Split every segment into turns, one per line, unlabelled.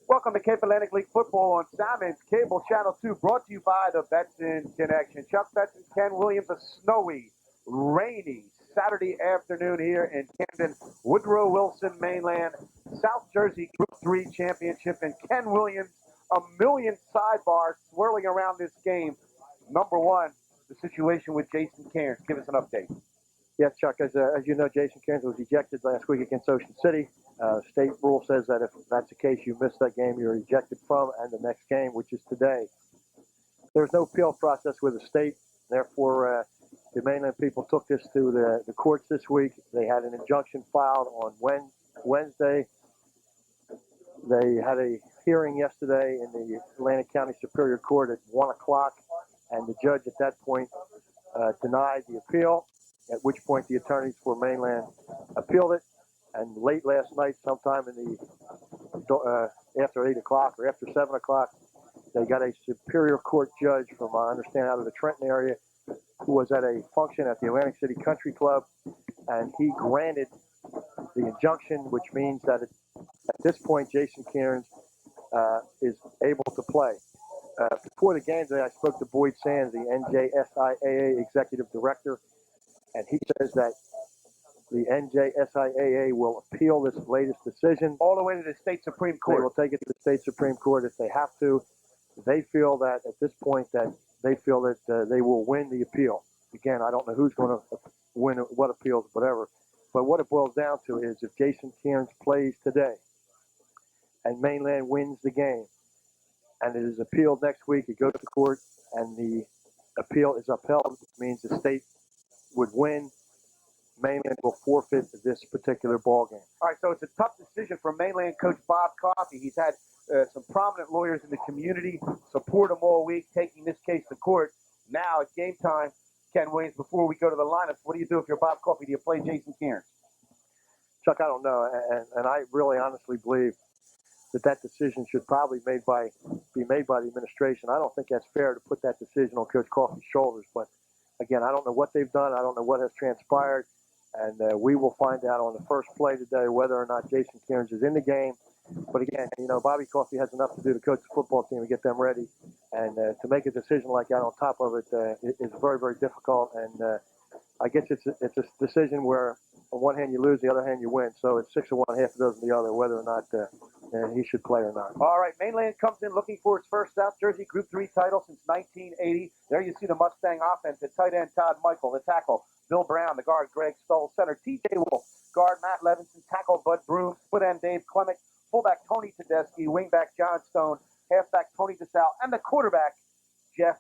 Welcome to Cape Atlantic League Football on Simon's Cable Channel 2, brought to you by the Betson Connection. Chuck Betson, Ken Williams, a snowy, rainy Saturday afternoon here in Camden, Woodrow Wilson, Mainland, South Jersey Group 3 Championship, and Ken Williams, a million sidebars swirling around this game. Number one, the situation with Jason Cairns. Give us an update.
Yes, Chuck, as you know, Jason Cairns was ejected last week against Ocean City. State rule says that if that's the case, you miss that game, you're ejected from and the next game, which is today. There's no appeal process with the state. Therefore, the mainland people took this to the courts this week. They had an injunction filed on Wednesday. They had a hearing yesterday in the Atlantic County Superior Court at 1 o'clock, and the judge at that point denied the appeal, at which point the attorneys for Mainland appealed it. And late last night, sometime in the after 8 o'clock or after 7 o'clock, they got a Superior Court judge from, I understand, out of the Trenton area, who was at a function at the Atlantic City Country Club, and he granted the injunction, which means that at this point, Jason Cairns is able to play. Before the game today, I spoke to Boyd Sands, the NJSIAA executive director, and he says that the NJSIAA will appeal this latest decision
All the way to the state Supreme Court.
They will take it to the state Supreme Court if they have to. They feel that at this point that they feel that they will win the appeal. Again, I don't know who's going to win what appeals, whatever. But what it boils down to is if Jason Cairns plays today and Mainland wins the game and it is appealed next week, it goes to court and the appeal is upheld, it means the state would win. Mainland will forfeit this particular ball game.
All right, so it's a tough decision for Mainland coach Bob Coffey. He's had some prominent lawyers in the community support him all week, taking this case to court. Now it's game time. Ken Williams, before we go to the lineups, what do you do if you're Bob Coffey? Do you play Jason Cairns?
Chuck, I don't know, and I really honestly believe that decision should probably be made by the administration. I don't think that's fair to put that decision on Coach Coffey's shoulders. But again, I don't know what they've done. I don't know what has transpired. And we will find out on the first play today whether or not Jason Cairns is in the game. But again, you know, Bobby Coffey has enough to do to coach the football team and get them ready. And to make a decision like that on top of it is very, very difficult. And I guess it's a decision where on one hand you lose, the other hand you win. So it's 6 of one, half a dozen the other, whether or not he should play or not.
All right, Mainland comes in looking for its first South Jersey Group 3 title since 1980. There you see the Mustang offense. The tight end Todd Michael, the tackle Bill Brown, the guard Greg Stoll, center TJ Wolf, guard Matt Levinson, tackle Bud Broome, split end Dave Clement, fullback Tony Tedeschi, wingback John Stone, halfback Tony DeSalle, and the quarterback Jeff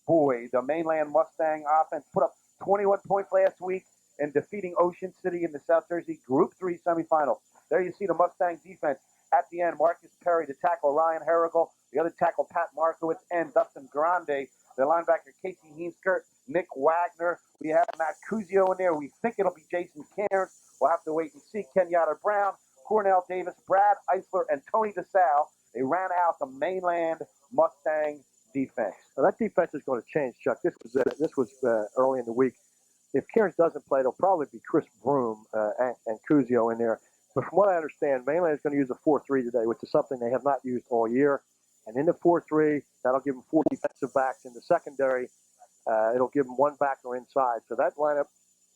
boy, the Mainland Mustang offense put up 21 points last week in defeating Ocean City in the South Jersey Group 3 semifinal. There you see the Mustang defense. At the end, Marcus Perry to tackle Ryan Herrigal, the other tackle Pat Markowitz, and Dustin Grande. The linebacker Casey Heenskirt, Nick Wagner. We have Matt Cuzio in there. We think it'll be Jason Cairns. We'll have to wait and see. Kenyatta Brown, Cornell Davis, Brad Eisler, and Tony DeSalle. They ran out the Mainland Mustang defense.
Now that defense is going to change, Chuck. This was early in the week. If Cairns doesn't play, it'll probably be Chris Broome and Cuzio in there. But from what I understand, Mainland is going to use a 4-3 today, which is something they have not used all year. And in the 4-3, that'll give them 4 defensive backs. In the secondary, it'll give them 1 backer inside. So that lineup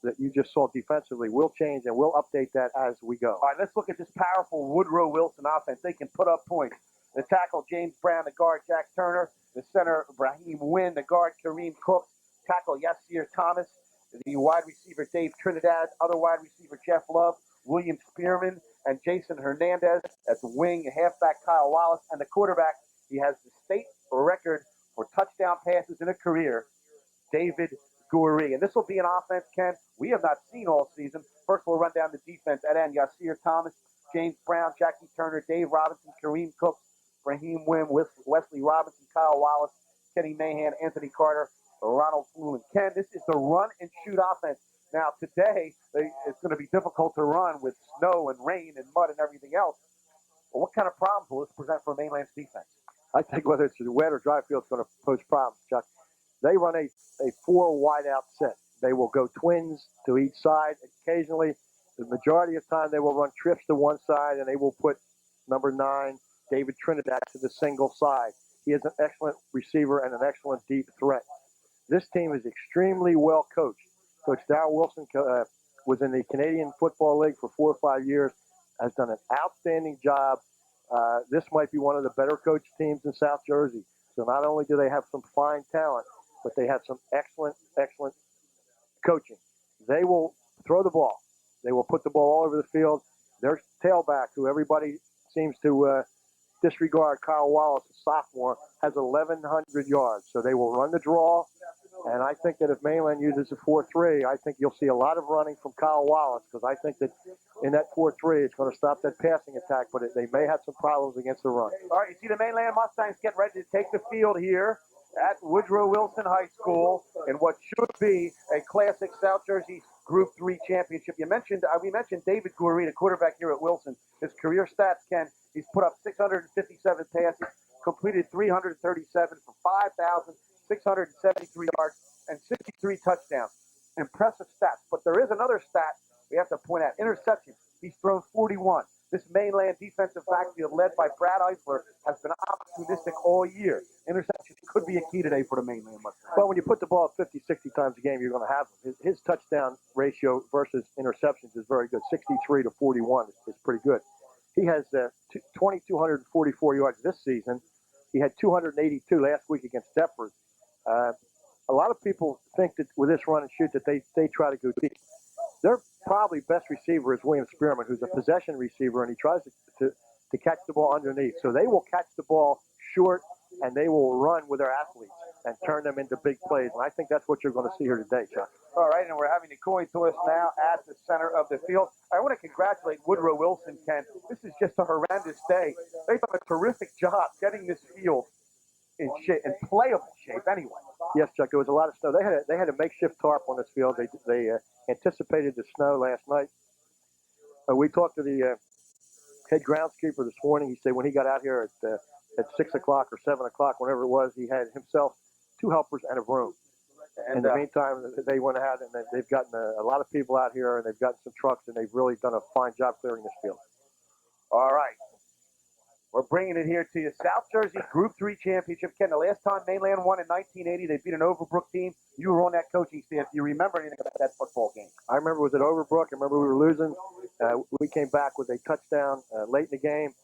that you just saw defensively will change, and we'll update that as we go.
All right, let's look at this powerful Woodrow Wilson offense. They can put up points. The tackle, James Brown, the guard, Jack Turner. The center, Brahim Wynn, the guard, Kareem Cooks. Tackle, Yasir Thomas. The wide receiver, Dave Trinidad. Other wide receiver, Jeff Love, William Spearman, and Jason Hernandez. That's wing, halfback, Kyle Wallace. And the quarterback, he has the state record for touchdown passes in a career, David Goury. And this will be an offense, Ken, we have not seen all season. First, we'll run down the defense. At end, Yasir Thomas, James Brown, Jackie Turner, Dave Robinson, Kareem Cooks, Brahim Wynn, Wesley Robinson, Kyle Wallace, Kenny Mahan, Anthony Carter, Ronald Fluin. Ken, this is the run-and-shoot offense. Now, today, it's going to be difficult to run with snow and rain and mud and everything else. But what kind of problems will this present for Mainland's defense?
I think whether it's a wet or dry field, it's going to pose problems, Chuck. They run a 4 wide-out set. They will go twins to each side. Occasionally, the majority of the time, they will run trips to one side, and they will put number 9, David Trinidad, to the single side. He is an excellent receiver and an excellent deep threat. This team is extremely well coached. Coach Darrell Wilson was in the Canadian Football League for 4 or 5 years, has done an outstanding job. This might be one of the better coached teams in South Jersey. So not only do they have some fine talent, but they have some excellent, excellent coaching. They will throw the ball. They will put the ball all over the field. Their tailback, who everybody seems to disregard, Kyle Wallace, a sophomore, has 1,100 yards. So they will run the draw. And I think that if Mainland uses a 4-3, I think you'll see a lot of running from Kyle Wallace, because I think that in that 4-3, it's going to stop that passing attack, but they may have some problems against the run.
All right, you see the Mainland Mustangs get ready to take the field here at Woodrow Wilson High School in what should be a classic South Jersey Group 3 championship. We mentioned David Goury, the quarterback here at Wilson. His career stats, Ken, he's put up 657 passes, completed 337 for 5,673 yards and 63 touchdowns. Impressive stats. But there is another stat we have to point out. Interceptions. He's thrown 41. This Mainland defensive backfield led by Brad Eisler has been opportunistic all year. Interceptions could be a key today for the Mainland Mustangs.
Well, when you put the ball 50, 60 times a game, you're going to have them. His touchdown ratio versus interceptions is very good. 63 to 41 is pretty good. He has 2,244 yards this season. He had 282 last week against Deptford. A lot of people think that with this run and shoot that they try to go deep. Their probably best receiver is William Spearman, who's a possession receiver, and he tries to catch the ball underneath. So they will catch the ball short, and they will run with their athletes and turn them into big plays. And I think that's what you're going to see here today, Chuck.
All right, and we're having the coin toss now at the center of the field. I want to congratulate Woodrow Wilson, Ken. This is just a horrendous day. They've done a terrific job getting this field in playable shape anyway.
Yes, Chuck, there was a lot of snow. They had a makeshift tarp on this field. They anticipated the snow last night. We talked to the head groundskeeper this morning. He said when he got out here at 6 o'clock or 7 o'clock, whenever it was, he had himself 2 helpers and a broom. And in the meantime, they went out and they've gotten a lot of people out here, and they've gotten some trucks, and they've really done a fine job clearing this field.
All right. We're bringing it here to you. South Jersey Group 3 Championship. Ken, the last time Mainland won in 1980, they beat an Overbrook team. You were on that coaching staff. Do you remember anything about that football game?
I remember it was at Overbrook. I remember we were losing. We came back with a touchdown late in the game.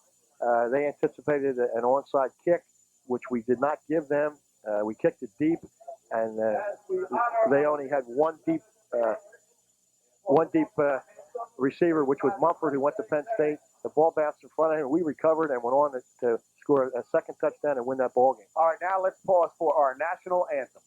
They anticipated an onside kick, which we did not give them. We kicked it deep, and they only had one deep receiver, which was Mumford, who went to Penn State. The ball bounced in front of him. We recovered and went on to score a second touchdown and win that ball game.
All right, now let's pause for our national anthem.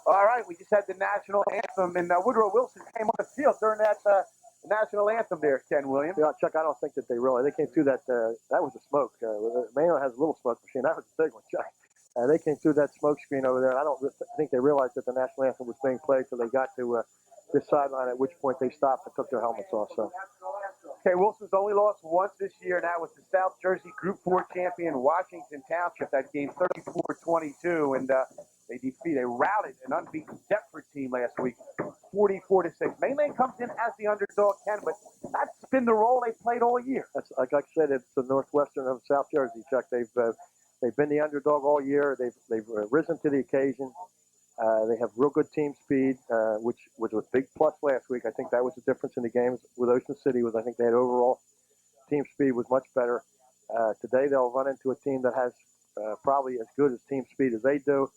All right, we just had the national anthem, and Woodrow Wilson came on the field during that national anthem there, Ken Williams.
Yeah, Chuck, I don't think that they came through that. That was the smoke. Mainland has a little smoke machine. That was a big one, Chuck. They came through that smoke screen over there. I don't think they realized that the national anthem was being played till they got to this sideline, at which point they stopped and took their helmets off. So.
Okay, Wilson's only lost once this year, and that was the South Jersey Group 4 champion Washington Township. That game 34-22, and they routed an unbeaten Deptford team last week, 44-6. Mainland comes in as the underdog, Ken, but that's been the role they played all year.
That's, like I said, it's the Northwestern of South Jersey, Chuck. They've been the underdog all year. They've risen to the occasion. They have real good team speed, which was a big plus last week. I think that was the difference in the games with Ocean City. I think they had overall team speed was much better. Today they'll run into a team that has probably as good as team speed as they do,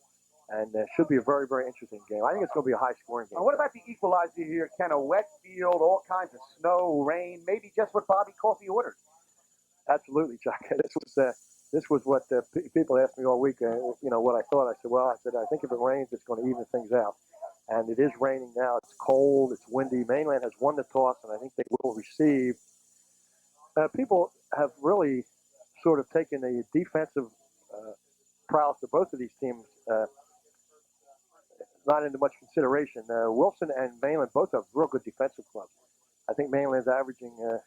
and should be a very, very interesting game. I think it's going to be a high-scoring game.
What about the equalizer here, Ken? A wet field, all kinds of snow, rain, maybe just what Bobby Coffey ordered.
Absolutely, Chuck. This was what people asked me all week, what I thought. I said, I think if it rains, it's going to even things out. And it is raining now. It's cold. It's windy. Mainland has won the toss, and I think they will receive. People have really sort of taken the defensive prowess of both of these teams not into much consideration. Wilson and Mainland both have real good defensive clubs. I think Mainland's averaging a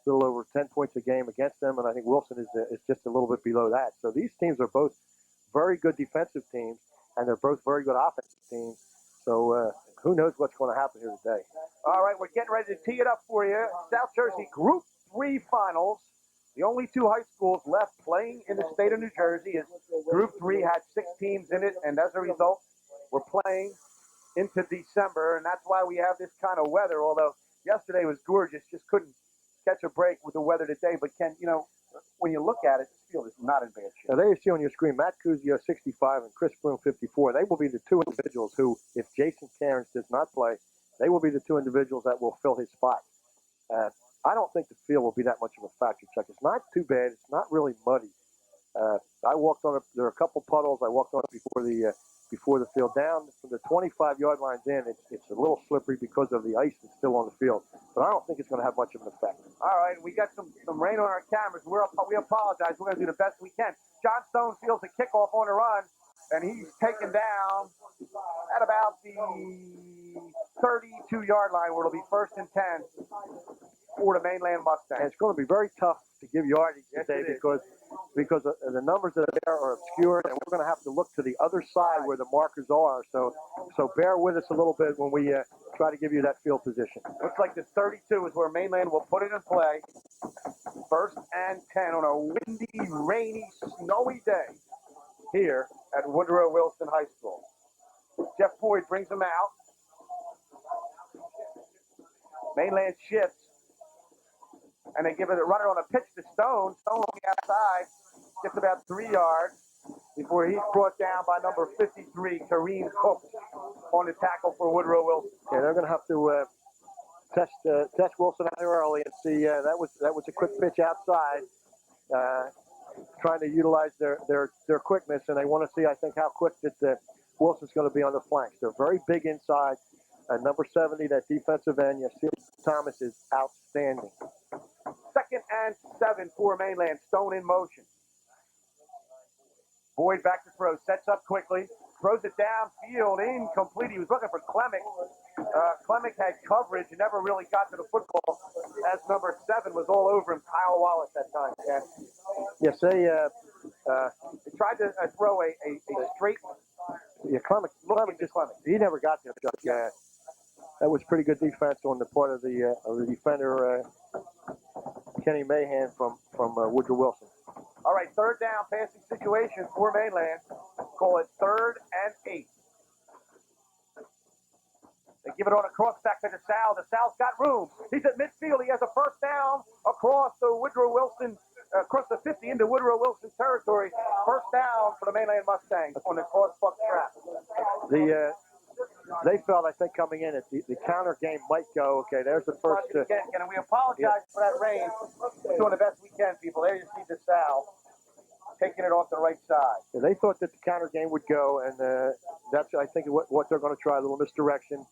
little over 10 points a game against them, and I think Wilson is just a little bit below that. So these teams are both very good defensive teams, and they're both very good offensive teams. So who knows what's going to happen here today.
All right, we're getting ready to tee it up for you. South Jersey Group 3 finals. The only 2 high schools left playing in the state of New Jersey is Group 3 had 6 teams in it, and as a result, we're playing into December, and that's why we have this kind of weather, although yesterday was gorgeous, just couldn't catch a break with the weather today. But Ken, when you look at it, this field is not in bad shape.
Now, there you see on your screen, Matt Cuzio, 65, and Chris Broome, 54. They will be the 2 individuals who, if Jason Cairns does not play, they will be the 2 individuals that will fill his spot. I don't think the field will be that much of a factor, Chuck. It's not too bad. It's not really muddy. I walked on it. There are a couple puddles. I walked on it before the field. Down from the 25-yard lines in, it's a little slippery because of the ice that's still on the field. But I don't think it's going to have much of an effect.
All right, we got some rain on our cameras. We apologize. We're going to do the best we can. John Stone fields a kickoff on the run, and he's taken down at about the 32-yard line, where it'll be 1st and 10 for the Mainland Mustangs.
And it's going to be very tough to give yardage today because the numbers that are there are obscured, and we're going to have to look to the other side where the markers are. So bear with us a little bit when we try to give you that field position.
Looks like the 32 is where Mainland will put it in play. 1st and 10 on a windy, rainy, snowy day here at Woodrow Wilson High School. Jeff Boyd brings them out. Mainland shifts, and they give it a runner on a pitch to Stone. Stone on the outside gets about 3 yards before he's brought down by number 53, Kareem Cook, on the tackle for Woodrow Wilson.
Yeah, they're going to have to test Wilson out early and see. That was a quick pitch outside, trying to utilize their quickness, and they want to see, I think, how quick that Wilson's going to be on the flanks. They're very big inside. Number 70, that defensive end, Yasir Thomas, is outstanding.
2nd and 7 for Mainland. Stone in motion. Boyd back to throw. Sets up quickly. Throws it downfield. Incomplete. He was looking for Clemick. Clemick had coverage and never really got to the football, as number 7 was all over him. Kyle Wallace that time. Ken.
Yes, they
tried to throw a straight.
Yeah, Clemick he never got there. That was pretty good defense on the part of the defender, Kenny Mahan from Woodrow Wilson.
All right, 3rd down passing situation for Mainland. Call it 3rd and 8. They give it on a crossback to DeSalle. DeSalle's got room. He's at midfield. He has a 1st down across the Woodrow Wilson, across the 50 into Woodrow Wilson territory. 1st down for the Mainland Mustangs on the cross-buck trap.
They felt, I think, coming in, the counter game might go. Okay, there's the first.
And we apologize for that rain. We're doing the best we can, people. There you see DeSalle. taking it off the right side.
Yeah, they thought that the counter game would go, and that's, I think, what they're going to try, a little misdirection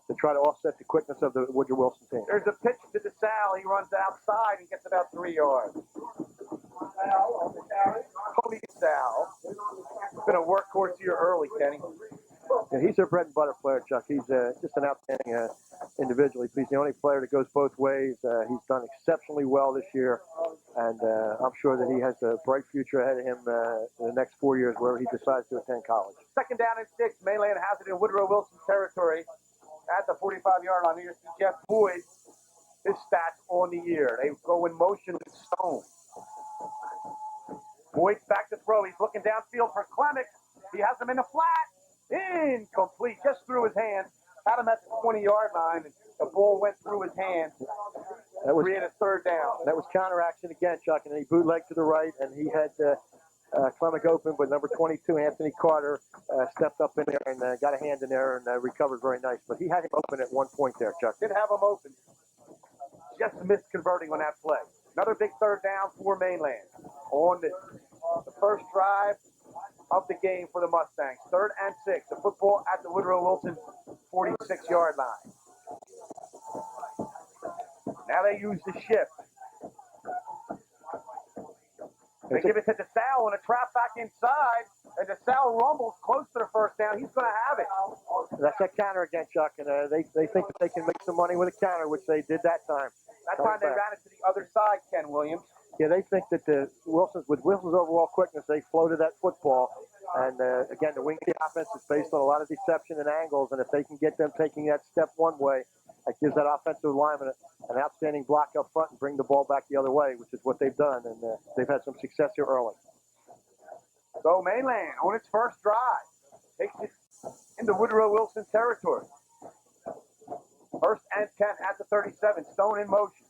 to try to offset the quickness of the Woodrow Wilson team.
There's a pitch to DeSalle. He runs outside and gets about 3 yards. Cody DeSalle. He's been a workhorse here early, Kenny.
Yeah, he's a bread and butter player, Chuck. He's just an outstanding individual. He's the only player that goes both ways. He's done exceptionally well this year, and I'm sure that he has a bright future ahead of him in the next 4 years, wherever he decides to attend college.
Second down and 6. Mainland has it in Woodrow Wilson territory at the 45-yard line. Here's Jeff Boyd. His stats on the year. They go in motion with Stone. Boyd's back to throw. He's looking downfield for Clemick. He has him in the flat. Incomplete. Just through his hands. Had him at the 20-yard line. And the ball went through his hands. That was created a third down.
That was counter action again, Chuck. And he bootlegged to the right, and he had Clemick open, but number 22, Anthony Carter, stepped up in there and got a hand in there and recovered very nice. But he had him open at one point there, Chuck.
Did have him open. Just missed converting on that play. Another big third down for Mainland on the first drive of the game for the Mustangs. 3rd and 6. The football at the Woodrow Wilson 46-yard line. Now they use the shift. They give it to DeSalle on a trap back inside, and DeSalle rumbles close to the first down. He's going to have it.
That's that counter again, Chuck, and they think that they can make some money with a counter, which they did that time.
That time they ran it to the other side, Ken Williams.
Yeah, they think that with Wilson's overall quickness, they floated that football. And again, the wing offense is based on a lot of deception and angles, and if they can get them taking that step one way, that gives that offensive lineman an outstanding block up front and bring the ball back the other way, which is what they've done, and they've had some success here early.
So Mainland, on its first drive, takes it into Woodrow Wilson territory. 1st and 10 at the 37. Stone in motion.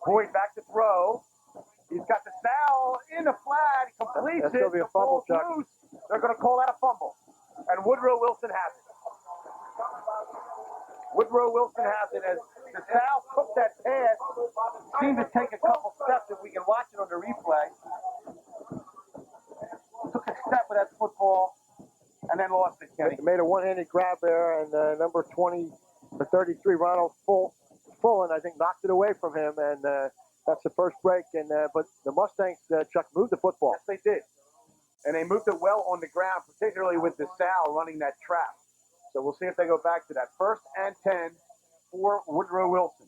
Boyd back to throw. He's got DeSalle in the flat. He completes it.
That's going to be a fumble, Chuck.
Loose. They're going to call that a fumble. And Woodrow Wilson has it. Woodrow Wilson has it as DeSalle took that pass. Seemed to take a couple steps if we can watch it on the replay. Took a step with that football and then lost it, Kenny.
He made a one-handed grab there, and number 20, the 33, Ronald Fullen, I think, knocked it away from him, and that's the first break. And but the Mustangs, Chuck, moved the football.
Yes, they did. And they moved it well on the ground, particularly with DeSalle running that trap. So we'll see if they go back to that. 1st and 10 for Woodrow Wilson.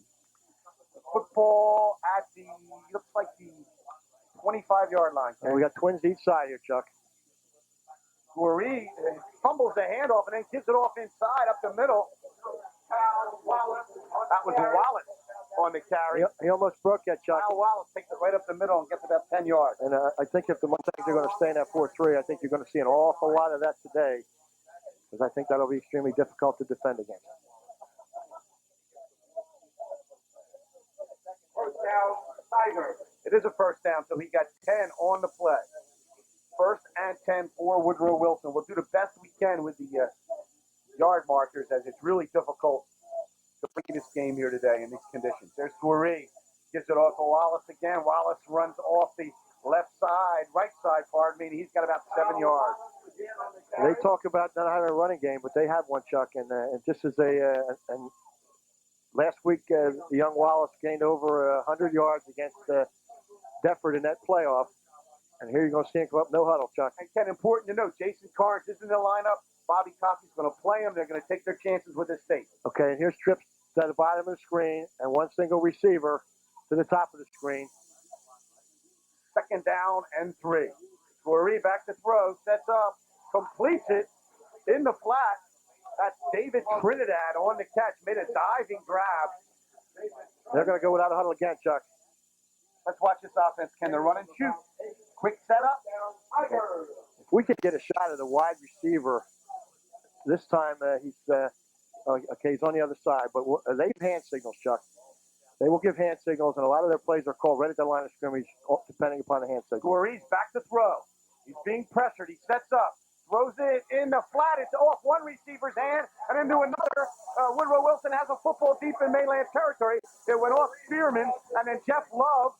The football at the, looks like the 25-yard line.
And we got twins each side here, Chuck.
Goree fumbles the handoff and then gives it off inside up the middle. That was Wallace on the carry.
He almost broke that, Chuck.
Al Wallace takes it right up the middle and gets about 10 yards.
And I think if the Mustangs are going to stay in that 4-3, I think you're going to see an awful lot of that today, because I think that'll be extremely difficult to defend against.
First down, Tiger. It is a first down, so he got 10 on the play. 1st and 10 for Woodrow Wilson. We'll do the best we can with the yard markers, as it's really difficult to play this game here today in these conditions. There's Goree. Gives it off to Wallace again. Wallace runs off the right side, pardon me, and he's got about 7 yards.
They talk about not having a running game, but they have one, Chuck. And just as and last week, the young Wallace gained over 100 yards against Defford in that playoff. And here you're going to see him come up no huddle, Chuck.
And Ken, important to note, Jason Cairns is in the lineup. Bobby Coffey's going to play him. They're going to take their chances with his state.
Okay, and here's trips to the bottom of the screen and one single receiver to the top of the screen.
2nd down and 3. Goree back to throw, sets up, completes it in the flat. That's David Trinidad on the catch, made a diving grab.
They're going to go without a huddle again, Chuck.
Let's watch this offense. Can they run and shoot? Quick setup.
If we could get a shot of the wide receiver, this time he's on the other side, but they have hand signals, Chuck. They will give hand signals, and a lot of their plays are called right at the line of scrimmage, depending upon the hand signal.
Goree's back to throw. He's being pressured. He sets up, throws it in the flat. It's off one receiver's hand and into another. Woodrow Wilson has a football deep in Mainland territory. It went off Spearman, and then Jeff Love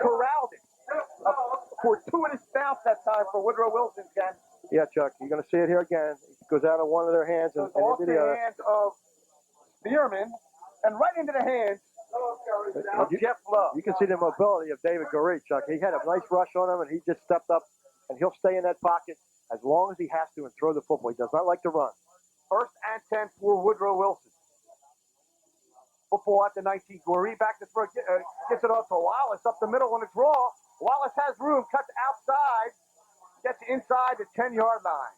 corralled it. Fortuitous bounce that time for Woodrow Wilson, Ken.
Yeah, Chuck, you're going to see it here again. It goes out of one of their hands and
off
into
the
the other.
hands of Spearman and right into the hands of Jeff Love.
You can see the mobility of David Goree, Chuck. He had a nice rush on him, and he just stepped up, and he'll stay in that pocket as long as he has to and throw the football. He does not like to run.
1st and 10 for Woodrow Wilson. Football at the 19. Goree back to throw, gets it off to Wallace up the middle on a draw. Wallace has room, cuts outside, gets inside the 10-yard line.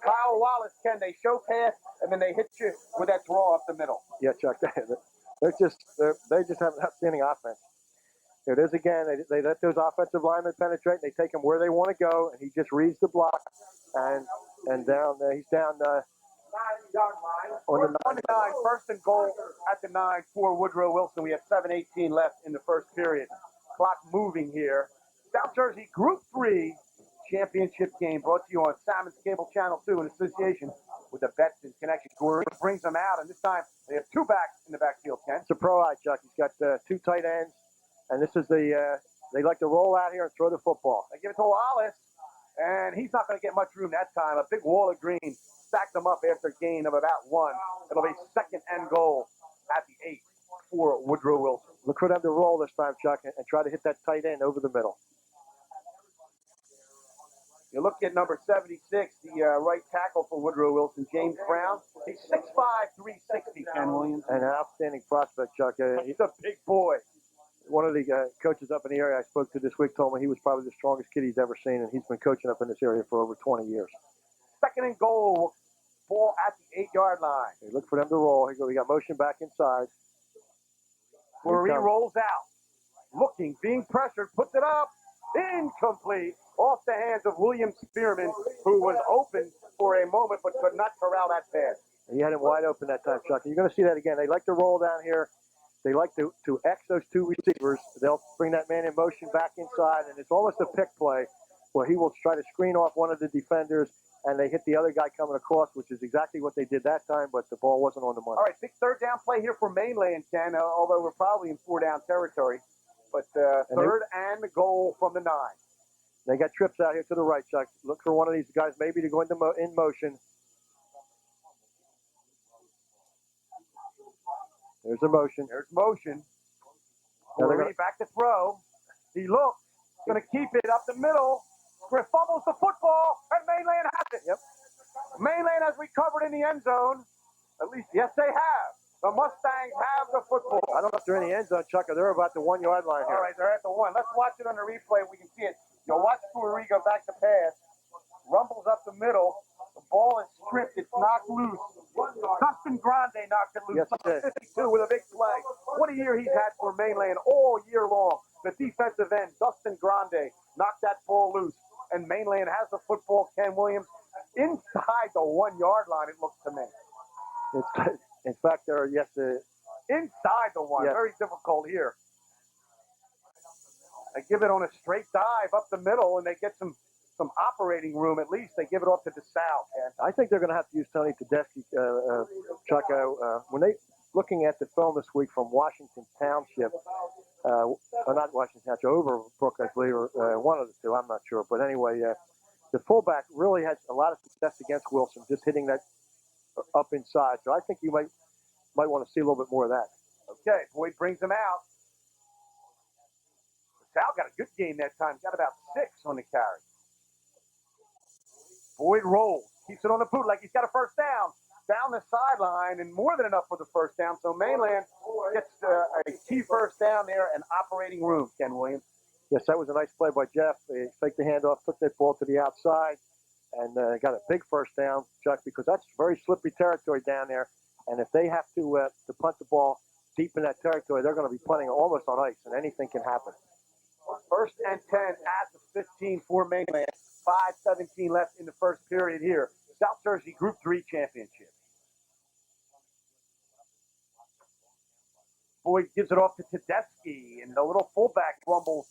Kyle Wallace, Ken, they show pass, and then they hit you with that draw up the middle.
Yeah, Chuck, they just have an outstanding offense. Here it is again. They let those offensive linemen penetrate. They take him where they want to go, and he just reads the block, and down there. He's down on the 9.
1st and goal at the 9 for Woodrow Wilson. We have 7:18 left in the first period. Clock moving here. South Jersey Group 3 championship game brought to you on Salmon's Cable Channel 2 in association with the Betson Connection. Goree brings them out, and this time they have 2 backs in the backfield, Ken.
It's a pro eye, Chuck. He's got 2 tight ends, and this is they like to roll out here and throw the football.
They give it to Wallace, and he's not going to get much room that time. A big wall of green stacked them up after a gain of about 1. It'll be 2nd and goal at the 8 for Woodrow Wilson.
Look for them to roll this time, Chuck, and try to hit that tight end over the middle.
You look at number 76, the right tackle for Woodrow Wilson, James Brown. He's 6'5", 360, Ken Williams.
And an outstanding prospect, Chuck.
He's a big boy.
One of the coaches up in the area I spoke to this week told me he was probably the strongest kid he's ever seen, and he's been coaching up in this area for over 20 years.
2nd and goal, ball at the 8-yard line.
Hey, look for them to roll. Here we go. We got motion back inside.
Goree rolls out. Looking, being pressured, puts it up. Incomplete. Off the hands of William Spearman, who was open for a moment but could not corral that pass.
He had him wide open that time, Chuck. And you're going to see that again. They like to roll down here. They like to X those 2 receivers. They'll bring that man in motion back inside, and it's almost a pick play where he will try to screen off one of the defenders, and they hit the other guy coming across, which is exactly what they did that time, but the ball wasn't on the money.
All right, big 3rd down play here for Mainland, Ken, although we're probably in 4-down territory. But 3rd and goal from the 9.
They got trips out here to the right, Chuck. Look for one of these guys maybe to go into in motion. There's a motion.
There's motion.
Goree
back to throw. He looks. Going to keep it up the middle. Fumbles the football, and Mainland has it.
Yep.
Mainland has recovered in the end zone. At least, yes, they have. The Mustangs have the football.
I don't know if they're in the end zone, Chuck, or they're about the 1-yard line here.
All right, they're at the 1. Let's watch it on the replay. We can see it. You'll watch Goree go back to pass. Rumbles up the middle. The ball is stripped. It's knocked loose. Dustin Grande knocked it loose.
Yes,
52 with a big play. What a year he's had for Mainland all year long. The defensive end, Dustin Grande, knocked that ball loose. And Mainland has the football, Ken Williams, inside the 1-yard line, it looks to me.
In fact,
inside the 1.
Yes.
Very difficult here. They give it on a straight dive up the middle, and they get some operating room at least. They give it off to DeSalle, Ken.
I think they're going to have to use Tony Tedeschi, Chuck. When they looking at the film this week from Washington Township, or not Washington Township, Overbrook, I believe, or one of the 2, I'm not sure. But anyway, the fullback really has a lot of success against Wilson, just hitting that up inside. So I think you might want to see a little bit more of that.
Okay, Boyd brings him out. Sal got a good game that time. Got about 6 on the carry. Boyd rolls. Keeps it on the boot like he's got a first down. Down the sideline, and more than enough for the first down. So Mainland gets a key first down there and operating room, Ken Williams.
Yes, that was a nice play by Jeff. He faked the handoff, took that ball to the outside, and got a big first down, Chuck, because that's very slippery territory down there. And if they have to punt the ball deep in that territory, they're going to be punting almost on ice, and anything can happen.
1st and 10 at the 15 for Mainland. 5:17 left in the first period here. South Jersey Group 3 championship. Boyd gives it off to Tedeschi, and the little fullback rumbles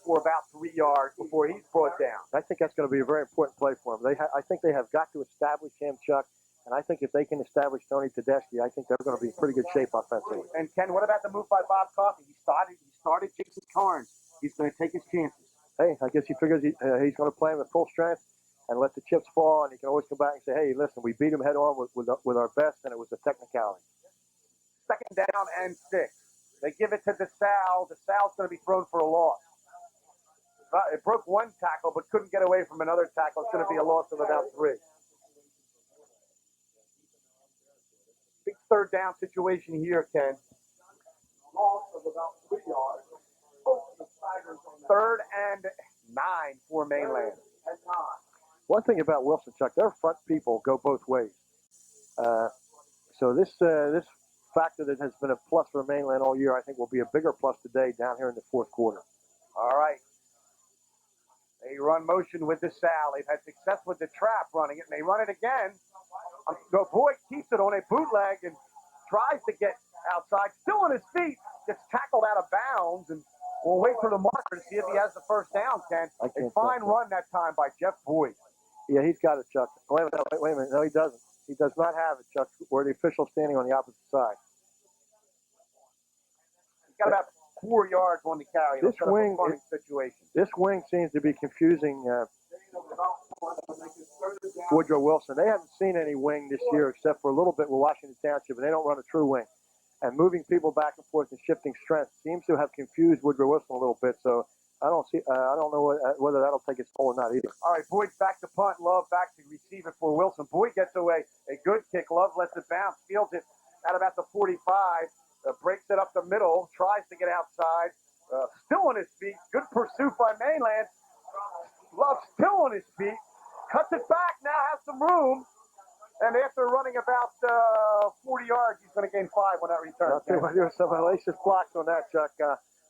for about 3 yards before he's brought down.
I think that's going to be a very important play for them. I think they have got to establish him, Chuck, and I think if they can establish Tony Tedeschi, I think they're going to be in pretty good shape offensively.
And Ken, what about the move by Bob Coffey? He started Jason Cairns He's going to take his chances.
Hey, I guess he figures he's going to play him at full strength and let the chips fall, and he can always come back and say, hey, listen, we beat him head on with our best, and it was a technicality.
Second down and 6. They give it to DeSalle. DeSalle's going to be thrown for a loss. It broke one tackle, but couldn't get away from another tackle. It's going to be a loss of about 3. Big third down situation here, Ken. Loss of about 3 yards. Third and 9 for Mainland.
One thing about Wilson, Chuck, their front people go both ways. So this factor that has been a plus for Mainland all year, I think, will be a bigger plus today down here in the fourth quarter.
All right. They run motion with DeSalle. They've had success with the trap running it, and they run it again. No, Boyd keeps it on a bootleg and tries to get outside. Still on his feet. Gets tackled out of bounds, and we'll wait for the marker to see if he has the first down, Ken. A fine run that time by Jeff Boyd.
Yeah, he's got it, Chuck. Wait a minute. No, he doesn't. He does not have it, Chuck, where the official's standing on the opposite side.
He's got about 4 yards on the carry.
This wing,
situation.
This wing seems to be confusing Woodrow Wilson. They haven't seen any wing this year except for a little bit with Washington Township, and they don't run a true wing. And moving people back and forth and shifting strength seems to have confused Woodrow Wilson a little bit. So I don't know whether that'll take its toll or not either.
All right, Boyd back to punt. Love back to receive it for Wilson. Boyd gets away. A good kick. Love lets it bounce. Fields it at about the 45. Breaks it up the middle. Tries to get outside. Still on his feet. Good pursuit by Mainland. Love still on his feet. Cuts it back. Now has some room. And after running about 40 yards, he's going to gain 5 on that return.
There were some hellacious blocks on that, Chuck.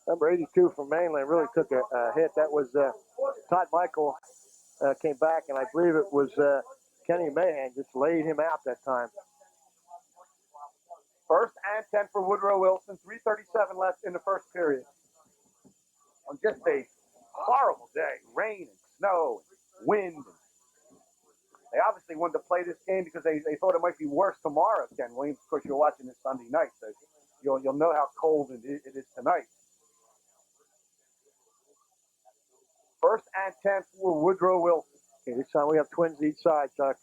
Number 82 from Mainland really took a hit. That was Todd Michael came back, and I believe it was Kenny Mahan just laid him out that time.
First and 10 for Woodrow Wilson. 3:37 left in the first period. On just a horrible day. Rain and snow and wind. They obviously wanted to play this game because they thought it might be worse tomorrow, Ken Williams. Of course, you're watching this Sunday night, so you'll know how cold it is tonight. First and 10 for Woodrow Wilson.
Okay, this time we have twins each side, Chuck.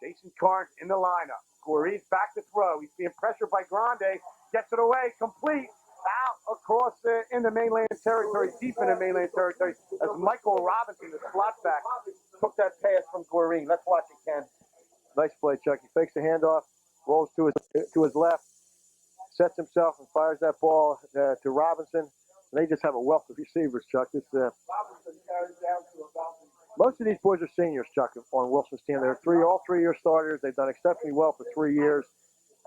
Jason Cairns in the lineup. Corey's back to throw. He's being pressured by Grande. Gets it away. Complete. Out across into Mainland territory. Deep into Mainland territory. As Michael Robinson, the slot back, took that pass from Goreen. Let's watch it, Ken.
Nice play, Chuck. He fakes the handoff, rolls to his left, sets himself and fires that ball to Robinson. And they just have a wealth of receivers, Chuck. Most of these boys are seniors, Chuck, on Wilson's team. They're all 3-year starters. They've done exceptionally well for 3 years.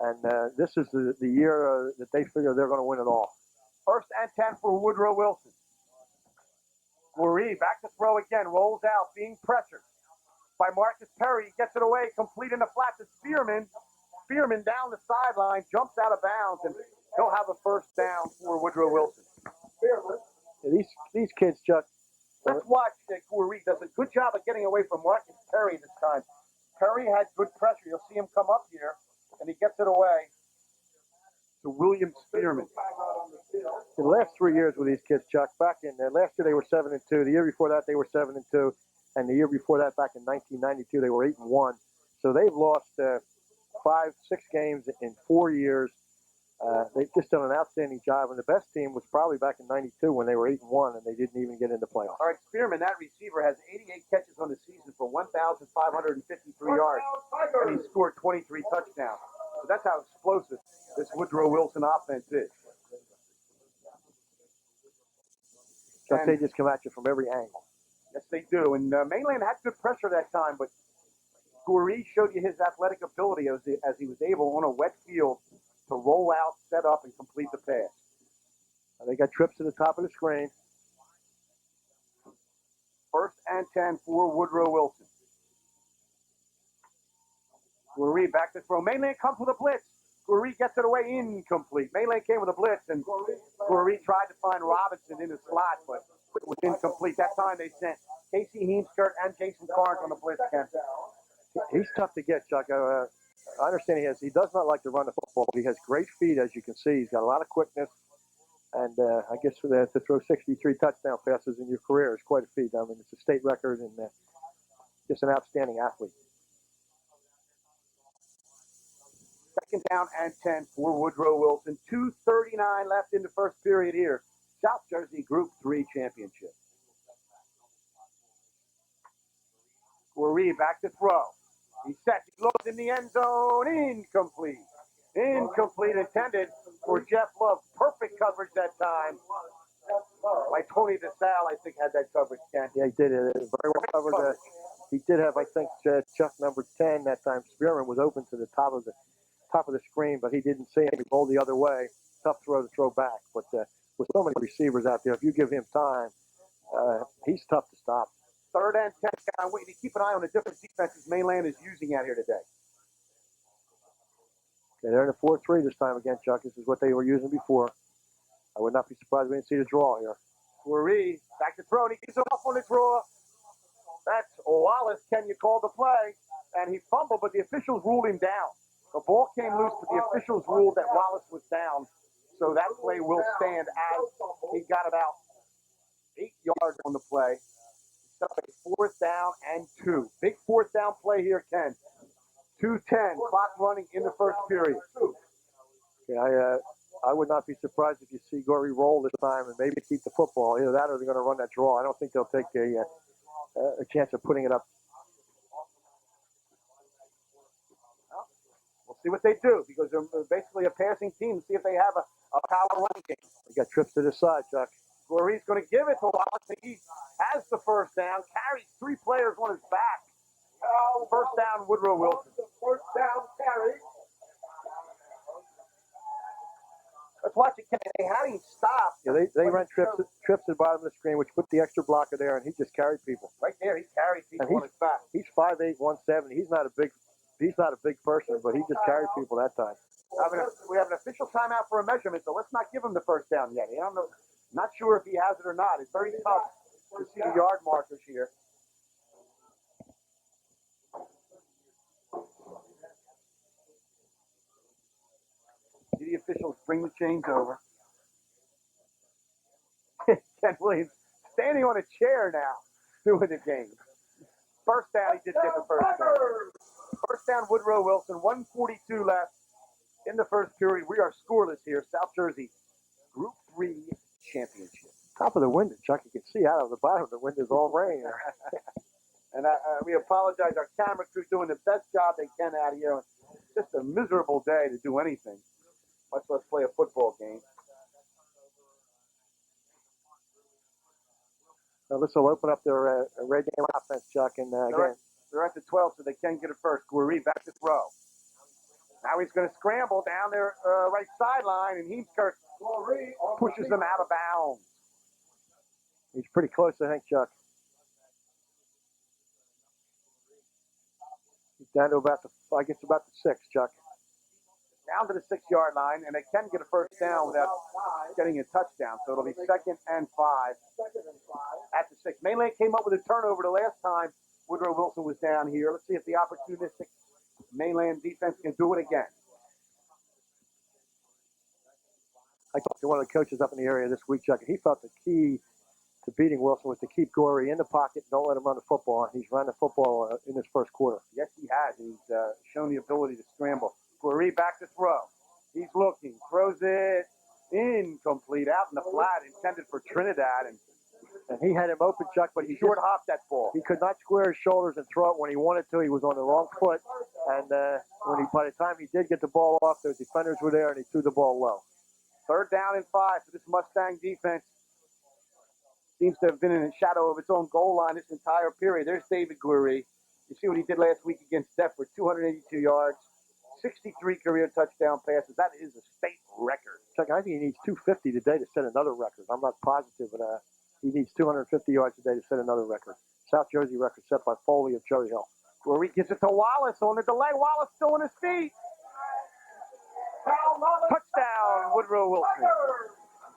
And this is the year that they figure they're going to win it all.
First and 10 for Woodrow Wilson. Goree back to throw again. Rolls out, being pressured by Marcus Perry. He gets it away, complete in the flat to Spearman. Spearman down the sideline, jumps out of bounds, and he'll have a first down for Woodrow Wilson.
Yeah, these kids, Chuck.
Let's watch Goree does a good job of getting away from Marcus Perry this time. Perry had good pressure. You'll see him come up here, and he gets it away to William Spearman.
In the last 3 years with these kids, Chuck, back in last year they were 7-2. The year before that they were 7-2, and the year before that, back in 1992, they were 8-1. So they've lost 5-6 games in 4 years. They've just done an outstanding job, and the best team was probably back in 92 when they were 8-1, and they didn't even get into playoffs.
All right, Spearman, that receiver, has 88 catches on the season for 1,553 yards, and he scored 23 touchdowns. So that's how explosive this Woodrow Wilson offense is.
Chuck, they just come at you from every angle.
Yes, they do. And Mainland had good pressure that time, but Goree showed you his athletic ability as he was able on a wet field to roll out, set up, and complete the pass.
They got trips to the top of the screen.
First and 10 for Woodrow Wilson. Goree back to throw. Mainland comes with a blitz. Goree gets it away, incomplete. Mainland came with a blitz, and Goree tried to find Robinson in the slot, but it was incomplete. That time they sent Casey Heemskirk and Jason Cairns on the blitz, Ken.
He's tough to get, Chuck. I understand he does not like to run the football. He has great feet, as you can see. He's got a lot of quickness. And I guess to throw 63 touchdown passes in your career is quite a feat. I mean, it's a state record and just an outstanding athlete.
Second down and 10 for Woodrow Wilson. 2:39 left in the first period here. South Jersey Group 3 Championship. Goree back to throw. He's set. He loads in the end zone. Incomplete. Incomplete intended for Jeff Love. Perfect coverage that time. By Tony DeSalle, I think, had that coverage, Ken.
Yeah, he did. It very well covered. He did have, I think, Chuck number 10 that time. Spearman was open to the top of the screen, but he didn't see him. He rolled the other way. Tough throw to throw back. But with so many receivers out there, if you give him time, he's tough to stop.
Third and 10. I'm waiting to keep an eye on the different defenses Mainland is using out here today.
Okay, they're in a 4-3 this time again, Chuck. This is what they were using before. I would not be surprised if we didn't see the draw here.
Goree back to throw, and he gets him off on the draw. That's Wallace. Ken, you called the play, and he fumbled, but the officials ruled him down. The ball came loose, but the officials ruled that Wallace was down. So that play will stand as he got about 8 yards on the play. It's a 4th down and 2. Big 4th down play here, Ken. 2:10, clock running in the first period.
Okay, I would not be surprised if you see Goree roll this time and maybe keep the football. Either that or they're going to run that draw. I don't think they'll take a chance of putting it up.
We'll see what they do, because they're basically a passing team. See if they have a power running game.
They got trips to the side, Chuck.
Goree's going to give it to Wallace. He has the first down, carries 3 players on his back. First down, Woodrow Wilson. First down carry. Let's watch it. They had him stop.
Yeah, they ran trips to the bottom of the screen, which put the extra blocker there, and he just carried people.
Right there, he carried people on his back.
He's 5'8", 170. He's not a big person, but he just carried people that time.
We have an official timeout for a measurement, so let's not give him the first down yet. I'm not sure if he has it or not. It's very tough to see the yard markers here. See the officials bring the chains over. Ken Williams standing on a chair now, doing the game. First down, he did get the first down. First down, Woodrow Wilson, 1:42 left in the first period. We are scoreless here. South Jersey, Group 3 Championship.
Top of the window, Chuck. You can see out of the bottom of the window is all rain.
And we apologize. Our camera crew's doing the best job they can out here. It's just a miserable day to do anything, much less play a football game.
Now this will open up their red game offense, Chuck. And again,
they're at the 12, so they can get it first. Goree back to throw. Now he's going to scramble down their right sideline, and Heemskirk pushes them out of bounds.
He's pretty close, I think, Chuck. He's down to about the 6, Chuck.
Down to the 6-yard line, and they can get a first down without getting a touchdown. So it'll be 2nd and 5 at the 6. Mainland came up with a turnover the last time Woodrow Wilson was down here. Let's see if the opportunistic Mainland defense can do it again.
I talked to one of the coaches up in the area this week, Chuck, and he felt the key to beating Wilson was to keep Goree in the pocket and don't let him run the football. And he's run the football in this first quarter.
Yes, he has. And he's shown the ability to scramble. Goree back to throw. He's looking, throws it incomplete out in the flat, intended for Trinidad, and
he had him open, Chuck, but he
short hopped that ball.
He could not square his shoulders and throw it when he wanted to. He was on the wrong foot, and by the time he did get the ball off, the defenders were there, and he threw the ball low.
3rd down and 5 for this Mustang defense. Seems to have been in the shadow of its own goal line this entire period. There's David Goree. You see what he did last week against Deptford, 282 yards. 63 career touchdown passes. That is a state record.
Chuck, I think he needs 250 today to set another record. I'm not positive, but he needs 250 yards today to set another record. South Jersey record set by Foley of Cherry Hill.
Goree gives it to Wallace on the delay. Wallace still on his feet. Touchdown, Woodrow Wilson.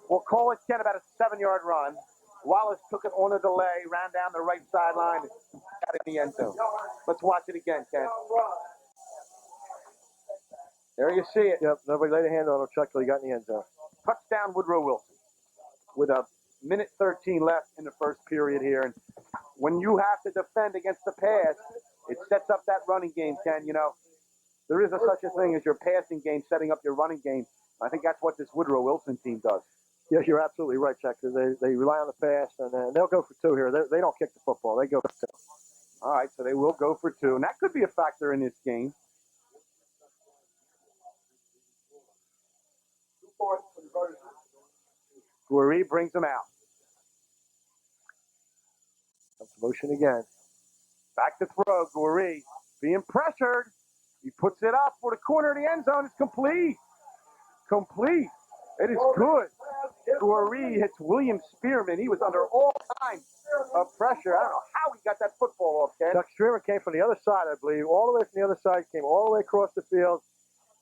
We'll call it, Ken, about a 7-yard run. Wallace took it on the delay, ran down the right sideline, and got in the end zone. Let's watch it again, Ken. There you see it.
Yep, nobody laid a hand on him, Chuck, till he got in the end zone.
Touchdown, Woodrow Wilson. with a minute 13 left in the first period here. And when you have to defend against the pass, it sets up that running game, Ken. You know, there is such a thing as your passing game setting up your running game. I think that's what this Woodrow Wilson team does.
Yes, you're absolutely right, Chuck. They rely on the pass, and they'll go for two here. They don't kick the football. They go for two.
All right, so they will go for two. And that could be a factor in this game. Guerre brings them out.
Motion again.
Back to throw. Guerre being pressured. He puts it up for the corner of the end zone. It's complete. Complete. It is good. Guerre hits William Spearman. He was under all kinds of pressure. I don't know how he got that football off, Ken.
Chuck Spearman came from the other side, I believe, all the way from the other side, came all the way across the field,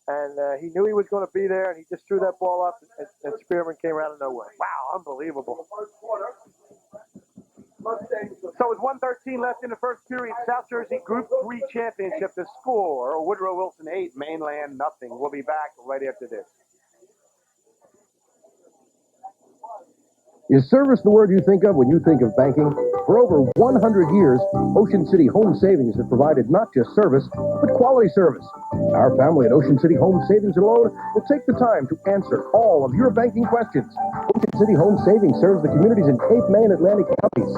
and he knew he was going to be there, and he just threw that ball up, and Spearman came out of nowhere.
Wow, unbelievable. So with 1:13 left in the first period, South Jersey Group 3 championship. The score, Woodrow Wilson 8, Mainland nothing. We'll be back right after this.
Is service the word you think of when you think of banking? For over 100 years, Ocean City Home Savings has provided not just service, but quality service. Our family at Ocean City Home Savings and Loan will take the time to answer all of your banking questions. Ocean City Home Savings serves the communities in Cape May and Atlantic counties.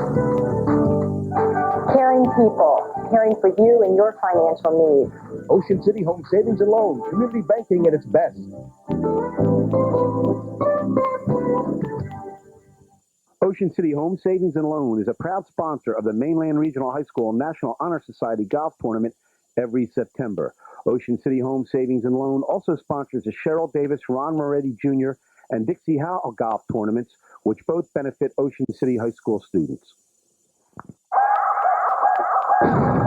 Caring people, caring for you and your financial needs.
Ocean City Home Savings and Loan, community banking at its best.
Ocean City Home Savings and Loan is a proud sponsor of the Mainland Regional High School National Honor Society Golf Tournament every September. Ocean City Home Savings and Loan also sponsors the Cheryl Davis, Ron Moretti Jr., and Dixie Howell Golf Tournaments, which both benefit Ocean City High School students.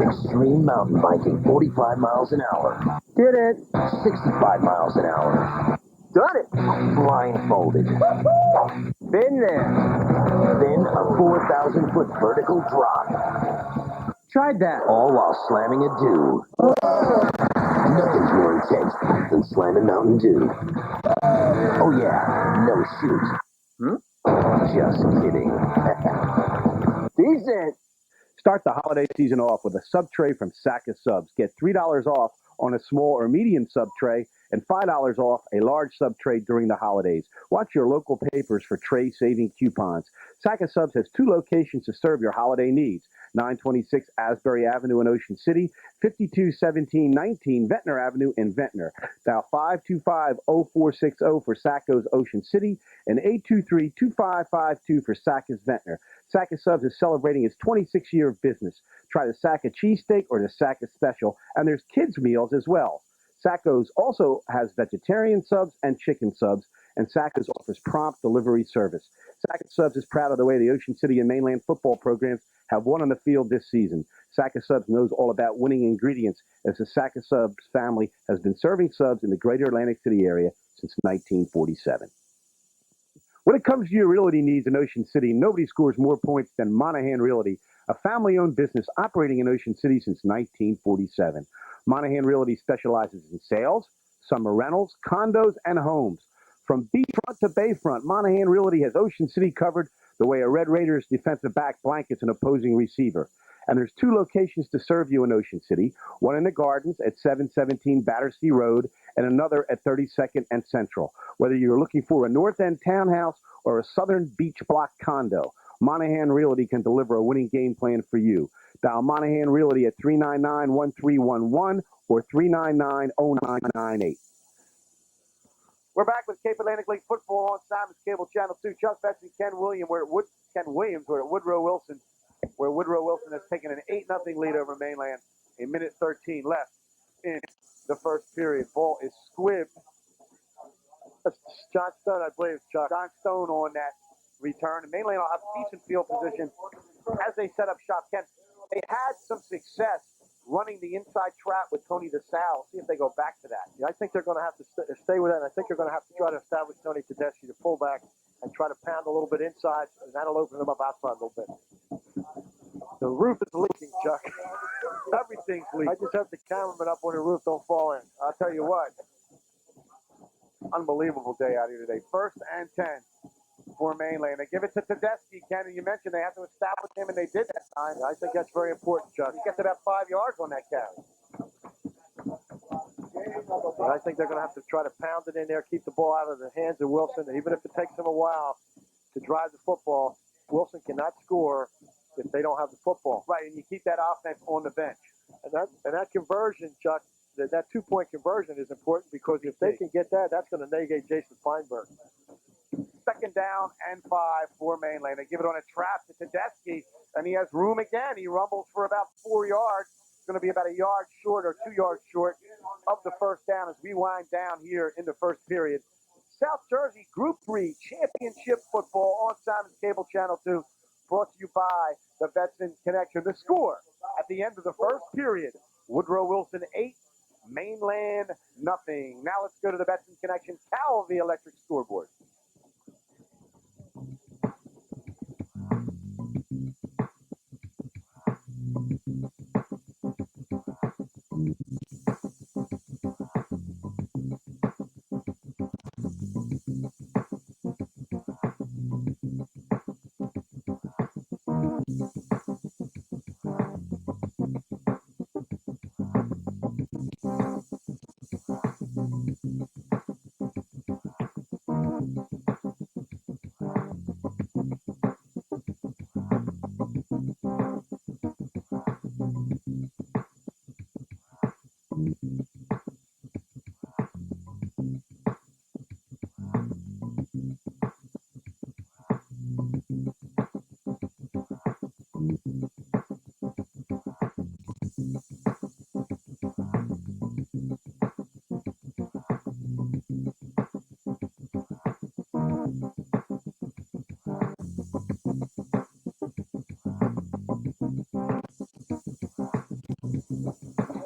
Extreme mountain biking, 45 miles an hour.
Did it.
65 miles an hour.
Done it.
Blindfolded.
Been there.
Then a 4,000-foot vertical drop.
Tried that.
All while slamming a dew. Nothing's more intense than slamming Mountain Dew. Oh yeah, no shoot. Just kidding.
Decent.
Start the holiday season off with a sub tray from Saka Subs. Get $3 off on a small or medium sub tray and $5 off a large sub tray during the holidays. Watch your local papers for tray saving coupons. Saka Subs has 2 locations to serve your holiday needs. 926 Asbury Avenue in Ocean City, 521719 Ventnor Avenue in Ventnor. Dial 525-0460 for Sacco's Ocean City and 823-2552 for Sacco's Ventnor. Saka Subs is celebrating its 26th year of business. Try the Saka cheesesteak or the Saka special, and there's kids' meals as well. Sacco's also has vegetarian subs and chicken subs, and Sacco's offers prompt delivery service. Saka Subs is proud of the way the Ocean City and Mainland football programs have won on the field this season. Saka Subs knows all about winning ingredients, as the Saka Subs family has been serving subs in the greater Atlantic City area since 1947. When it comes to your realty needs in Ocean City, nobody scores more points than Monahan Realty, a family-owned business operating in Ocean City since 1947. Monahan Realty specializes in sales, summer rentals, condos, and homes. From beachfront to bayfront, Monahan Realty has Ocean City covered the way a Red Raiders defensive back blankets an opposing receiver. And there's 2 locations to serve you in Ocean City, one in the Gardens at 717 Battersea Road and another at 32nd and Central. Whether you're looking for a North End townhouse or a Southern Beach Block condo, Monahan Realty can deliver a winning game plan for you. Dial Monahan Realty at 399-1311 or 399-0998. We're back with Cape Atlantic League football on Simon's Cable Channel 2. Chuck Betts and Ken Williams. We're at Woodrow Wilson, where Woodrow Wilson has taken an 8-0 lead over Mainland. A minute 13 left in the first period. Ball is squibbed.
That's John Stone, I believe, Chuck.
John Stone on that return. And Mainland will have decent field position as they set up shop. Ken, they had some success running the inside trap with Tony DeSalle. See if they go back to that.
Yeah, I think they're going to have to stay with that. And I think they're going to have to try to establish Tony Tedeschi, the fullback, and try to pound a little bit inside, and that'll open them up outside a little bit. The roof is leaking, Chuck.
Everything's leaking.
I just have the cameraman up on the roof. Don't fall in.
I'll tell you what. Unbelievable day out here today. 1st and 10. for Mainland. They give it to Tedeschi. Ken, you mentioned they have to establish him, and they did that time.
I think that's very important, Chuck.
He gets about 5 yards on that carry.
And I think they're going to have to try to pound it in there, keep the ball out of the hands of Wilson. Even if it takes them a while to drive the football, Wilson cannot score if they don't have the football.
Right, and you keep that offense on the bench.
And that conversion, Chuck, that two-point conversion is important because if they can get that, that's going to negate Jason Feinberg.
2nd down and 5 for Mainland. They give it on a trap to Tedeschi, and he has room again. He rumbles for about 4 yards. It's going to be about a yard short or 2 yards short of the first down as we wind down here in the first period. South Jersey Group 3 Championship Football on Simon's Cable Channel 2, brought to you by the Veteran Connection. The score at the end of the first period, Woodrow Wilson 8, Mainland nothing. Now let's go to the Veteran Connection Calvi Electric scoreboard.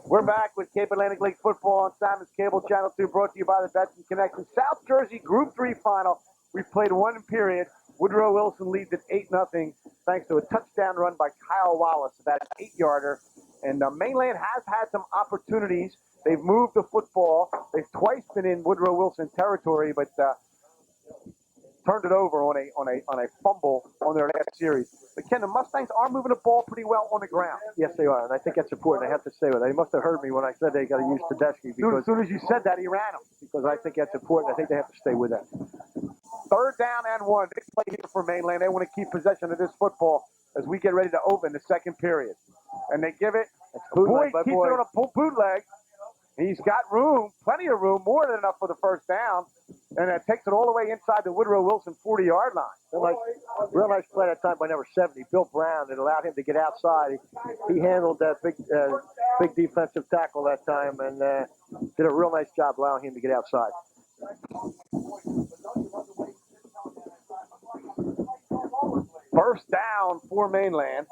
We're back with Cape Atlantic League football on Simon's Cable Channel 2, brought to you by the Veteran Connection. South Jersey Group 3 final. We played one period. Woodrow Wilson leads at 8-0 thanks to a touchdown run by Kyle Wallace, about an 8-yarder. And Mainland has had some opportunities. They've moved the football. They've twice been in Woodrow Wilson territory, but turned it over on a fumble on their last series. But Ken, the Mustangs are moving the ball pretty well on the ground.
Yes, they are, and I think that's important. I have to say it. They must have heard me when I said they got to use Tedeschi because
As soon as you said that, he ran him.
because I think that's important. I think they have to stay with that.
3rd down and 1. Big play here for Mainland. They want to keep possession of this football as we get ready to open the second period. And they give it. Boyd keeps it on a bootleg. He's got room, plenty of room, more than enough for the first down. And it takes it all the way inside the Woodrow Wilson 40-yard line.
Real nice play that time by number 70, Bill Brown. It allowed him to get outside. He handled that big defensive tackle that time and did a real nice job allowing him to get outside.
First down for Mainland.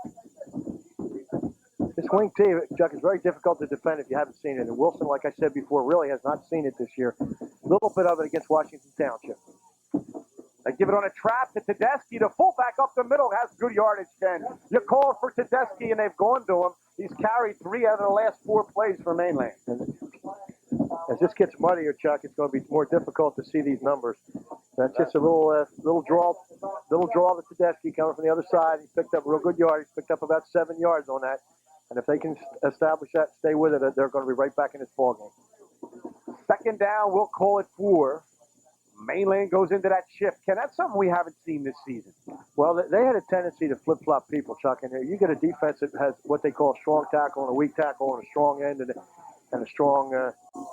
This wing T, Chuck, is very difficult to defend if you haven't seen it. And Wilson, like I said before, really has not seen it this year. A little bit of it against Washington Township.
They give it on a trap to Tedeschi. The fullback up the middle has good yardage, Ken. You called for Tedeschi, and they've gone to him. He's carried 3 out of the last 4 plays for Mainland.
And as this gets muddier, Chuck, it's going to be more difficult to see these numbers. That's just a little draw to Tedeschi coming from the other side. He picked up real good yards. He picked up about 7 yards on that. And if they can establish that, stay with it, they're going to be right back in this ballgame.
2nd down, we'll call it 4. Mainland goes into that shift. Ken, that's something we haven't seen this season.
Well, they had a tendency to flip-flop people, Chuck. And you get a defense that has what they call a strong tackle and a weak tackle and a strong end and a strong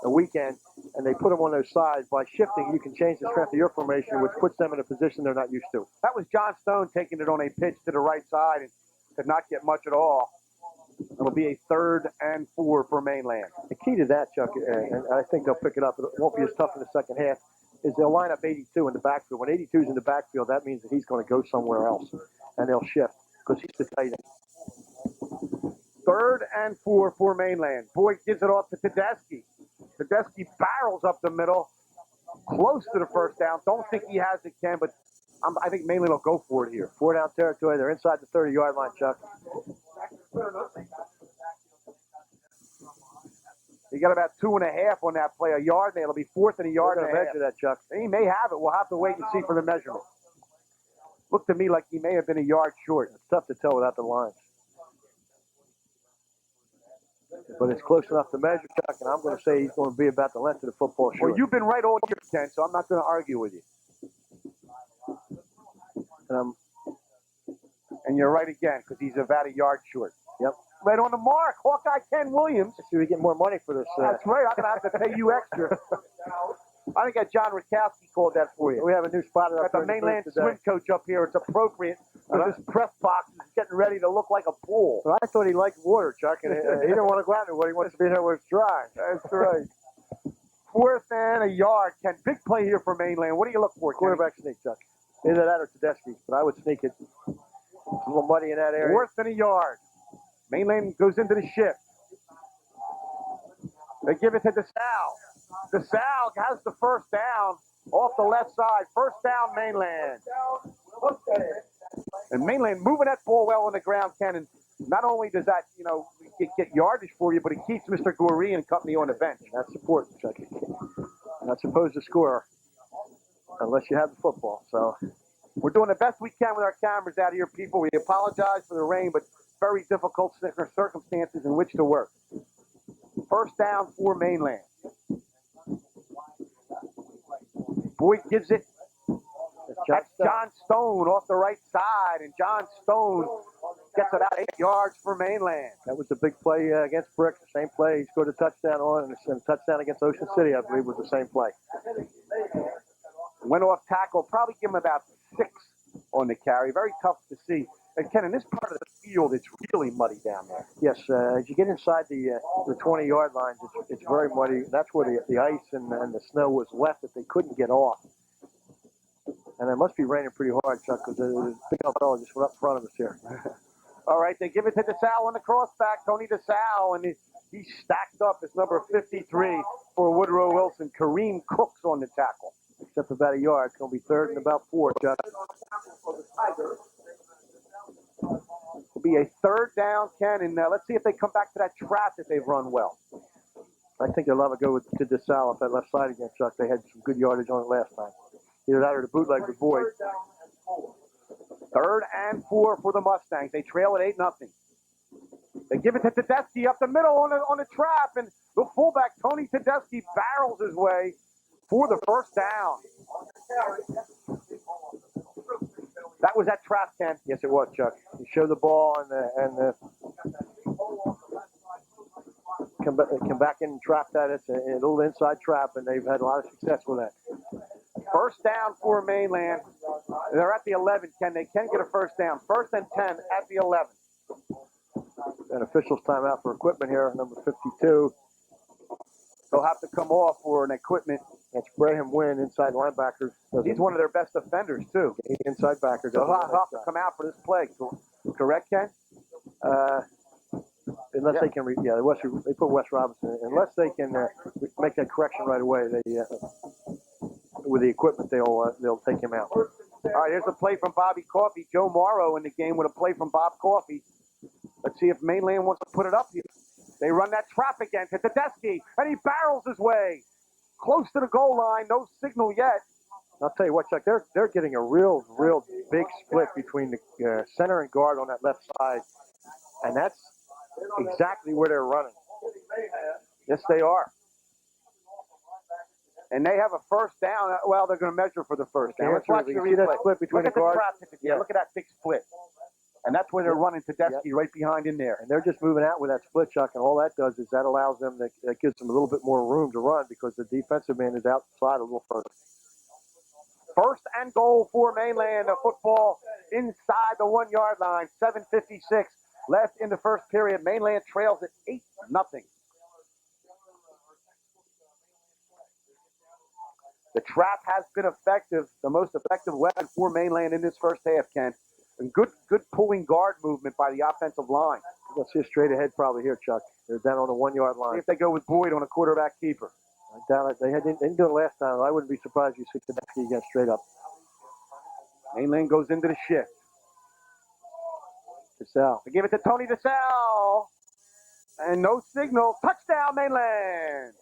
a weak end, and they put them on those sides. By shifting, you can change the strength of your formation, which puts them in a position they're not used to.
That was John Stone taking it on a pitch to the right side and could not get much at all. It'll be a 3rd and 4 for Mainland.
The key to that, Chuck, and I think they'll pick it up, it won't be as tough in the second half, is they'll line up 82 in the backfield. When 82 is in the backfield, that means that he's going to go somewhere else, and they'll shift because he's the tight end.
3rd and 4 for Mainland. Boyd gives it off to Tedeschi. Tedeschi barrels up the middle, close to the first down. Don't think he has it, Ken, but I think Mainland will go for it here.
4-down territory. They're inside the 30-yard line, Chuck.
He got about 2.5 on that play, a yard, and it'll be 4th and a yard and a half.
Measure that, Chuck.
He may have it. We'll have to wait and see for the measurement. Looked to me like he may have been a yard short.
It's tough to tell without the lines. But it's close enough to measure, Chuck, and I'm going to say he's going to be about the length of the football short.
Well, you've been right all year, Ken, so I'm not going to argue with you. And you're right again, because he's about a yard short.
Yep.
Right on the mark. Hawkeye Ken Williams.
Let's see if we get more money for this.
That's right. I'm going to have to pay you extra. I think that John Rakowski called that for you.
We have a new spotter up
Got the mainland swim coach up here. It's appropriate. This press box is getting ready to look like a pool.
Well, I thought he liked water, Chuck, and he didn't want to go out there. He wants to be there where it's dry.
That's right. 4th and a yard. Ken, big play here for Mainland. What do you look for, Ken?
Quarterback sneak, Chuck. Either that or Tedeschi, but I would sneak it. It's a little muddy in that area.
4th and a yard. Mainland goes into the shift. They give it to DeSalle. DeSalle has the first down off the left side. First down, Mainland. And Mainland moving that ball well on the ground, Ken. And not only does that, get yardage for you, but it keeps Mr. Goree and company on the bench.
That's important, Chuck. You're not supposed to score unless you have the football. So
we're doing the best we can with our cameras out here, people. We apologize for the rain, but very difficult circumstances in which to work. First down for Mainland. Boyd gives it. That's John Stone off the right side, and John Stone gets about 8 yards for Mainland.
That was a big play against Brick. The same play he scored a touchdown on, and a touchdown against Ocean City, I believe, was the same play.
Went off tackle, probably give him about 6 on the carry. Very tough to see. And Ken, in this part of the field, it's really muddy down there.
Yes, as you get inside the 20-yard lines, it's very muddy. That's where the ice and the snow was left that they couldn't get off. And it must be raining pretty hard, Chuck, because the big old fellow just went up in front of us here.
All right, they give it to DeSalle on the crossback, Tony DeSalle, and he's stacked up as number 53 for Woodrow Wilson. Kareem Cooks on the tackle.
Except about a yard. It's going to be 3rd and about 4, Chuck.
It'll be a 3rd down, Ken, and let's see if they come back to that trap that they've run well.
I think they'll have a go to DeSalle off that left side again, Chuck. They had some good yardage on it last time. Either that or the bootleg with Boyd.
3rd and 4 for the Mustangs. They trail at 8-0. They give it to Tedeschi up the middle on the trap, and the fullback, Tony Tedeschi, barrels his way for the first down. That was that trap, Ken.
Yes, it was, Chuck. He showed the ball and come back in and trap that. It's a little inside trap, and they've had a lot of success with that.
First down for Mainland. They're at the 11, Ken. They can get a first down. 1st and 10 at the 11.
An official's timeout for equipment here, number 52.
They'll have to come off for an equipment.
That's Braham Wynn, inside linebacker.
He's one of their best defenders, too.
Inside backer.
They'll have to come out for this play. Correct, Ken?
Unless they can, they put Wes Robinson. Unless they can make that correction right away, with the equipment, they'll take him out.
All right, here's a play from Bobby Coffey. Joe Morrow in the game with a play from Bob Coffey. Let's see if Mainland wants to put it up here. They run that trap again to Tedeschi, and he barrels his way close to the goal line. No signal yet.
I'll tell you what, Chuck, they're getting a real big split between the center and guard on that left side, and that's exactly where they're running.
Yes, they are. And they have a first down. Well, they're going to measure for the first down. Let's watch the replay.
See that split between
look
the guard?
Yeah, look at that big split. And that's where they're running Tedeschi right behind in there.
And they're just moving out with that split, Chuck, and all that does is that allows them, that gives them a little bit more room to run because the defensive man is outside a little further.
1st and goal for Mainland. A football inside the 1-yard line. 7:56 left in the first period. Mainland trails at 8-0. The trap has been effective, the most effective weapon for Mainland in this first half, Ken. And good pulling guard movement by the offensive line.
Let's see a straight ahead probably here, Chuck. They're down on the 1-yard line.
See if they go with Boyd on a quarterback keeper.
Down it. They didn't do it last time. I wouldn't be surprised if you see Tedeschi again straight up.
Mainland goes into the shift.
DeSalle.
They give it to Tony DeSalle. And no signal. Touchdown, Mainland.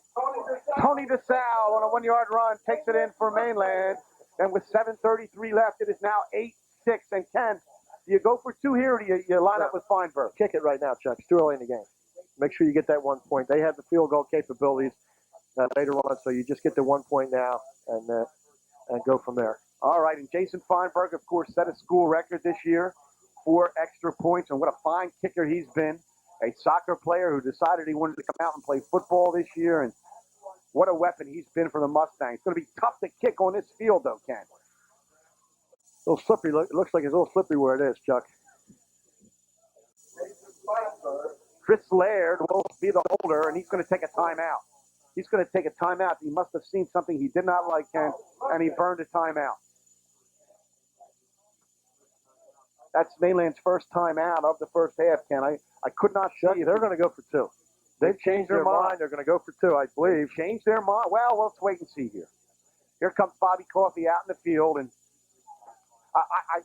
Tony DeSalle on a 1-yard run takes it in for Mainland. And with 7:33 left, it is now 6. And Ken, do you go for 2 here, or do you line up with Feinberg?
Kick it right now, Chuck. It's too early in the game. Make sure you get that 1 point. They have the field goal capabilities later on, so you just get the 1 point now and go from there.
All right, and Jason Feinberg, of course, set a school record this year, 4 extra points, and what a fine kicker he's been. A soccer player who decided he wanted to come out and play football this year, and what a weapon he's been for the Mustangs. It's going to be tough to kick on this field, though, Ken.
A little slippery. It looks like it's a little slippery where it is, Chuck.
Chris Laird will be the holder, and he's going to take a timeout. He's going to take a timeout. He must have seen something he did not like, Ken, and he burned a timeout. That's Mainland's first timeout of the first half, Ken. I could not see.
They're going to go for 2. They've changed their mind. They're going to go for 2, I believe.
Changed their mind? Well, let's wait and see here. Here comes Bobby Coffey out in the field, and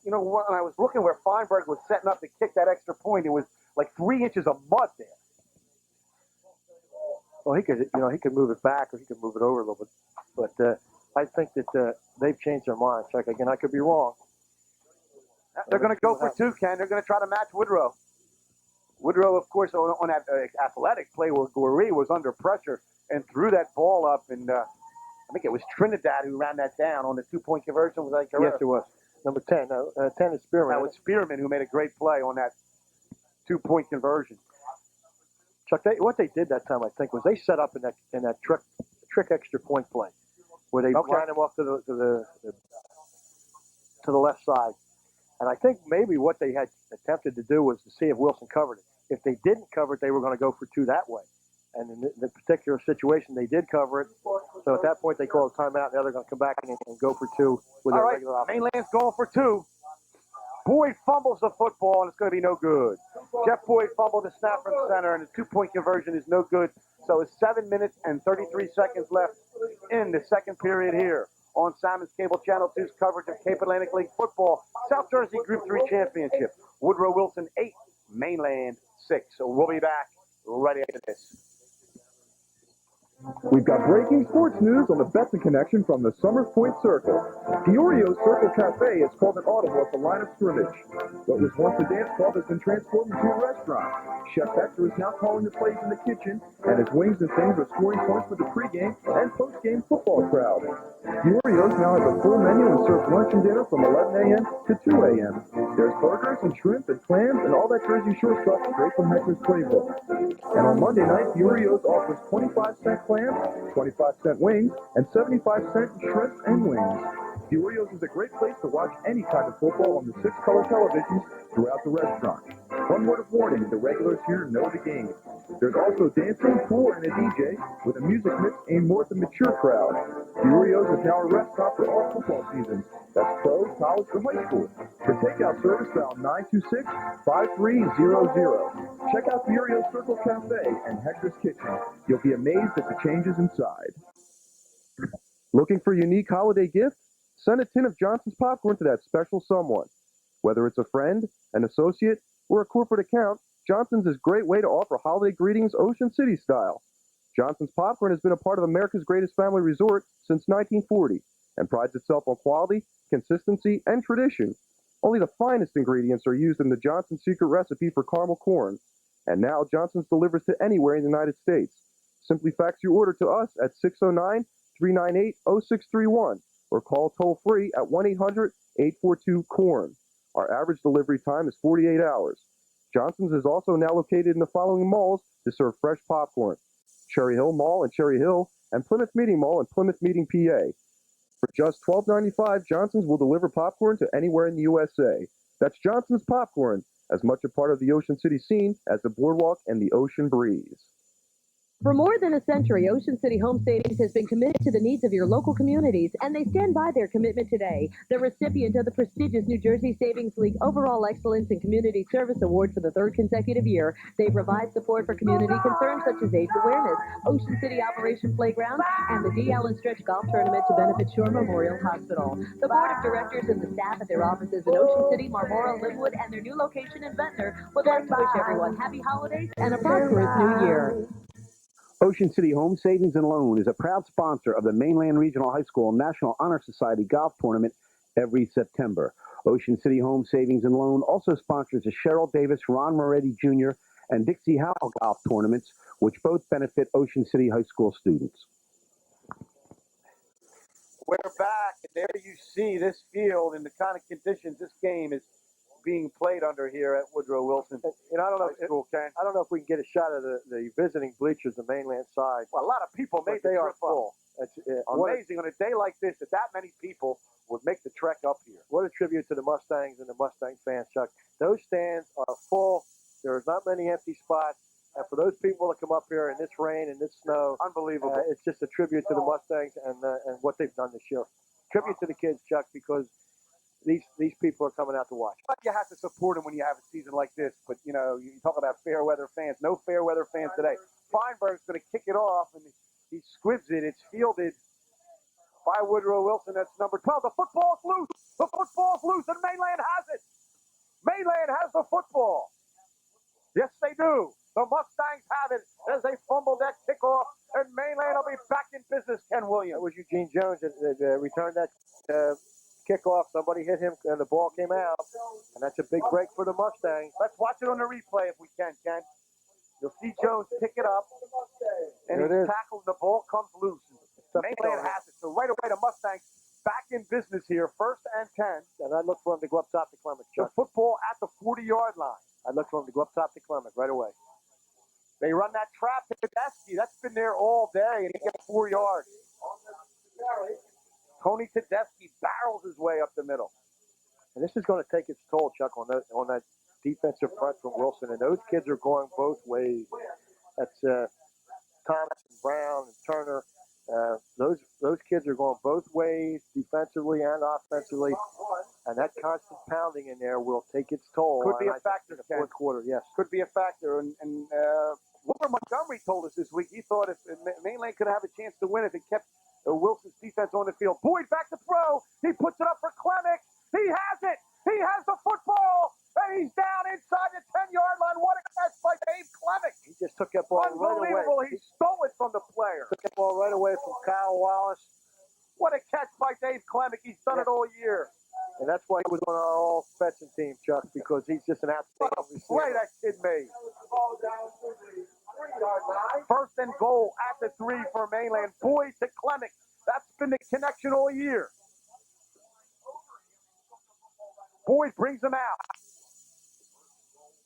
you know, when I was looking where Feinberg was setting up to kick that extra point, it was like 3 inches of mud there.
Well, he could move it back or he could move it over a little bit. But I think that they've changed their mind. Chuck, again, I could be wrong.
They're going to go for 2, Ken. They're going to try to match Woodrow. Woodrow, of course, on that athletic play where Goree was under pressure and threw that ball up. And I think it was Trinidad who ran that down on the 2-point conversion. Was that correct?
Yes, it was. Number 10. 10 is Spearman.
That was Spearman who made a great play on that 2-point conversion.
Chuck, what they did that time, I think, was they set up in that trick extra point play where they line him off to the left side. And I think maybe what they had attempted to do was to see if Wilson covered it. If they didn't cover it, they were going to go for 2 that way. And in the particular situation, they did cover it. So at that point, they called a timeout. Now they're going to come back and go for 2 with their regular offense.
Mainland's going for 2. Boyd fumbles the football, and it's going to be no good. Jeff Boyd fumbled the snap from center, and the 2-point conversion is no good. So it's 7 minutes and 33 seconds left in the second period here on Simon's Cable Channel 2's coverage of Cape Atlantic League football. South Jersey Group 3 Championship. Woodrow Wilson 8, Mainland 6. So we'll be back right after this.
We've got breaking sports news on the Betson Connection from the Summers Point Circle. Fiorio's Circle Cafe is called an audible at the line of scrimmage. What was once a dance club has been transformed into a restaurant. Chef Hector is now calling the plays in the kitchen, and his wings and things are scoring points for the pregame and postgame football crowd. Fiorio's now has a full menu and serves lunch and dinner from 11 a.m. to 2 a.m. There's burgers and shrimp and clams and all that Jersey Shore stuff straight from Hector's playbook. And on Monday night, Fiorio's offers 25-cent clams, 25-cent wings, and 75-cent shrimp and wings. Fiorio's is a great place to watch any kind of football on the 6-color televisions throughout the restaurant. One word of warning, the regulars here know the game. There's also dancing, pool, and a DJ with a music mix aimed more at the mature crowd. Fiorio's is now a restaurant for all football seasons. That's pro, college, or high school. For takeout service, dial 926-5300. Check out Fiorio's Circle Cafe and Hector's Kitchen. You'll be amazed at the changes inside.
Looking for unique holiday gifts? Send a tin of Johnson's popcorn to that special someone. Whether it's a friend, an associate, or a corporate account, Johnson's is a great way to offer holiday greetings Ocean City style. Johnson's Popcorn has been a part of America's greatest family resort since 1940 and prides itself on quality, consistency, and tradition. Only the finest ingredients are used in the Johnson's secret recipe for caramel corn. And now Johnson's delivers to anywhere in the United States. Simply fax your order to us at 609-398-0631 or call toll-free at 1-800-842-CORN. Our average delivery time is 48 hours. Johnson's is also now located in the following malls to serve fresh popcorn: Cherry Hill Mall in Cherry Hill and Plymouth Meeting Mall in Plymouth Meeting, PA. For just $12.95, Johnson's will deliver popcorn to anywhere in the USA. That's Johnson's Popcorn, as much a part of the Ocean City scene as the boardwalk and the ocean breeze.
For more than a century, Ocean City Home Savings has been committed to the needs of your local communities, and they stand by their commitment today. The recipient of the prestigious New Jersey Savings League Overall Excellence in Community Service Award for the 3rd consecutive year. They provide support for community concerns such as AIDS awareness, Ocean City Operation Playground, and the D. Allen Stretch Golf Tournament to benefit Shore Memorial Hospital. The board of directors and the staff at their offices in Ocean City, Marlboro, Linwood, and their new location in Ventnor would like to wish everyone happy holidays and a prosperous new year.
Ocean City Home Savings and Loan is a proud sponsor of the Mainland Regional High School National Honor Society Golf Tournament every September. Ocean City Home Savings and Loan also sponsors the Cheryl Davis, Ron Moretti Jr., and Dixie Howell golf tournaments, which both benefit Ocean City High School students. We're back, and there you see this field and the kind of conditions this game is being played under here at Woodrow Wilson.
And I don't know,
High School, Ken.
I don't know if we can get a shot of the visiting bleachers, the mainland side.
Well, a lot of people made the
they are
trip up.
full. It's
Amazing on a day like this that many people would make the trek up here.
What a tribute to the Mustangs and the Mustang fans, Chuck. Those stands are full. There's not many empty spots. And for those people that come up here in this rain and this snow,
Unbelievable.
it's just a tribute to the Mustangs and what they've done this year. Tribute to the kids, Chuck, because these people are coming out to watch.
But you have to support them when you have a season like this. But, you know, you talk about fair weather fans. No fair weather fans today. Feinberg's going to kick it off, and he squibs it. It's fielded by Woodrow Wilson. That's number 12. The football's loose. The football's loose, and Mainland has it. Mainland has the football. Yes, they do. The Mustangs have it as they fumble that kickoff, and Mainland will be back in business, Ken Williams.
It was Eugene Jones that returned that kickoff. Somebody hit him, and the ball came out, and that's a big break for the Mustangs.
Let's watch it on the replay if we can, Ken. You'll see Jones pick it up, and
There it
he's
is.
tackled. The ball comes loose. Mainland has it. So right away, the Mustangs back in business here, 1st and 10.
And I look for him to go up top to Clement,
The
Chuck.
football at the 40-yard line.
I look for him to go up top to Clement right away.
They run that trap to Tedeschi. That's been there all day, and he gets 4 yards. Tony Tedeschi barrels his way up the middle.
And this is going to take its toll, Chuck, on that defensive front from Wilson. And those kids are going both ways. That's Thomas and Brown and Turner. Those kids are going both ways, defensively and offensively. And that constant pounding in there will take its toll.
Could be a
in
factor,
the
Ken.
fourth quarter, yes.
Could be a factor. And Wilbur Montgomery told us this week he thought if Mainland could have a chance to win if it kept Wilson's defense on the field. Boyd back to throw. He puts it up for Clemick. He has it. He has the football. And he's down inside the 10-yard line. What a catch by Dave Clemick.
He just took that ball right
Unbelievable.
away.
He stole it from the player.
Took that ball right away from Kyle Wallace.
What a catch by Dave Clemick. He's done it all year.
And that's why he was on our all-Fetching team, Chuck, because he's just an
What a
outstanding
play
receiver.
that kid made. 1st and goal at the 3 for Mainland. Boyd to Clemick. That's been the connection all year. Boyd brings him out.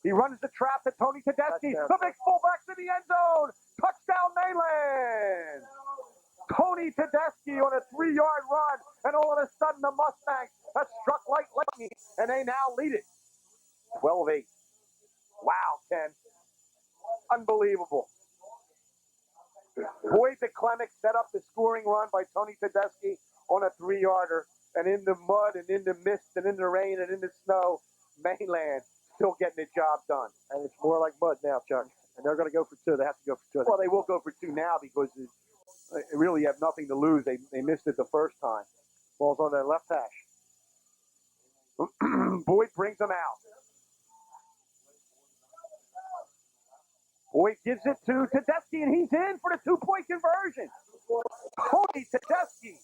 He runs the trap to Tony Tedeschi.
Touchdown.
The big fullback to the end zone. Touchdown, Mainland. Tony Tedeschi on a 3-yard run. And all of a sudden, the Mustangs have struck like lightning. And they now lead it. 12-8. Wow, Ken. Unbelievable. Boyd to Clemick set up the scoring run by Tony Tedeschi on a 3-yarder. And in the mud and in the mist and in the rain and in the snow, Mainland still getting the job done.
And it's more like mud now, Chuck. And they're going to go for 2. They have to go for 2.
Well, they will go for 2 now because they really have nothing to lose. They missed it the first time.
Ball's on their left hash.
Boyd brings them out. Boyd gives it to Tedeschi, and he's in for the 2-point conversion. Tony Tedeschi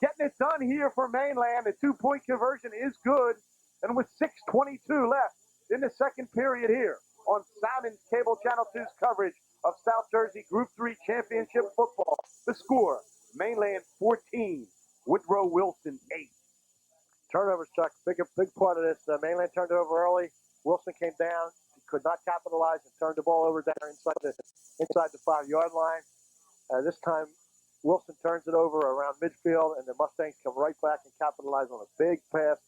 getting it done here for Mainland. The 2-point conversion is good. And with 6:22 left in the second period here on Simon's Cable Channel 2's coverage of South Jersey Group 3 Championship football. The score, Mainland 14, Woodrow Wilson 8.
Turnovers, Chuck. Big part of this. Mainland turned it over early. Wilson came down, could not capitalize, and turned the ball over down inside the 5-yard line. This time, Wilson turns it over around midfield, and the Mustangs come right back and capitalize on a big pass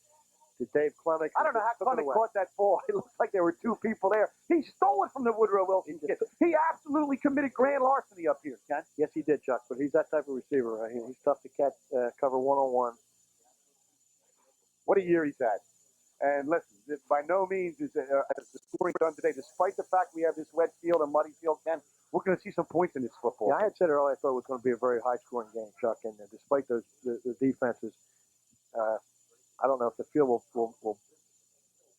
to Dave Clemick.
I don't know how Clemick caught that ball. It looks like there were 2 people there. He stole it from the Woodrow Wilson kid. He absolutely committed grand larceny up here, Ken.
Yes, he did, Chuck, but he's that type of receiver. He's tough to catch, cover one-on-one.
What a year he's had. And listen, by no means is the scoring done today. Despite the fact we have this wet field and muddy field, Ken, we're going to see some points in this football.
Yeah, I had said earlier I thought it was going to be a very high-scoring game, Chuck, and despite the defenses, I don't know if the field will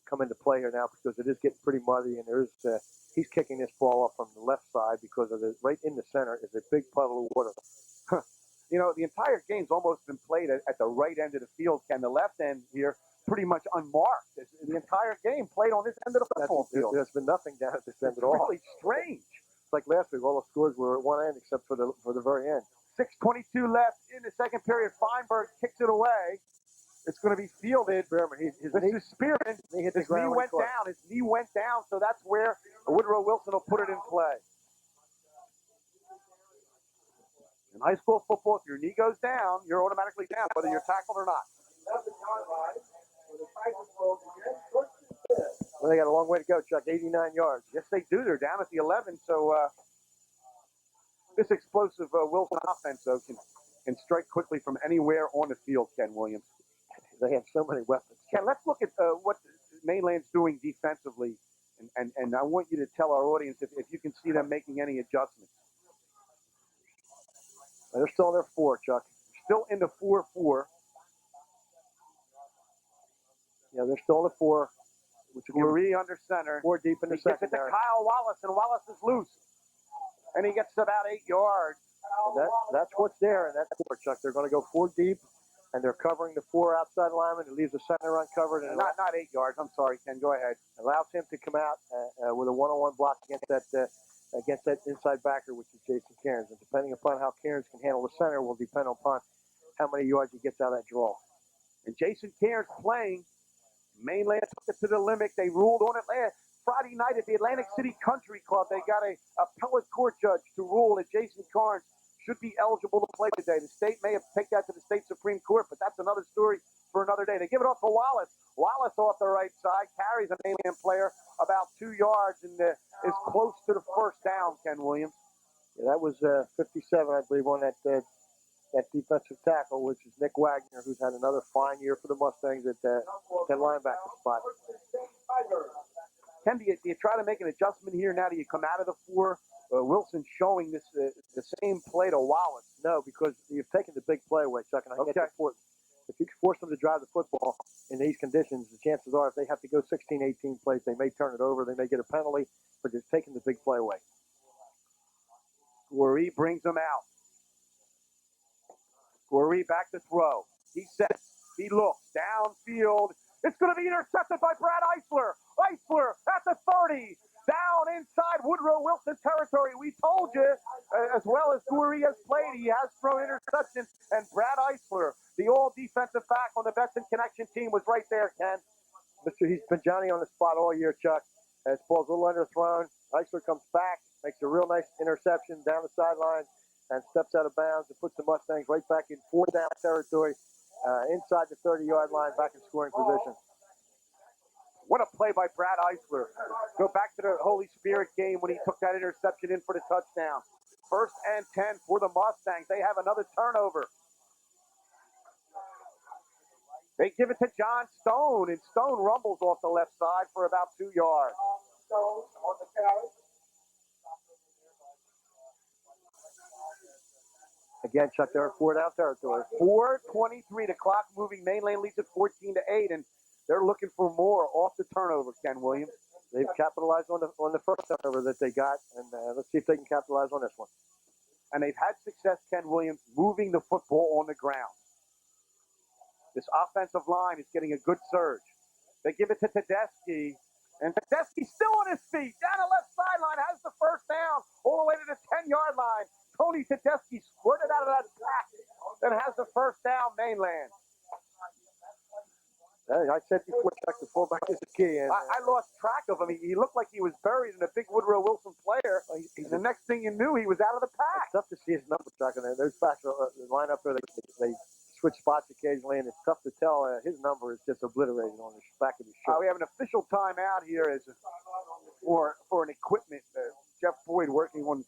come into play here now because it is getting pretty muddy, and he's kicking this ball off from the left side because of right in the center is a big puddle of water.
you know, the entire game's almost been played at the right end of the field, Ken. The left end here, pretty much unmarked. The entire game played on this end of the football field.
There's been nothing down at this end at all.
Really strange.
It's like last week, all the scores were at one end except for the very end.
6:22 left in the second period. Feinberg kicks it away. It's going to be fielded. This is Spearman. His knee went down. His knee went down, so that's where Woodrow Wilson will put it in play. In high school football, if your knee goes down, you're automatically down, whether you're tackled or not.
Well, they got a long way to go, Chuck. 89 yards.
Yes, they do. They're down at the 11, so this explosive Wilson offense, though, can strike quickly from anywhere on the field, Ken Williams.
They have so many weapons.
Ken, let's look at what Mainland's doing defensively, and I want you to tell our audience if you can see them making any adjustments.
They're still in their 4, Chuck.
Still in the 4-4.
Yeah, they're still in the 4.
Marie under center.
4 deep in the secondary.
He gets it to Kyle Wallace, and Wallace is loose. And he gets about 8 yards.
That's what's there in that 4, Chuck. They're going to go 4 deep, and they're covering the 4 outside linemen. It leaves the center uncovered. And
not 8 yards. I'm sorry, Ken. Go ahead.
Allows him to come out with a one-on-one block against that inside backer, which is Jason Cairns. And depending upon how Cairns can handle the center will depend upon how many yards he gets out of that draw.
And Jason Cairns playing. Mainland took it to the limit. They ruled on it last Friday night at the Atlantic City Country Club. They got a appellate court judge to rule that Jason Cairns should be eligible to play today. The state may have taken that to the state Supreme Court, but that's another story for another day. They give it off to Wallace. Wallace off the right side carries a Mainland player about 2 yards and is close to the first down, Ken Williams.
Yeah, that was 57, I believe, on that defensive tackle, which is Nick Wagner, who's had another fine year for the Mustangs at that linebacker spot.
Ken, do you try to make an adjustment here now? Do you come out of the 4? Wilson's showing this the same play to Wallace.
No, because you've taken the big play away, Chuck, and I think that's important. If you can force them to drive the football in these conditions, the chances are if they have to go 16, 18 plays, they may turn it over, they may get a penalty, but they're taking the big play away.
Goree brings them out. Goree back to throw. He sets. He looks. Downfield. It's going to be intercepted by Brad Eisler. Eisler at the 30. Down inside Woodrow Wilson territory. We told you, as well as Goree has played, he has thrown interceptions. And Brad Eisler, the all-defensive back on the Betson Connection team, was right there, Ken.
He's been Johnny on the spot all year, Chuck. As ball's a little underthrown, Eisler comes back, makes a real nice interception down the sideline, and steps out of bounds and puts the Mustangs right back in 4-down territory inside the 30-yard line, back in scoring position.
What a play by Brad Eisler. Go back to the Holy Spirit game when he took that interception in for the touchdown. 1st and 10 for the Mustangs. They have another turnover. They give it to John Stone, and Stone rumbles off the left side for about 2 yards. Stone on the carry.
Again, Chuck, they're in 4-down territory.
4:23. The clock moving. Mainland leads at 14-8, and they're looking for more off the turnover, Ken Williams.
They've capitalized on the first turnover that they got, and let's see if they can capitalize on this one.
And they've had success, Ken Williams, moving the football on the ground. This offensive line is getting a good surge. They give it to Tedeschi, and Tedeschi still on his feet, down the left sideline, has the first down, all the way to the 10-yard line. Tony Tedeschi squirted out of that pack and has the first down, Mainland.
I said before, Chuck, the fullback is the key. And
I lost track of him. He looked like he was buried in a big Woodrow Wilson player. The next thing you knew, he was out of the pack.
It's tough to see his number, Chuck, and those backs line up there. They switch spots occasionally, and it's tough to tell. His number is just obliterated on the back of his shirt.
We have an official timeout here for an equipment. Jeff Boyd working on.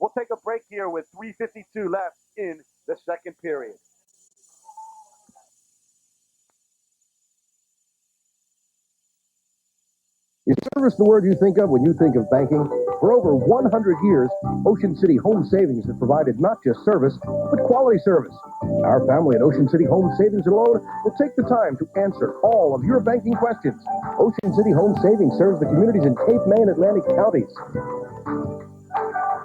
We'll take a break here with 3:52 left in the second period.
Is service the word you think of when you think of banking? For over 100 years, Ocean City Home Savings has provided not just service, but quality service. Our family at Ocean City Home Savings and Loan will take the time to answer all of your banking questions. Ocean City Home Savings serves the communities in Cape May and Atlantic counties.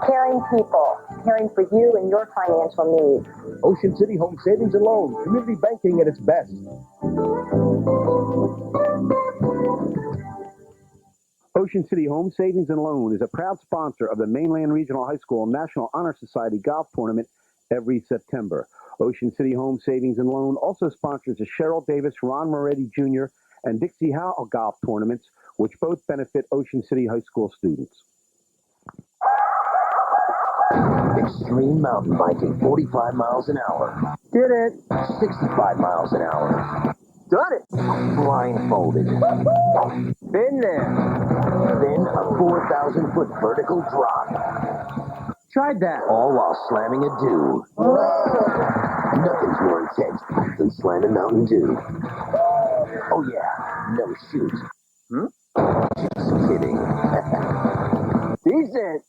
Caring people, caring for you and your financial needs.
Ocean City Home Savings and Loan, community banking at its best.
Ocean City Home Savings and Loan is a proud sponsor of the Mainland Regional High School National Honor Society Golf Tournament every September. Ocean City Home Savings and Loan also sponsors the Cheryl Davis, Ron Moretti Jr., and Dixie Howell Golf Tournaments, which both benefit Ocean City High School students.
Extreme mountain biking, 45 miles an hour.
Did it.
65 miles an hour.
Done it.
Blindfolded.
Been there.
Then a 4,000-foot vertical drop.
Tried that.
All while slamming a dew. Nothing's more intense than slamming Mountain Dew. Oh yeah, no shoot. Just kidding.
Decent.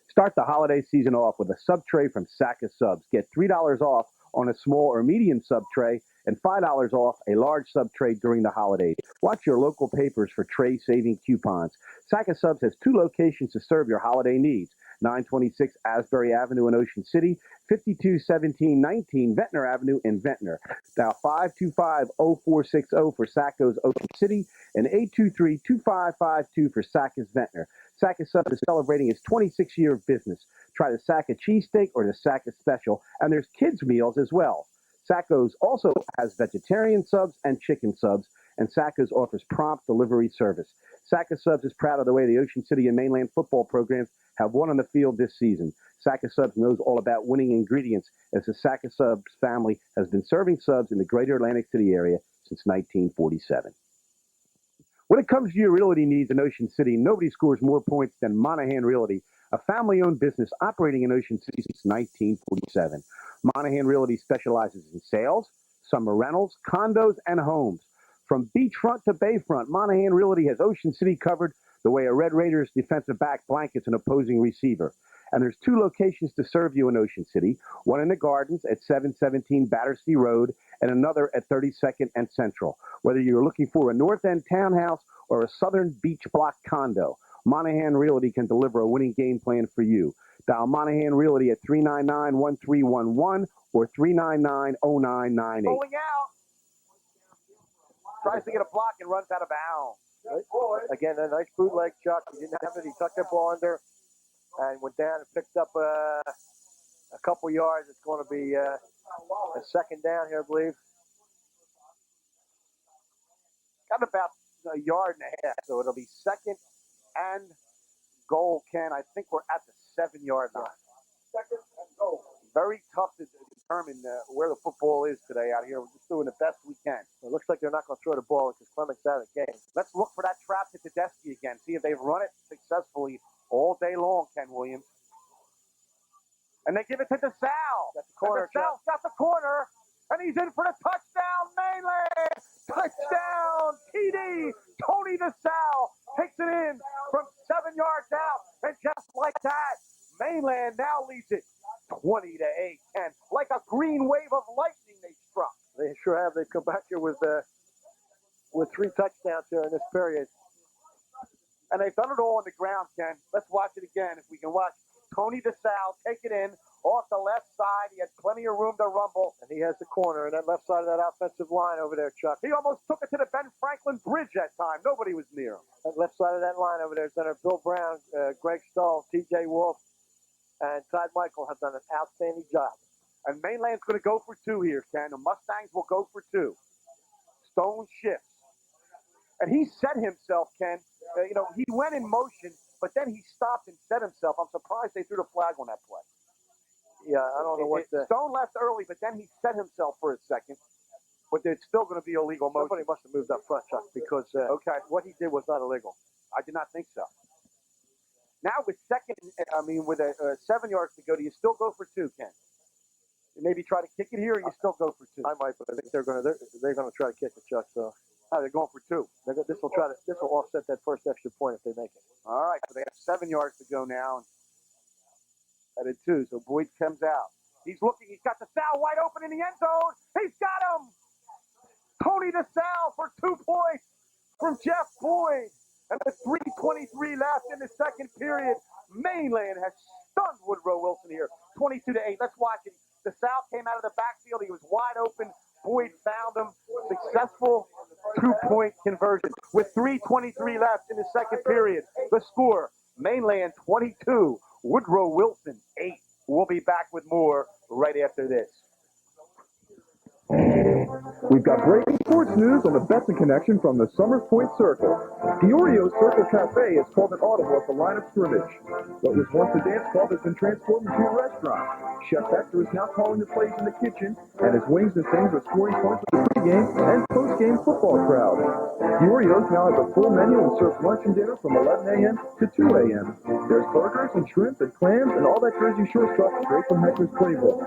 Start the holiday season off with a sub tray from Saka Subs. Get $3 off on a small or medium sub tray and $5 off a large sub tray during the holidays. Watch your local papers for tray saving coupons. Saka Subs has 2 locations to serve your holiday needs. 926 Asbury Avenue in Ocean City, 521719 Ventnor Avenue in Ventnor. Dial 525-0460 for Sacco's Ocean City and 823-2552 for Sacco's Ventnor. Saka Subs is celebrating its 26th year of business. Try the Saka cheesesteak or the Saka special, and there's kids meals as well. Sacco's also has vegetarian subs and chicken subs, and Sacco's offers prompt delivery service. Saka Subs is proud of the way the Ocean City and Mainland football programs have won on the field this season. Saka Subs knows all about winning ingredients, as the Saka Subs family has been serving subs in the greater Atlantic City area since 1947. When it comes to your realty needs in Ocean City, nobody scores more points than Monahan Realty, a family-owned business operating in Ocean City since 1947. Monahan Realty specializes in sales, summer rentals, condos, and homes. From beachfront to bayfront, Monahan Realty has Ocean City covered the way a Red Raiders defensive back blankets an opposing receiver. And there's 2 locations to serve you in Ocean City, one in the Gardens at 717 Battersea Road and another at 32nd and Central. Whether you're looking for a North End townhouse or a Southern Beach Block condo, Monahan Realty can deliver a winning game plan for you. Dial Monahan Realty at 399-1311 or 399-0998. Bowling out. Tries to get a block and runs out of bounds.
Again, a nice bootleg, Chuck. He didn't have it. He tucked that ball under and went down and picked up a couple yards. It's going to be a second down here, I believe.
Got about a yard and a half, so it'll be second and goal, Ken. I think we're at the 7-yard line. Second and goal. Very tough to determine where the football is today out here. We're just doing the best we can.
It looks like they're not going to throw the ball because Clement's out of the game.
Let's look for that trap to Tedeschi again. See if they've run it successfully all day long, Ken Williams. And they give it to DeSalle.
Got the corner.
DeSalle's got the corner, and he's in for the touchdown, Mainland. Touchdown, TD. Tony DeSalle takes it in from 7 yards out, and just like that, Mainland now leads it 20-8, and like a green wave of lightning they struck.
They sure have. They've come back here with 3 touchdowns here in this period.
And they've done it all on the ground, Ken. Let's watch it again. If we can watch Tony DeSalle take it in off the left side. He had plenty of room to rumble.
And he has the corner and that left side of that offensive line over there, Chuck.
He almost took it to the Ben Franklin Bridge that time. Nobody was near him.
That left side of that line over there is under Bill Brown, Greg Stahl, T.J. Wolf, and Todd Michael have done an outstanding job.
And Mainland's going to go for 2 here, Ken. The Mustangs will go for 2. Stone shifts. And he set himself, Ken. He went in motion, but then he stopped and set himself. I'm surprised they threw the flag on that play.
Yeah, I don't know what
Stone left early, but then he set himself for a second. But it's still going to be illegal motion.
Somebody must have moved up front, Chuck, because what he did was not illegal.
I did not think so. Now with 7 yards to go, do you still go for 2, Ken? You maybe try to kick it here, or you still go for 2?
I might, but I think they're going to try to kick it, Chuck. So
they're going for 2.
This will offset that first extra point if they make it.
All right, so they have 7 yards to go now. At a 2, so Boyd comes out. He's looking. He's got DeSalle wide open in the end zone. He's got him. Tony DeSalle for 2 points from Jeff Boyd. And with 3:23 left in the second period, Mainland has stunned Woodrow Wilson Wilson here. 22-8. Let's watch it. The South came out of the backfield. He was wide open. Boyd found him. Successful two-point conversion. With 3:23 left in the second period, the score, Mainland 22, Woodrow Wilson 8. We'll be back with more right after this.
We've got breaking sports news on the Betson Connection from the Summers Point Circle. Peorio's Circle Cafe is called an audible at the line of scrimmage. What was once a dance club has been transformed into a restaurant. Chef Hector is now calling the plays in the kitchen, and his wings and things are scoring points for the pregame and postgame football crowd. Peorio's now has a full menu and serves lunch and dinner from 11 a.m. to 2 a.m. There's burgers and shrimp and clams and all that Jersey Shore stuff straight from Hector's playbook.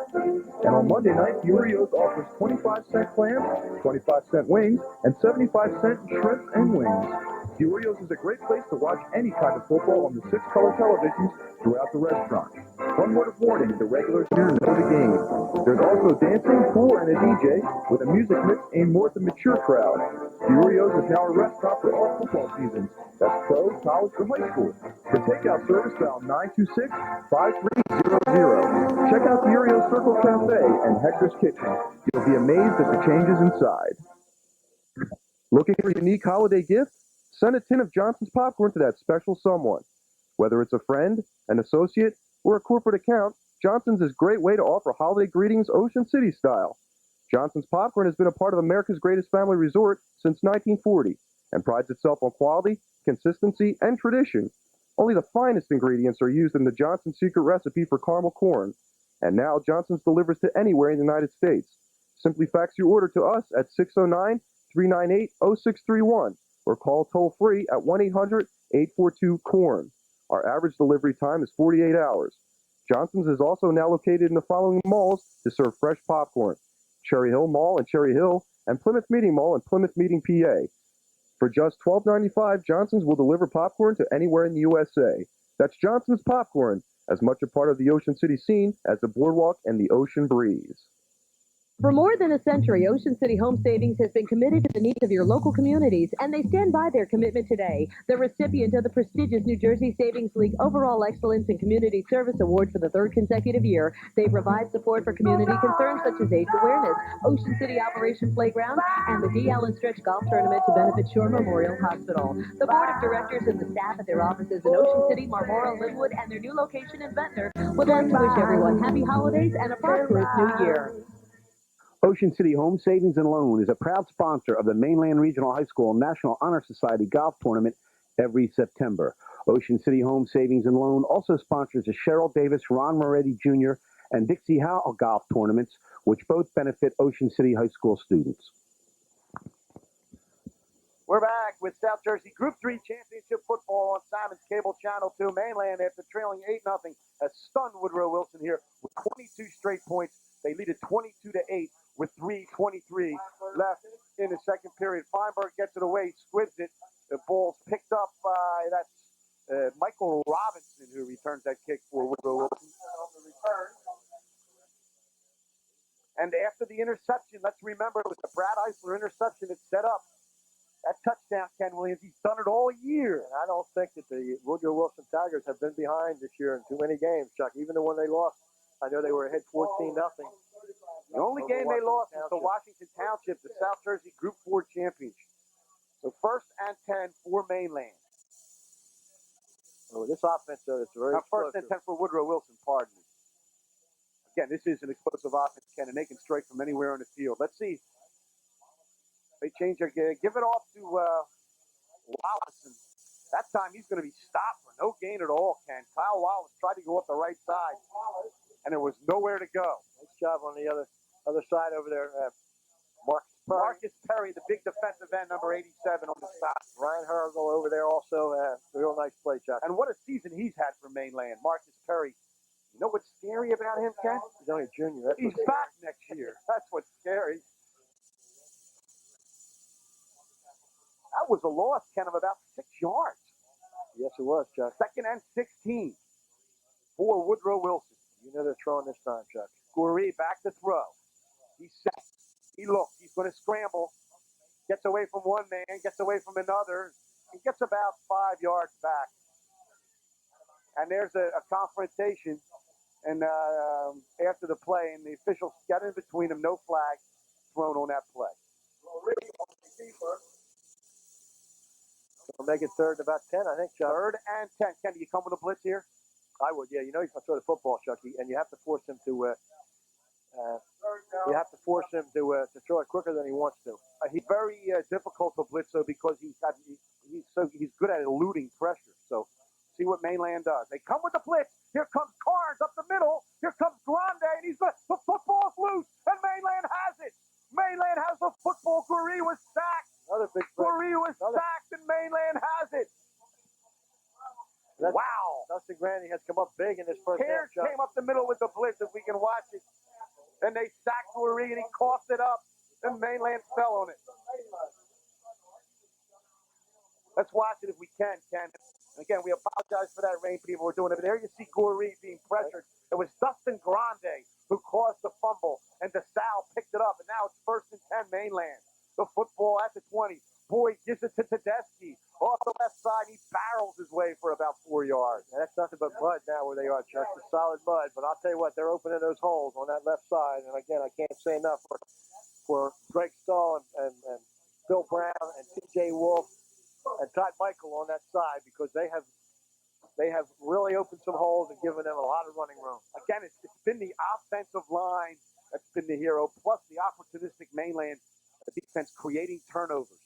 And on Monday night, Peorio's offers 25-cent clams, 25-cent wings, and 75-cent shrimp and wings. Peorio's is a great place to watch any kind of football on the 6-color televisions throughout the restaurant. One word of warning, the regulars here know the game. There's also dancing, pool, and a DJ with a music mix aimed more at the mature crowd. Peorio's is now a restaurant for all football seasons. That's pro, college, or high school. For takeout service, dial 926-5300. Check out Peorio's Circle Cafe and Hector's Kitchen. You'll be amazed at the changes inside.
Looking for a unique holiday gift? Send a tin of Johnson's popcorn to that special someone. Whether it's a friend, an associate, or a corporate account, Johnson's is a great way to offer holiday greetings Ocean City style. Johnson's Popcorn has been a part of America's greatest family resort since 1940 and prides itself on quality, consistency, and tradition. Only the finest ingredients are used in the Johnson's secret recipe for caramel corn. And now Johnson's delivers to anywhere in the United States. Simply fax your order to us at 609-398-0631 or call toll-free at 1-800-842-CORN. Our average delivery time is 48 hours. Johnson's is also now located in the following malls to serve fresh popcorn: Cherry Hill Mall in Cherry Hill and Plymouth Meeting Mall in Plymouth Meeting, PA. For just $12.95, Johnson's will deliver popcorn to anywhere in the USA. That's Johnson's Popcorn, as much a part of the Ocean City scene as the boardwalk and the ocean breeze.
For more than a century, Ocean City Home Savings has been committed to the needs of your local communities, and they stand by their commitment today. The recipient of the prestigious New Jersey Savings League Overall Excellence in Community Service Award for the third consecutive year, they provide support for community concerns such as AIDS awareness, Ocean City Operation Playground, and the DL and Stretch Golf Tournament to benefit Shore Memorial Hospital. The board of directors and the staff at their offices in Ocean City, Marlboro, Linwood, and their new location in Ventnor would like to wish everyone happy holidays and a prosperous new year.
Ocean City Home Savings and Loan is a proud sponsor of the Mainland Regional High School National Honor Society Golf Tournament every September. Ocean City Home Savings and Loan also sponsors the Cheryl Davis, Ron Moretti Jr., and Dixie Howell Golf Tournaments, which both benefit Ocean City High School students.
We're back with South Jersey Group 3 Championship Football on Simon's Cable Channel 2. Mainland, after trailing 8-0, has stunned Woodrow Wilson here with 22 straight points. They lead it 22-8 with 3:23 left in the second period. Feinberg gets it away, squibs it. The ball's picked up by Michael Robinson, who returns that kick for Woodrow Wilson. And after the interception, let's remember it was the Brad Eisler interception that set up that touchdown, Ken Williams. He's done it all year.
And I don't think that the Woodrow Wilson Tigers have been behind this year in too many games, Chuck. Even the one they lost, I know they were ahead 14-0.
The only game they lost was the Washington Township, the South Jersey Group 4 Championship. So 1st and 10 for Mainland.
Oh, this offense, though, it's very
explosive. 1st and 10 for Woodrow Wilson, pardon me. Again, this is an explosive offense, Ken, and they can strike from anywhere on the field. Let's see. They change their game. Give it off to Wallace. And that time he's going to be stopped for no gain at all, Ken. Kyle Wallace tried to go up the right side, and there was nowhere to go.
Nice job on the other side over there.
Marcus Perry, the big defensive end, number 87 on the side.
Ryan Hergel over there also. Real nice play, Chuck.
And what a season he's had for Mainland. Marcus Perry. You know what's scary about him, Ken?
He's only a junior.
He's back next year. That's what's scary. That was a loss, Ken, of about 6 yards.
Yes, it was, Chuck.
2nd and 16 for Woodrow Wilson.
You know they're throwing this time, Chuck.
Goree back to throw. He's set. He looks. He's going to scramble. Gets away from one man, gets away from another. He gets about 5 yards back. And there's a confrontation and after the play, and the officials got in between them. No flag thrown on that play.
We'll make it 3rd and about 10, I think, Chuck.
3rd and 10. Ken, do you come with a blitz here?
I would, yeah. You know he's going to throw the football, Chucky, and you have to force him to. You have to force him to throw it quicker than he wants to.
He's very difficult to blitz though because he's good at eluding pressure. So see what Mainland does. They come with the blitz. Here comes Cairns up the middle. Here comes Grande, and the football's loose, and Mainland has it. Mainland has the football. Goree was sacked.
Another big play.
Goree was sacked, and Mainland has it. Wow.
Dustin Grandy has come up big in this first half.
Cairns came up the middle with the blitz, if we can watch it. Then they sacked Goree, and he coughed it up. And Mainland fell on it. Let's watch it if we can, Ken. Again, we apologize for that rain, people. We're doing it. But there you see Goree being pressured. It was Dustin Grande who caused the fumble, and DeSalle picked it up. And now it's 1st and 10 Mainland. The football at the 20. Boyd gives it to Tedeschi. Off the left side, he barrels his way for about 4 yards.
And that's nothing but mud now where they are, Chuck. It's solid mud. But I'll tell you what, they're opening those holes on that left side. And again, I can't say enough for Greg Stahl and Bill Brown and T.J. Wolf and Todd Michael on that side, because they have really opened some holes and given them a lot of running room.
Again, it's been the offensive line that's been the hero, plus the opportunistic Mainland defense creating turnovers.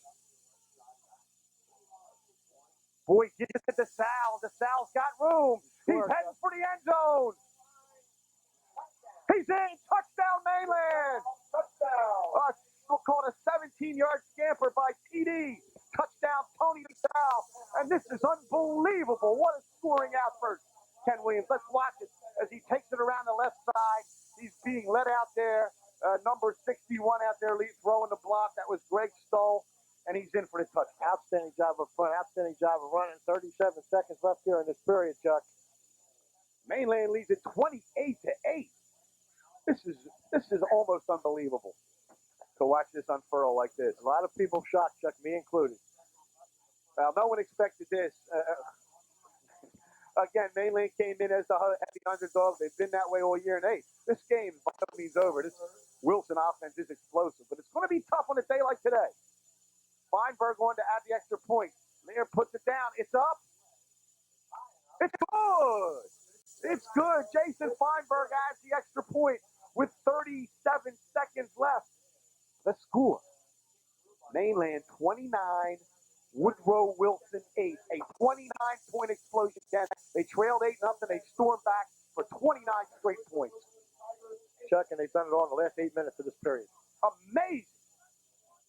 Boyd gives it to DeSalle. DeSalle's got room. He's heading for the end zone. He's in. Touchdown, Mainland. Touchdown. We'll call it a 17-yard scamper by TD. Touchdown, Tony DeSalle. And this is unbelievable. What a scoring outburst, Ken Williams. Let's watch it as he takes it around the left side. He's being led out there. Number 61 out there throwing the block. That was Greg Stoll. And he's in for the touchdown.
Outstanding job up front. Outstanding job of running. 37 seconds left here in this period, Chuck.
Mainland leads it 28-8. This is almost unbelievable to watch this unfurl like this.
A lot of people shocked, Chuck, me included.
Well, no one expected this. Again, Mainland came in as the heavy underdog. They've been that way all year. And hey, this game by no means over. This Wilson offense is explosive, but it's going to be tough on a day like today. Feinberg wanted to add the extra point. Lear puts it down. It's up. It's good. It's good. Jason Feinberg adds the extra point with 37 seconds left. The score. Mainland 29, Woodrow Wilson 8. A 29-point explosion. They trailed 8-0. They stormed back for 29 straight points.
Chuck, and they've done it all in the last 8 minutes of this period.
Amazing.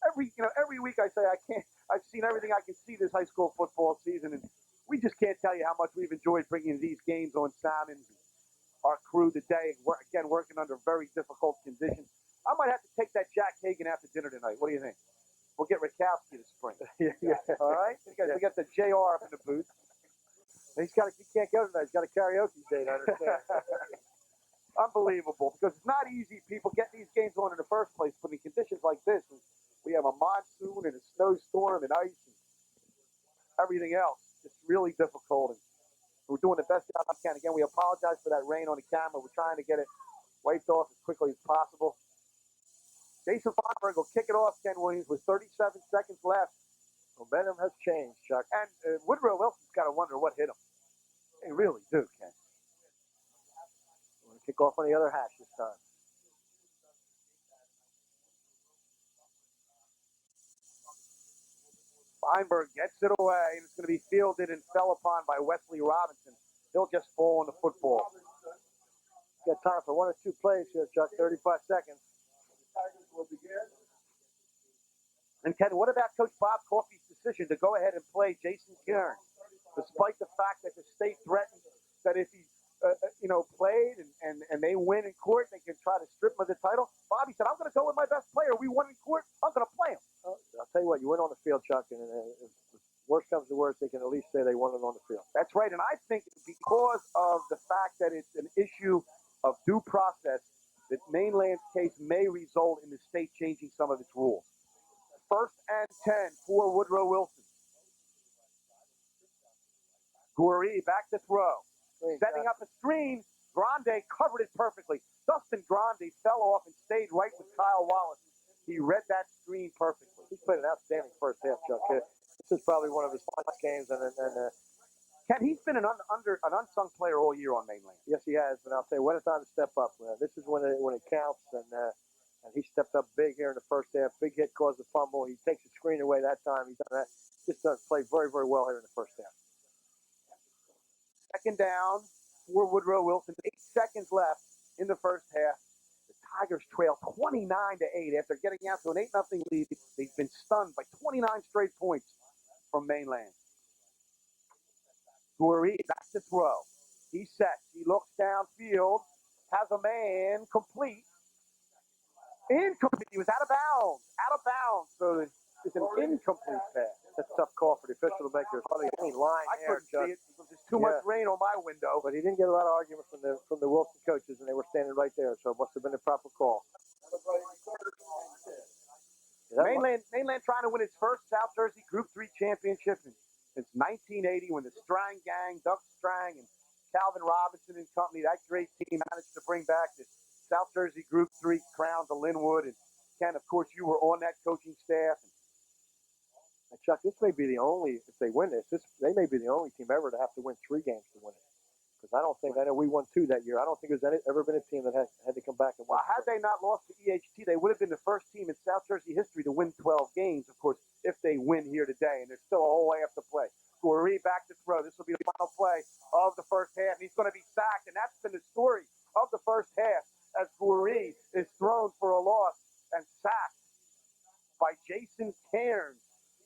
Every week I say I've seen everything I can see this high school football season, and we just can't tell you how much we've enjoyed bringing these games on Salmon. Our crew today, again, working under very difficult conditions. I might have to take that Jack Hagan after dinner tonight. What do you think? We'll get Rakowski this spring.
Yeah.
All right? We got the JR up in the booth.
He can't go tonight. He's got a karaoke date, I understand.
Unbelievable, because it's not easy, people, get these games on in the first place, but in conditions like this, we have a monsoon and a snowstorm and ice and everything else. It's really difficult, and we're doing the best job we can. Again, we apologize for that rain on the camera. We're trying to get it wiped off as quickly as possible. Jason Feinberg will kick it off, Ken Williams, with 37 seconds left.
Momentum has changed, Chuck.
And Woodrow Wilson's got to wonder what hit him. They really do, Ken.
We're going to kick off on the other hash this time.
Feinberg gets it away, and it's going to be fielded and fell upon by Wesley Robinson. He'll just fall on the football.
Got time for 1 or 2 plays here, Chuck. 35 seconds.
And Ken, what about Coach Bob Coffey's decision to go ahead and play Jason Cairns, despite the fact that the state threatened that if he, played and they win in court, they can try to strip him of the title? Bobby said, I'm going to go with my best player. We won in court. I'm going to play him.
I'll tell you what, you went on the field, Chuck, and if worst comes to worst, they can at least say they won it on the field.
That's right, and I think because of the fact that it's an issue of due process, that Mainland's case may result in the state changing some of its rules. 1st and 10 for Woodrow Wilson. Goree back to throw. Setting up a screen. Grande covered it perfectly. Dustin Grande fell off and stayed right with Kyle Wallace. He read that screen perfectly.
He's played an outstanding first half, Chuck. This is probably one of his finest games, and
Ken, he's been an unsung player all year on Mainland.
yes, he has. And I'll tell you, when it's time to step up, this is when it counts. And he stepped up big here in the first half. Big hit caused the fumble. He takes the screen away that time. He's done that. Just does play very, very well here in the first half.
Second down for Woodrow Wilson. 8 seconds left in the first half. The Tigers trail 29-8 after getting out to an 8-0 lead. They've been stunned by 29 straight points from Mainland. Goree back to throw. He sets. He looks downfield. Has a man complete. Incomplete. He was out of bounds. Out of bounds. So it's an incomplete pass.
That's a tough call for the official to make. There's hardly any line
I
there,
couldn't
Chuck.
see it because there's too much rain on my window.
But he didn't get a lot of argument from the Wilson coaches, and they were standing right there. So it must have been the proper call.
Mainland trying to win its first South Jersey Group 3 championship since 1980 when the Strang gang, Doug Strang and Calvin Robinson and company, that great team, managed to bring back the South Jersey Group 3 crown to Linwood. And Ken, of course, you were on that coaching staff.
And Chuck, this may be the only, if they win this, they may be the only team ever to have to win 3 games to win it. Because I know we won 2 that year. I don't think there's ever been a team that had to come back and win.
Well, had they not lost to EHT, they would have been the first team in South Jersey history to win 12 games, of course, if they win here today. And there's still a whole way up to play. Goree back to throw. This will be the final play of the first half. And he's going to be sacked. And that's been the story of the first half as Goree is thrown for a loss and sacked by Jason Cairns.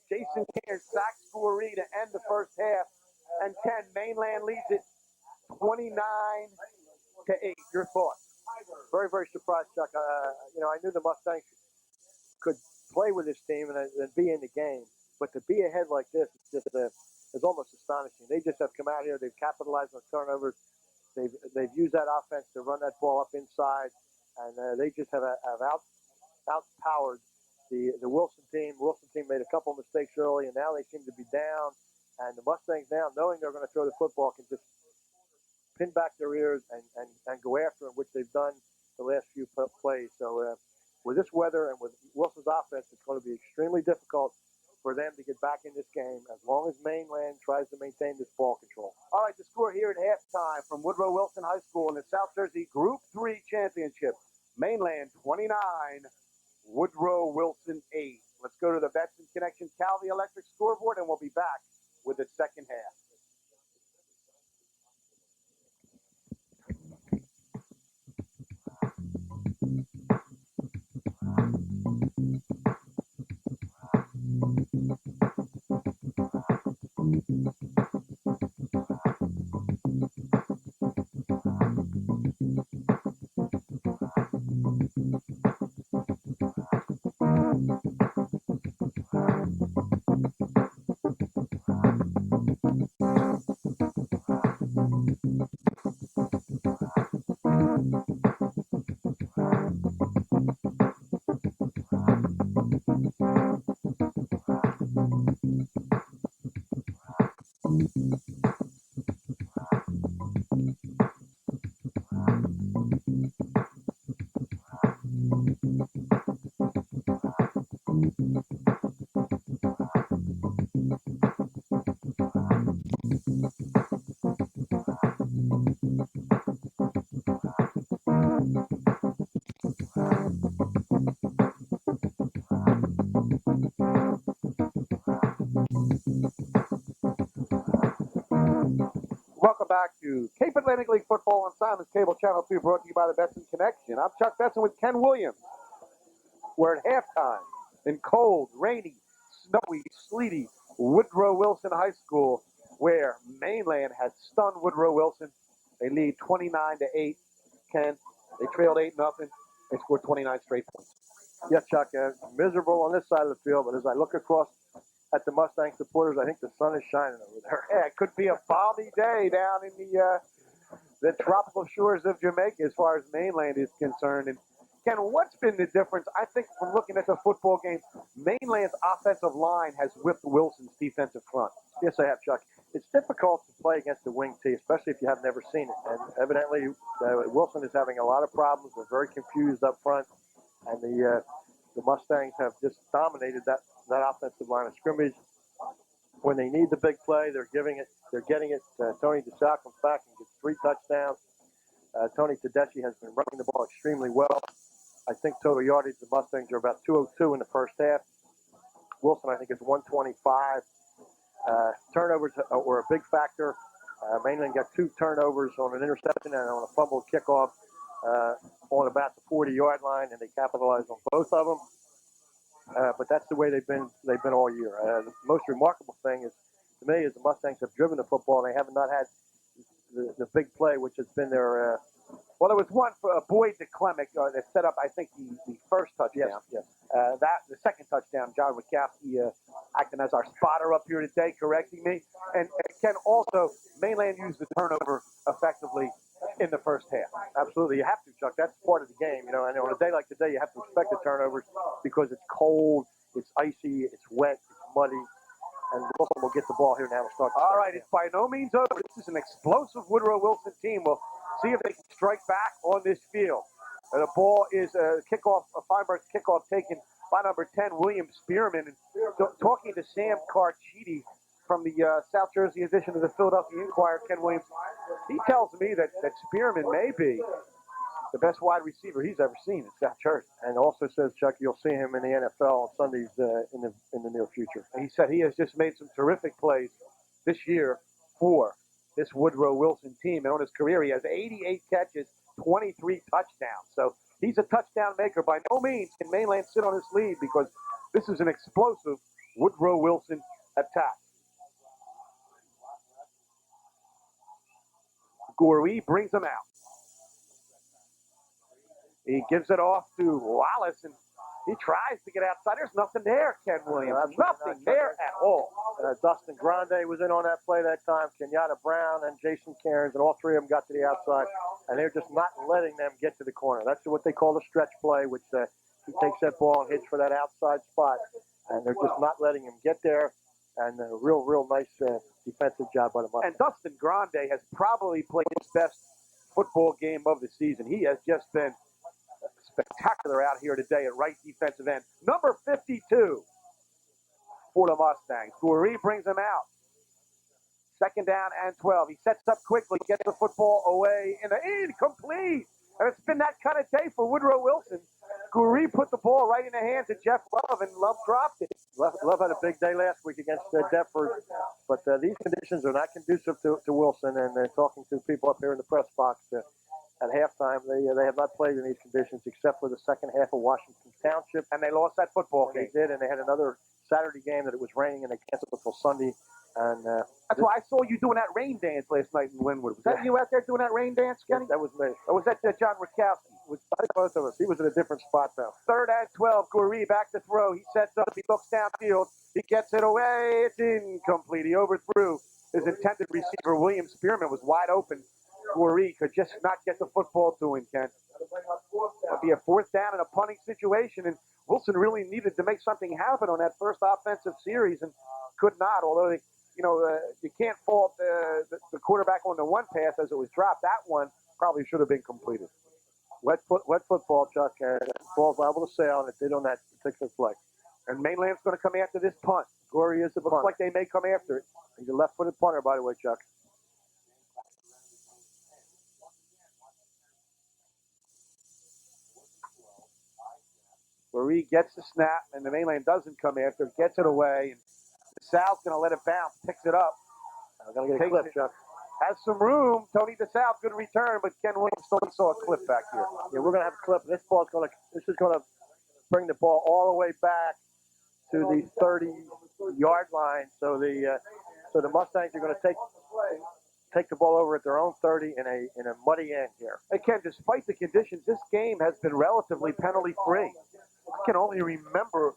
Jason Cairns sacks Goree to end the first half. And Ken, Mainland leads it 29-8. Your thoughts?
Very, very surprised, Chuck. I knew the Mustangs could play with this team and be in the game, but to be ahead like this is almost astonishing. They just have come out here. They've capitalized on turnovers. They've used that offense to run that ball up inside, and they just have outpowered the Wilson team. Wilson team made a couple mistakes early, and now they seem to be down. And the Mustangs now, knowing they're going to throw the football, can just pin back their ears and go after them, which they've done the last few plays. So with this weather and with Wilson's offense, it's going to be extremely difficult for them to get back in this game as long as Mainland tries to maintain this ball control.
All right, the score here at halftime from Woodrow Wilson High School in the South Jersey Group 3 Championship. Mainland 29, Woodrow Wilson 8. Let's go to the Betson Connection Calvi Electric scoreboard, and we'll be back with the second half. Welcome back to Cape Atlantic League Football on Simon's Cable Channel 2, brought to you by the Betson Connection. I'm Chuck Betson with Ken Williams. We're at halftime in cold, rainy, snowy, sleety Woodrow Wilson High School, where Mainland has stunned Woodrow Wilson. They lead 29-8. Ken, they trailed 8-0. They scored 29 straight points.
Yes, Chuck, miserable on this side of the field, but as I look across at the Mustang supporters, I think the sun is shining over there.
Yeah, it could be a balmy day down in the tropical shores of Jamaica as far as Mainland is concerned. And Ken, what's been the difference? I think from looking at the football game, Mainland's offensive line has whipped Wilson's defensive front.
Yes, I have, Chuck. it's difficult to play against the wing tee, especially if you have never seen it. And evidently, Wilson is having a lot of problems. They're very confused up front, and the Mustangs have just dominated that offensive line of scrimmage. When they need the big play, they're getting it. Tony DeSalle comes back and gets 3 touchdowns. Tony Tedeschi has been running the ball extremely well. I think total yardage, the Mustangs are about 202 in the first half. Wilson, I think, is 125. Turnovers were a big factor. Mainland got 2 turnovers on an interception and on a fumbled kickoff on about the 40-yard line, and they capitalized on both of them. But that's the way they've been all year. The most remarkable thing is, to me, is the Mustangs have driven the football. They have not had the big play, which has been their.
Well, there was one for Boyd to Clemic that set up, I think, the first touchdown.
Yes.
The second touchdown, John Wachowski acting as our spotter up here today, correcting me. And Ken, also, Mainland used the turnover effectively in the first half.
Absolutely, you have to, Chuck. That's part of the game, And on a day like today, you have to expect the turnovers because it's cold, it's icy, it's wet, it's muddy, and Wilson will get the ball here now and start.
All right, it's by no means over. This is an explosive Woodrow Wilson team. We'll see if they can strike back on this field. The ball is a kickoff, a Feinberg kickoff taken by number 10, William Spearman. And talking to Sam Carchidi from the South Jersey edition of the Philadelphia Inquirer, Ken Williams, he tells me that Spearman may be the best wide receiver he's ever seen in South Jersey.
And also says, Chuck, you'll see him in the NFL on Sundays in the near future.
And he said he has just made some terrific plays this year for this Woodrow Wilson team. And on his career, he has 88 catches, 23 touchdowns. So he's a touchdown maker. By no means can Mainland sit on his lead because this is an explosive Woodrow Wilson attack. Goree brings him out. He gives it off to Wallace, and he tries to get outside. There's nothing there, Ken Williams. Nothing there at all.
Dustin Grande was in on that play that time. Kenyatta Brown and Jason Cairns, and all 3 of them got to the outside, and they're just not letting them get to the corner. That's what they call the stretch play, which he takes that ball and hits for that outside spot, and they're just not letting him get there. And a real nice defensive job by the Mustangs.
And Dustin Grande has probably played his best football game of the season. He has just been spectacular out here today at right defensive end. Number 52 for the Mustangs. Goree brings him out. 2nd down and 12. He sets up quickly, gets the football away, and incomplete. And it's been that kind of day for Woodrow Wilson. Goree put the ball right in the hands of Jeff Love, and Love dropped it.
Love had a big day last week against Deptford, but these conditions are not conducive to Wilson. And talking to people up here in the press box at halftime, they have not played in these conditions except for the second half of Washington Township.
And they lost that football game.
They did, and they had another Saturday game that it was raining, and they canceled until Sunday. And
that's why I saw you doing that rain dance last night in Linwood. Was that you out there doing that rain dance, Kenny?
That was me.
Or was that John Rakowski?
I think both of us. He was in a different spot, though.
3rd and 12. Goree back to throw. He sets up. He looks downfield. He gets it away. It's incomplete. He overthrew his intended receiver. William Spearman was wide open. Goree could just not get the football to him, Ken. It'll be a 4th down in a punting situation, and Wilson really needed to make something happen on that first offensive series and could not, although you can't fault the quarterback on the one pass as it was dropped. That one probably should have been completed.
Wet football, Chuck. The ball's liable to sail, and it did on that particular play.
And Mainland's going to come after this punt.
Goree is the punter.
Looks like they may come after it.
He's a left-footed punter, by the way, Chuck.
Goree gets the snap, and the Mainland doesn't come after it, gets it away, and DeSalle's going to let it bounce, picks it up.
I'm going to get a clip, Chuck.
Has some room. Tony DeSalve, good return, but Ken Williams still saw a clip back here.
Yeah, we're going to have a clip. This is going to bring the ball all the way back to the 30-yard line. So the Mustangs are going to take the ball over at their own 30 in a muddy end here.
Again, despite the conditions, this game has been relatively penalty-free. I can only remember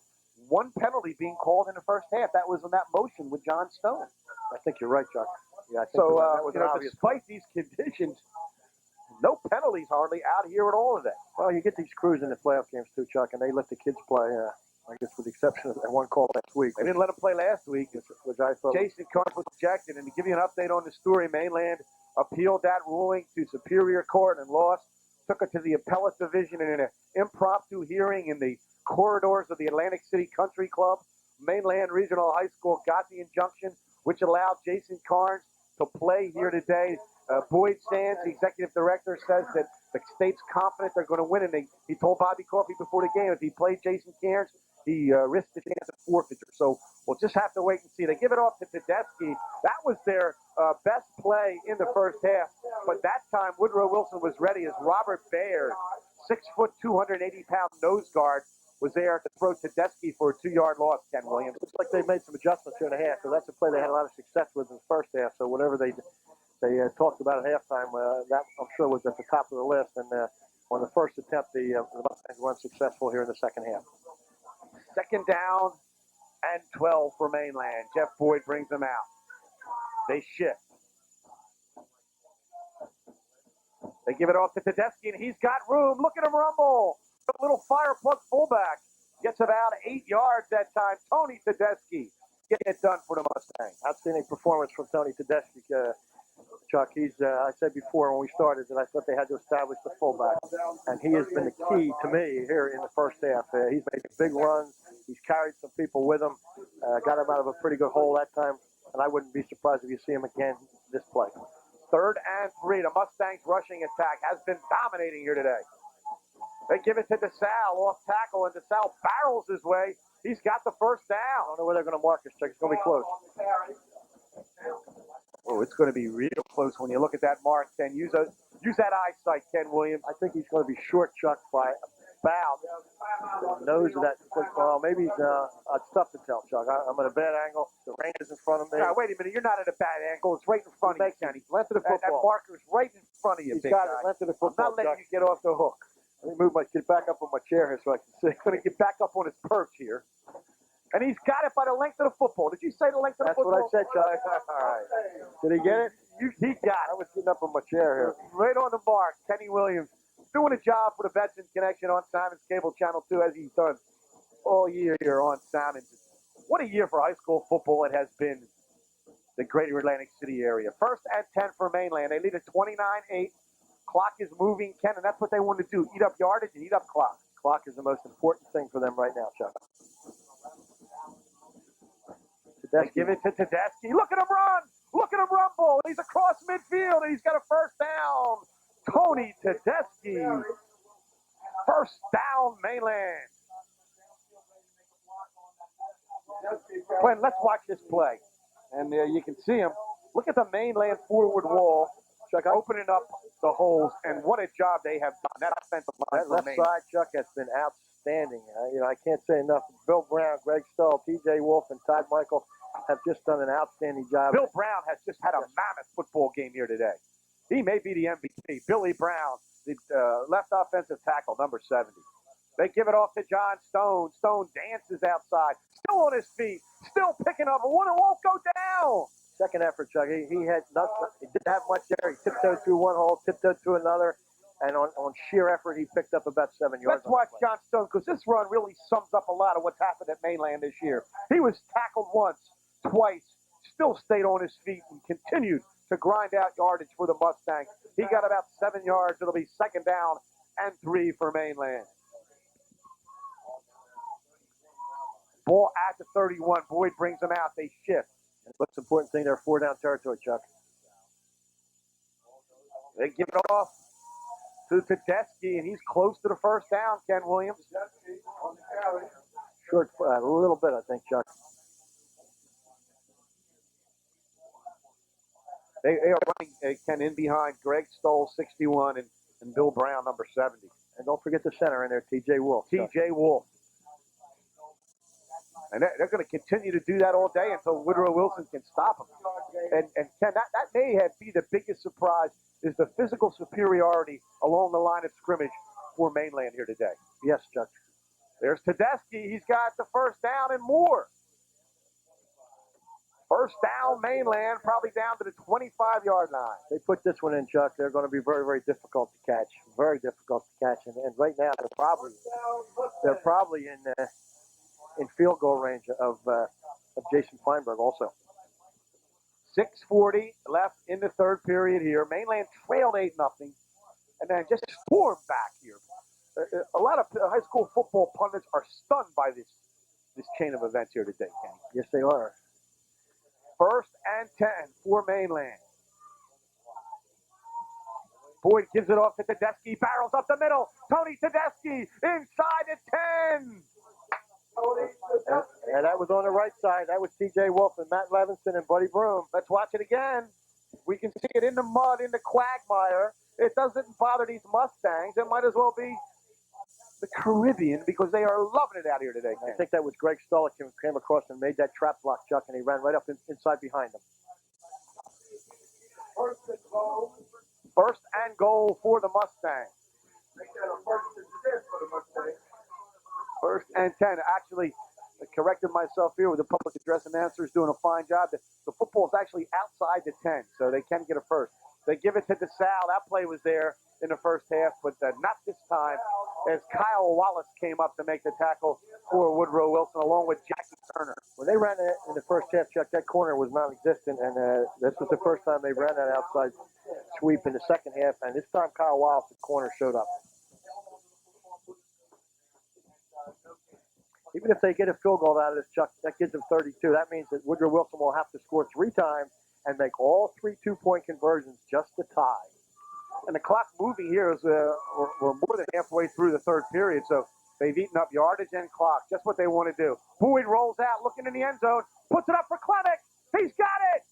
one penalty being called in the first half. That was in that motion with John Stone.
I think you're right, Chuck. Yeah,
so, despite these conditions, no penalties hardly out here at all today.
Well, you get these crews in the playoff games too, Chuck, and they let the kids play. I guess with the exception of that one call last week.
They didn't let him play last week,
which I thought.
Jason Cairns was ejected. And to give you an update on the story, Mainland appealed that ruling to Superior Court and lost. Took it to the Appellate Division in an impromptu hearing in the corridors of the Atlantic City Country Club. Mainland Regional High School got the injunction, which allowed Jason Cairns to play here today. Boyd Sands, the executive director, says that the state's confident they're going to win, and he told Bobby Coffey before the game if he played Jason Cairns, he risked the chance of forfeiture. So we'll just have to wait and see. They give it off to Tedeschi. That was their best play in the first half, but that time Woodrow Wilson was ready as Robert Baird, 6 foot, 280-pound nose guard, was there to throw Tedeschi for a 2-yard loss, Ken Williams.
Looks like they made some adjustments here in the half, so that's a play they had a lot of success with in the first half. So whatever they talked about at halftime, that I'm sure was at the top of the list. And on the first attempt, the Mustangs weren't successful here in the second half.
Second down and 12 for Mainland. Jeff Boyd brings them out. They shift. They give it off to Tedeschi, and he's got room. Look at him rumble. A little fire plug fullback. Gets about 8 yards that time. Tony Tedeschi getting it done for the Mustangs.
Outstanding performance from Tony Tedeschi. Chuck, I said before when we started that I thought they had to establish the fullback, and he has been the key to me here in the first half. He's made big runs. He's carried some people with him, got him out of a pretty good hole that time, and I wouldn't be surprised if you see him again this play.
3rd and 3. The Mustangs rushing attack has been dominating here today. They give it to DeSalle off tackle, and DeSalle barrels his way. He's got the first down.
I don't know where they're going to mark this, Chuck. It's going to be close.
Oh, it's going to be real close when you look at that mark. Then use that eyesight, Ken Williams.
I think he's going to be short, Chuck, by about the nose of that football. Maybe it's tough to tell, Chuck. I'm at a bad angle. The rain is in front of me.
Now, wait a minute. You're not at a bad angle. It's right in front of you, Kenny.
Length of the football.
That marker's right in front of you,
He's
big
got
guy.
it. Length of the football,
I'm not letting
Chuck.
you get off the hook.
Let me get back up on my chair here so I can see.
He's going to get back up on his perch here. And he's got it by the length of the football. Did you say the length of the football?
That's what I said, Chuck. All right. Did he get it?
He got it.
I was getting up on my chair here.
Right on the mark. Kenny Williams doing a job for the Veterans Connection on Simon's Cable Channel 2, as he's done all year here on Simon's. What a year for high school football it has been, the greater Atlantic City area. 1st and 10 for Mainland. They lead at 29-8. Clock is moving, Ken, and that's what they want to do. Eat up yardage and eat up clock.
Clock is the most important thing for them right now, Chuck.
They give it to Tedeschi. Look at him run. Look at him rumble. He's across midfield, and he's got a first down. Tony Tedeschi. First down, Mainland. Glenn, let's watch this play. And you can see him. Look at the Mainland forward wall. Chuck, opening up the holes, and what a job they have done. That offensive line.
That left side, Chuck, has been outstanding. I can't say enough. Bill Brown, Greg Stoll, T.J. Wolf, and Todd Michael have just done an outstanding job.
Bill Brown has just had a mammoth football game here today. He may be the MVP. Billy Brown, the left offensive tackle, number 70. They give it off to John Stone. Stone dances outside, still on his feet, still picking up. One, it won't go down.
Second effort, Chuck. He had nothing. He didn't have much there. He tiptoed through one hole, tiptoed through another, and on sheer effort, he picked up about 7 yards.
Let's watch John Stone, because this run really sums up a lot of what's happened at Mainland this year. He was tackled once, twice, still stayed on his feet and continued to grind out yardage for the Mustangs. He got about 7 yards. It'll be 2nd down and 3 for Mainland. Ball at the 31. Boyd brings them out. They shift.
And what's the important thing? They're 4 down territory, Chuck.
They give it off to Tedeschi, and he's close to the first down, Ken Williams.
Short, a little bit, I think, Chuck.
They are running Ken in behind Greg Stoll, 61, and Bill Brown, number 70.
And don't forget the center in there, T.J. Wolf.
T.J. Wolf. And they're going to continue to do that all day until Woodrow Wilson can stop them. And Ken, that may be the biggest surprise, is the physical superiority along the line of scrimmage for Mainland here today.
Yes, Chuck.
There's Tedeschi. He's got the first down and more. First down, Mainland, probably down to the 25-yard line.
They put this one in, Chuck. They're going to be very, very difficult to catch. Very difficult to catch. And right now, they're probably in in field goal range of Jason Feinberg also.
6:40 left in the third period here. Mainland trailed 8-0, and then just stormed back here. A lot of high school football pundits are stunned by this chain of events here today, Kenny.
Yes, they are.
1st and 10 for Mainland. Boyd gives it off to Tedeschi, barrels up the middle. Tony Tedeschi inside the 10.
And that was on the right side. That was T.J. Wolf and Matt Levinson and Buddy Broome.
Let's watch it again. We can see it in the mud, in the quagmire. It doesn't bother these Mustangs. It might as well be the Caribbean because they are loving it out here today.
I think that was Greg Stolick who came across and made that trap block, Chuck, and he ran right up inside behind him.
1st and goal for the Mustangs. 1st and 10. Actually, I corrected myself here with the public address announcers doing a fine job. The football is actually outside the 10, so they can get a first. They give it to DeSalle. That play was there in the first half, but not this time, as Kyle Wallace came up to make the tackle for Woodrow Wilson, along with Jackie Turner.
When they ran it in the first half, Chuck, that corner was non-existent, and this was the first time they ran that outside sweep in the second half, and this time Kyle Wallace, the corner, showed up. Even if they get a field goal out of this, Chuck, that gives them 32. That means that Woodrow Wilson will have to score 3 times and make all 3 two-point conversions just to tie.
And the clock moving here is we're more than halfway through the third period, so they've eaten up yardage and clock. Just what they want to do. Boyd rolls out, looking in the end zone, puts it up for Clemick. He's got it.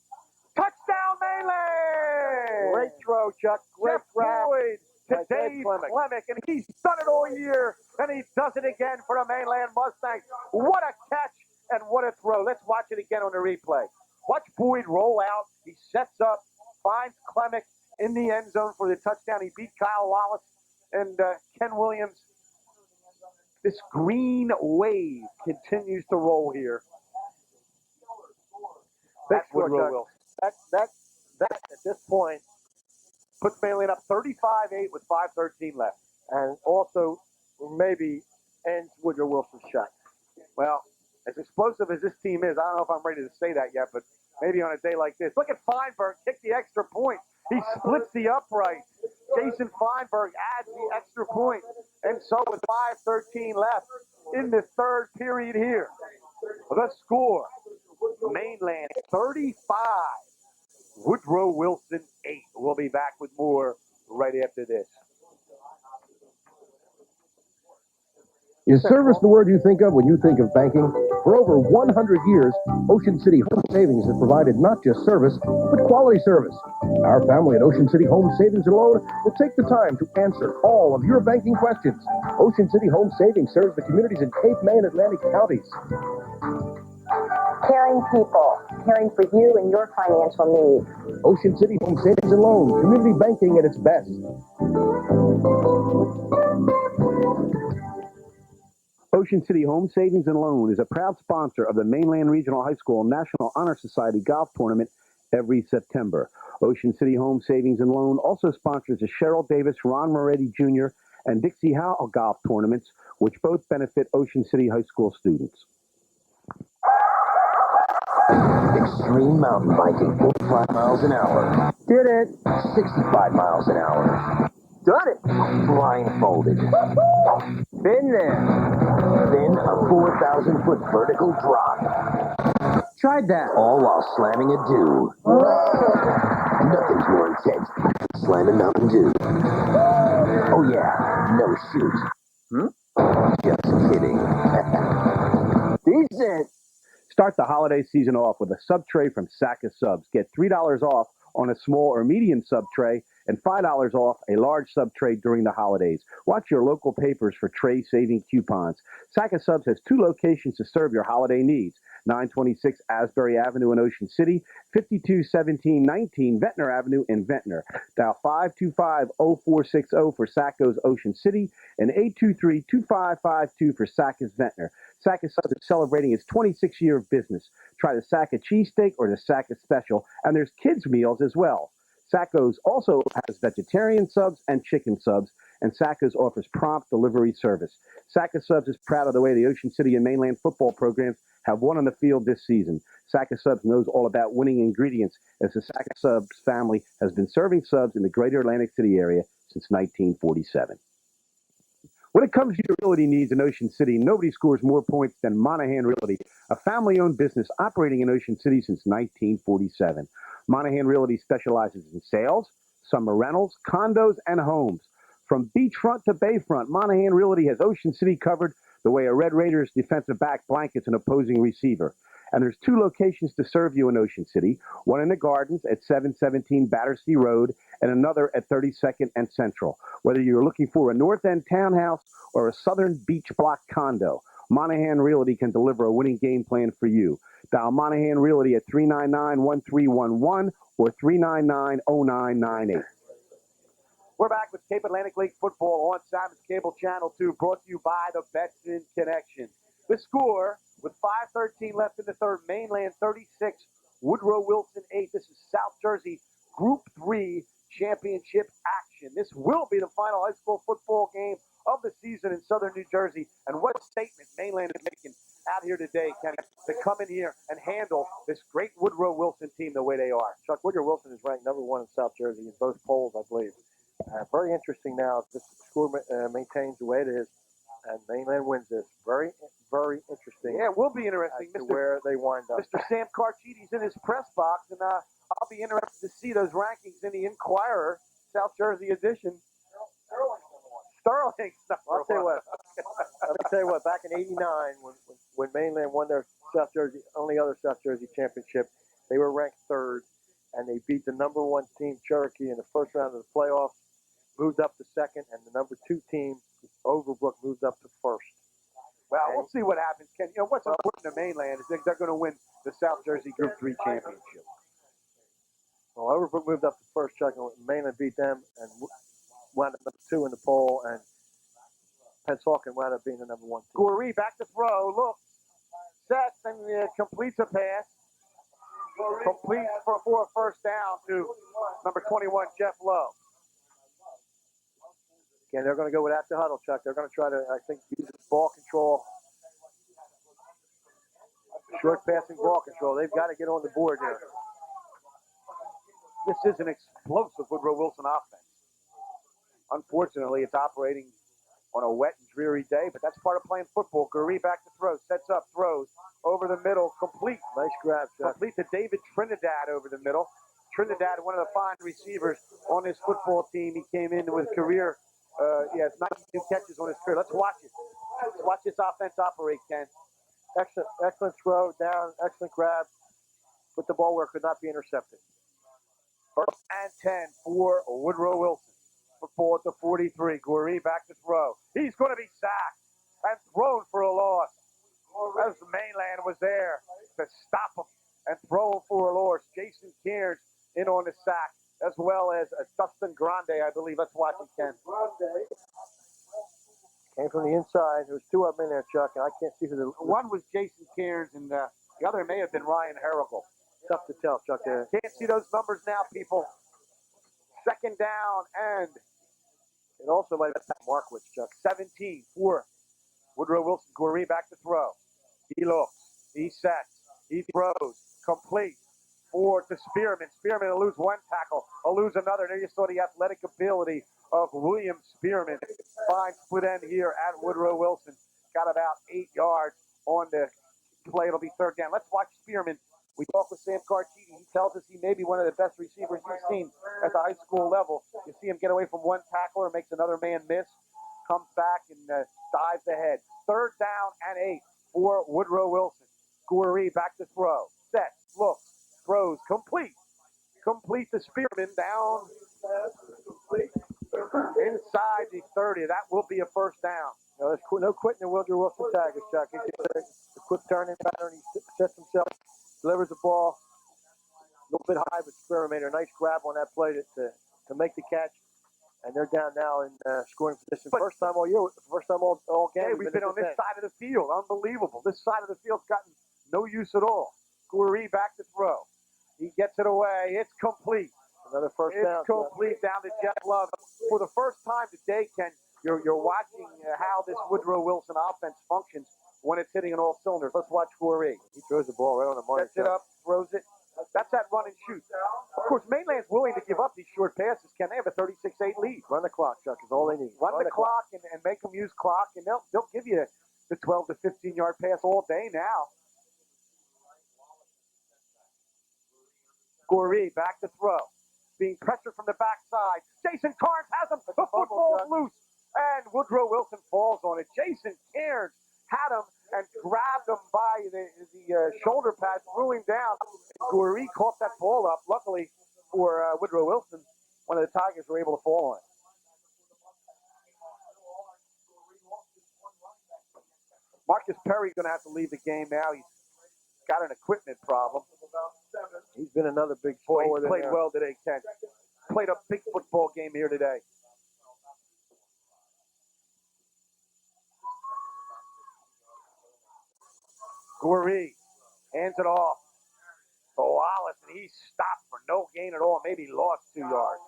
Touchdown, Mainland.
Great throw, Chuck. Great grab.
Boyd to Dave Clemick, and he's done it all year, and he does it again for the Mainland Mustangs. What a catch and what a throw. Let's watch it again on the replay. Watch Boyd roll out. He sets up, finds Clemick in the end zone for the touchdown. He beat Kyle Wallace and Ken Williams. This green wave continues to roll here. That's Woodrow Wilson.
That at this point
puts Mainland up 35-8 with 5:13 left.
And also maybe ends Woodrow Wilson's shot.
Well, as explosive as this team is, I don't know if I'm ready to say that yet, but maybe on a day like this. Look at Feinberg kick the extra point. He splits the upright. Jason Feinberg adds the extra point. And so with 5:13 left in the third period here, the score, Mainland 35, Woodrow Wilson 8. We'll be back with more right after this.
Is service the word you think of when you think of banking? For over 100 years, Ocean City Home Savings has provided not just service, but quality service. Our family at Ocean City Home Savings and Loan will take the time to answer all of your banking questions. Ocean City Home Savings serves the communities in Cape May and Atlantic counties.
Caring people, caring for you and your financial needs.
Ocean City Home Savings and Loan, community banking at its best.
Ocean City Home Savings and Loan is a proud sponsor of the Mainland Regional High School National Honor Society Golf Tournament every September. Ocean City Home Savings and Loan also sponsors the Cheryl Davis, Ron Moretti Jr., and Dixie Howell Golf Tournaments, which both benefit Ocean City High School students.
Extreme mountain biking, 45 miles an hour.
Did it.
65 miles an hour.
Done it.
Blindfolded.
Been there.
Then a 4,000-foot vertical drop.
Tried that.
All while slamming a dew. Nothing's more intense than slamming Mountain Dew. Oh yeah, no shoot. Just kidding.
Decent.
Start the holiday season off with a sub tray from Saka Subs. Get $3 off on a small or medium sub tray and $5 off a large sub tray during the holidays. Watch your local papers for tray saving coupons. Saka Subs has 2 locations to serve your holiday needs. 926 Asbury Avenue in Ocean City, 521719 Ventnor Avenue in Ventnor. Dial 525-0460 for Sacco's Ocean City and 823-2552 for Sacco's Ventnor. Saka Subs is celebrating its 26th year of business. Try the Saka cheesesteak or the Saka special, and there's kids' meals as well. Sacco's also has vegetarian subs and chicken subs, and Sacca's offers prompt delivery service. Sacca Subs is proud of the way the Ocean City and Mainland football programs have won on the field this season. Sacca Subs knows all about winning ingredients, as the Sacca Subs family has been serving subs in the greater Atlantic City area since 1947. When it comes to your realty needs in Ocean City, nobody scores more points than Monahan Realty, a family-owned business operating in Ocean City since 1947. Monahan Realty specializes in sales, summer rentals, condos, and homes. From beachfront to bayfront, Monahan Realty has Ocean City covered the way a Red Raiders defensive back blankets an opposing receiver. And there's 2 locations to serve you in Ocean City, one in the Gardens at 717 Battersea Road and another at 32nd and Central. Whether you're looking for a North End townhouse or a Southern Beach Block condo, Monahan Realty can deliver a winning game plan for you. Dial Monahan Realty at 399-1311 or 399-0998.
We're back with Cape Atlantic League football on Simon's Cable Channel 2, brought to you by the Betson Connection. The score, with 5:13 left in the third, Mainland 36, Woodrow Wilson 8. This is South Jersey Group 3 championship action. This will be the final high school football game of the season in southern New Jersey. And what a statement Mainland is making out here today, Kenny, to come in here and handle this great Woodrow Wilson team the way they are.
Chuck, Woodrow Wilson is ranked number 1 in South Jersey in both polls, I believe. Very interesting now. If this score maintains the way it is, and Mainland wins this. Very, very interesting.
Yeah, it will be interesting,
Mr. Where they wind up.
Mr. Sam Carchiti's in his press box, and I'll be interested to see those rankings in the Inquirer, South Jersey edition. Sterling's number
I'll tell you
one.
what. Let me tell you what. Back in '89, when Mainland won their South Jersey, only other South Jersey championship, they were ranked 3rd, and they beat the number 1 team, Cherokee, in the first round of the playoffs. Moved up to 2nd, and the number 2 team, Overbrook, moved up to 1st.
Well, we'll see what happens, Ken. You know, what's important to Mainland is they're going to win the South Jersey Group 3 championship.
Well, Overbrook moved up to 1st, Chuck, and Mainland beat them and wound up number 2 in the poll, and Pennsauken wound up being the number 1 team.
Goree back to throw. Look, sets and completes a pass. Complete for a first down to number 21, Jeff Lowe.
Again, they're going to go without the huddle, Chuck. They're going to try to, I think, use ball control. Short passing ball control. They've got to get on the board here.
This is an explosive Woodrow Wilson offense. Unfortunately, it's operating on a wet and dreary day, but that's part of playing football. Goree back to throw. Sets up, throws over the middle. Complete.
Nice grab, Chuck.
Complete to David Trinidad over the middle. Trinidad, one of the fine receivers on this football team. He came in with career. He has 92 catches on his career. Let's watch it. Let's watch this offense operate, Ken.
Excellent throw down, excellent grab. Put the ball where it could not be intercepted.
1st and 10 for Woodrow Wilson. Football at the 43. Goree back to throw. He's going to be sacked and thrown for a loss. As Mainland was there to stop him and throw him for a loss. Jason Cairns in on the sack, as well as Dustin Grande, I believe. Let's watch it, Ken.
Came from the inside. There was 2 of them in there, Chuck, and I can't see who the...
One was Jason Cairns, and the other may have been Ryan Herrigle.
Tough to tell, Chuck. There.
Can't see those numbers now, people. 2nd down, and
it also might have been Markowitz, Chuck.
17 for Woodrow Wilson. Goree back to throw. He looks. He sets. He throws. Complete. Forward to Spearman. Spearman will lose 1 tackle. Will lose another. There you saw the athletic ability of William Spearman. Fine split end here at Woodrow Wilson. Got about 8 yards on the play. It'll be 3rd down. Let's watch Spearman. We talked with Sam Carchiti. He tells us he may be one of the best receivers he's seen at the high school level. You see him get away from 1 tackler, makes another man miss, comes back and dives ahead. 3rd down and 8 for Woodrow Wilson. Goree back to throw. Set. Looks. Throws. Complete. Complete to Spearman down inside the 30. That will be a 1st down.
No, there's no quitting the Woodrow Wilson Tigers, Chuck. He gets a quick turning pattern. He sets himself, delivers the ball a little bit high, but Spearman made a nice grab on that play to make the catch. And they're down now in scoring position. First time all year, first time all game.
Hey, we've been on this side of the field. Unbelievable. This side of the field's gotten no use at all. Goree back to throw. He gets it away. It's complete.
Another first down.
It's complete down to Jeff Love. For the first time today, Ken, you're watching how this Woodrow Wilson offense functions when it's hitting on all cylinders. Let's watch Goree.
He throws the ball right on the money.
Sets it up, throws it. That's that run and shoot. Of course, Mainland's willing to give up these short passes. Ken, they have a 36-8 lead.
Run the clock, Chuck, is all they need.
Run the clock and make them use clock, and they'll give you the 12 to 15-yard pass all day now. Goree back to throw. Being pressured from the backside. Jason Cairns has him. The football's loose. And Woodrow Wilson falls on it. Jason Cairns had him and grabbed him by the shoulder pad, threw him down. Goree caught that ball up. Luckily for Woodrow Wilson, one of the Tigers were able to fall on it. Marcus Perry's going to have to leave the game now. He's got an equipment problem.
He's been another big
Boy,
forward.
he played well today, Ken. Played a big football game here today. Goree hands it off to Wallace, and he stopped for no gain at all. Maybe lost 2 yards.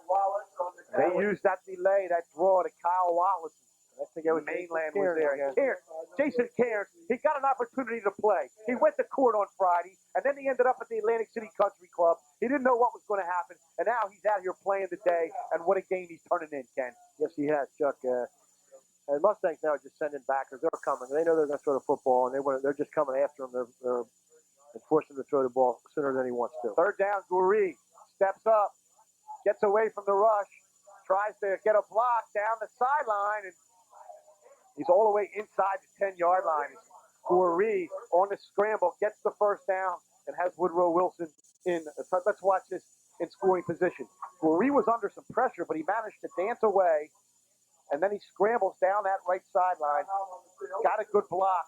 They used that delay, that draw to Kyle Wallace. I think it was Mainland was there. Cairns, Jason Cairns, he got an opportunity to play. He went to court on Friday, and then he ended up at the Atlantic City Country Club. He didn't know what was going to happen, and now he's out here playing today, and what a game he's turning in, Ken.
Yes, he has, Chuck. And Mustangs now are just sending backers. They're coming. They know they're going to throw the football, and they're just coming after him. They're forcing him to throw the ball sooner than he wants to.
Third down, Goree steps up, gets away from the rush, tries to get a block down the sideline, and he's all the way inside the 10-yard line. Goree on the scramble gets the first down and has Woodrow Wilson in. Let's watch this in scoring position. Goree was under some pressure, but he managed to dance away, and then he scrambles down that right sideline, got a good block,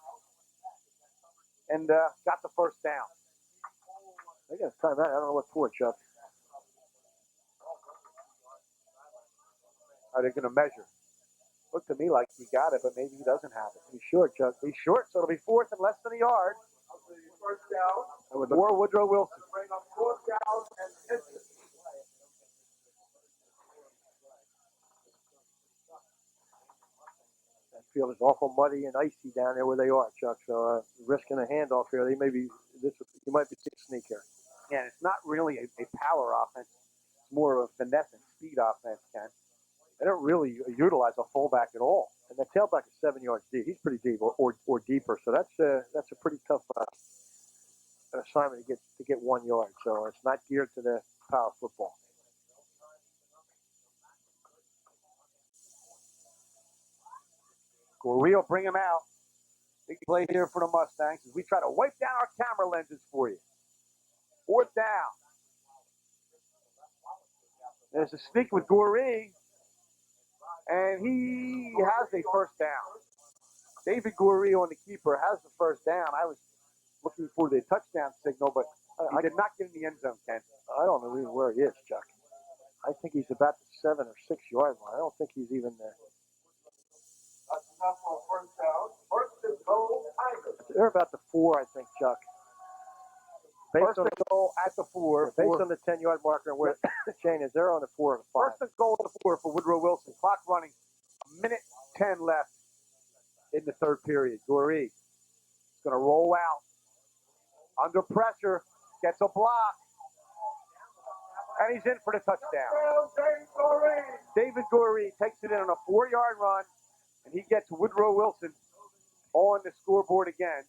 and got the first down.
They got a timeout. I don't know what for, Chuck.
Are they going to measure? Looked to me like he got it, but maybe he doesn't have it.
He's short, Chuck.
He's short, so it'll be fourth and less than a yard. First down. For Woodrow Wilson. Bring up fourth down and
that field is awful muddy and icy down there where they are, Chuck. So risking a handoff here, you might be seeing a sneak here.
Yeah, it's not really a power offense. It's more of a finesse and speed offense, Ken. They don't really utilize a fullback at all.
And the tailback is 7 yards deep. He's pretty deep, or deeper. So that's a pretty tough assignment to get 1 yard. So it's not geared to the power football.
Goree will bring him out. Big play here for the Mustangs as we try to wipe down our camera lenses for you. Fourth down. There's a sneak with Goree. And he has a first down. David Goree on the keeper has the first down. I was looking for the touchdown signal, but he did not get in the end zone, Ken.
I don't know even where he is, Chuck. I think he's about the 7 or 6 yard line. I don't think he's even there.
That's enough for a first down. First and goal, Tigers.
They're about the 4, I think, Chuck.
First and goal at the 4.
Based on the 10-yard marker and where the chain is, they're on the 4 and the 5.
First and goal at the 4 for Woodrow Wilson. Clock running. 1:10 left in the third period. Goree is going to roll out. Under pressure. Gets a block. And he's in for the touchdown. David Goree takes it in on a 4-yard run. And he gets Woodrow Wilson on the scoreboard again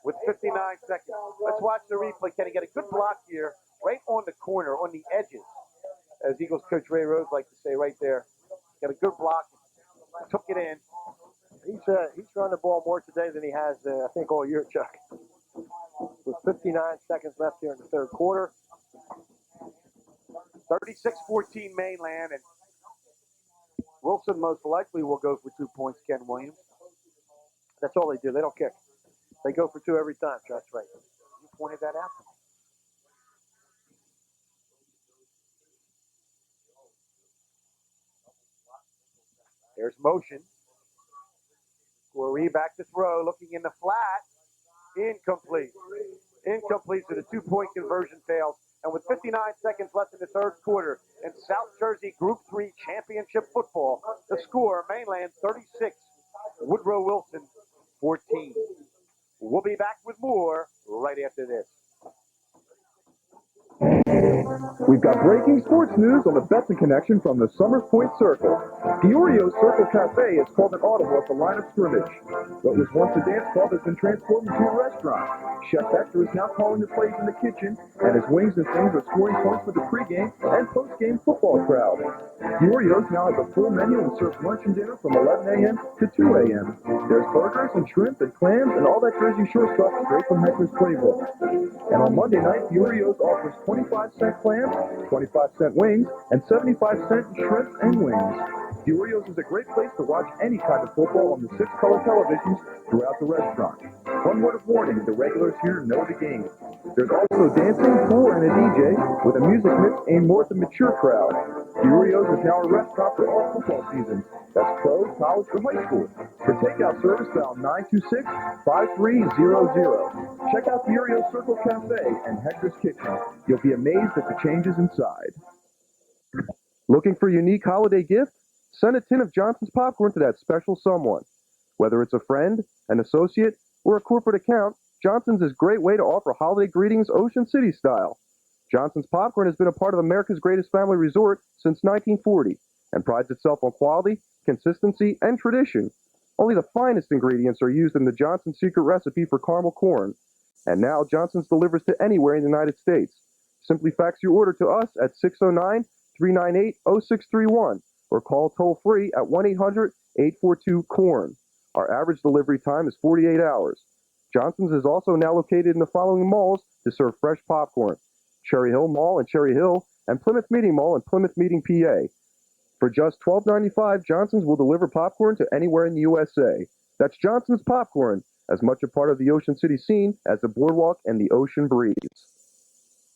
with 59 seconds. Let's watch the replay. Can he get a good block here right on the corner, on the edges, as Eagles coach Ray Rose likes to say right there. Got a good block. Took it in.
He's run the ball more today than he has, I think, all year, Chuck. With 59 seconds left here in the third quarter.
36-14 Mainland, and Wilson most likely will go for 2 points, Ken Williams.
That's all they do. They don't kick. They go for 2 every time. That's right.
You pointed that out to me. There's motion. Goree back to throw, looking in the flat. Incomplete. Incomplete, so the 2-point conversion fails. And with 59 seconds left in the third quarter in South Jersey Group 3 Championship football, the score, Mainland 36, Woodrow Wilson 14. We'll be back with more right after this.
We've got breaking sports news on the Betson Connection from the Summers Point Circle. Diorio Circle Cafe is called an audible at the line of scrimmage. What was once a dance club has been transformed into a restaurant. Chef Hector is now calling the plays in the kitchen, and his wings and things are scoring points for the pregame and postgame football crowd. Diorio's now has a full menu and serves lunch and dinner from 11 a.m. to 2 a.m. There's burgers and shrimp and clams and all that Jersey Shore stuff straight from Hector's playbook. And on Monday night, Diorio's offers 25-cent clams, 25-cent wings, and 75-cent shrimp and wings. Diorio's is a great place to watch any kind of football on the 6-color televisions throughout the restaurant. One word of warning, the regulars here know the game. There's also dancing, pool, and a DJ with a music mix aimed more at the mature crowd. Diorio's is now a restaurant for all football seasons. That's pro, college, or high school. For takeout service, dial 926-5300. Check out Diorio's Circle Cafe and Hector's Kitchen. You'll be amazed at the changes inside.
Looking for a unique holiday gift? Send a tin of Johnson's popcorn to that special someone. Whether it's a friend, an associate, or a corporate account, Johnson's is a great way to offer holiday greetings Ocean City style. Johnson's popcorn has been a part of America's greatest family resort since 1940 and prides itself on quality, consistency, and tradition. Only the finest ingredients are used in the Johnson's secret recipe for caramel corn. And now Johnson's delivers to anywhere in the United States. Simply fax your order to us at 609-398-0631 or call toll-free at 1-800-842-CORN. Our average delivery time is 48 hours. Johnson's is also now located in the following malls to serve fresh popcorn: Cherry Hill Mall in Cherry Hill and Plymouth Meeting Mall in Plymouth Meeting, PA. For just $12.95, Johnson's will deliver popcorn to anywhere in the USA. That's Johnson's Popcorn, as much a part of the Ocean City scene as the boardwalk and the ocean breeze.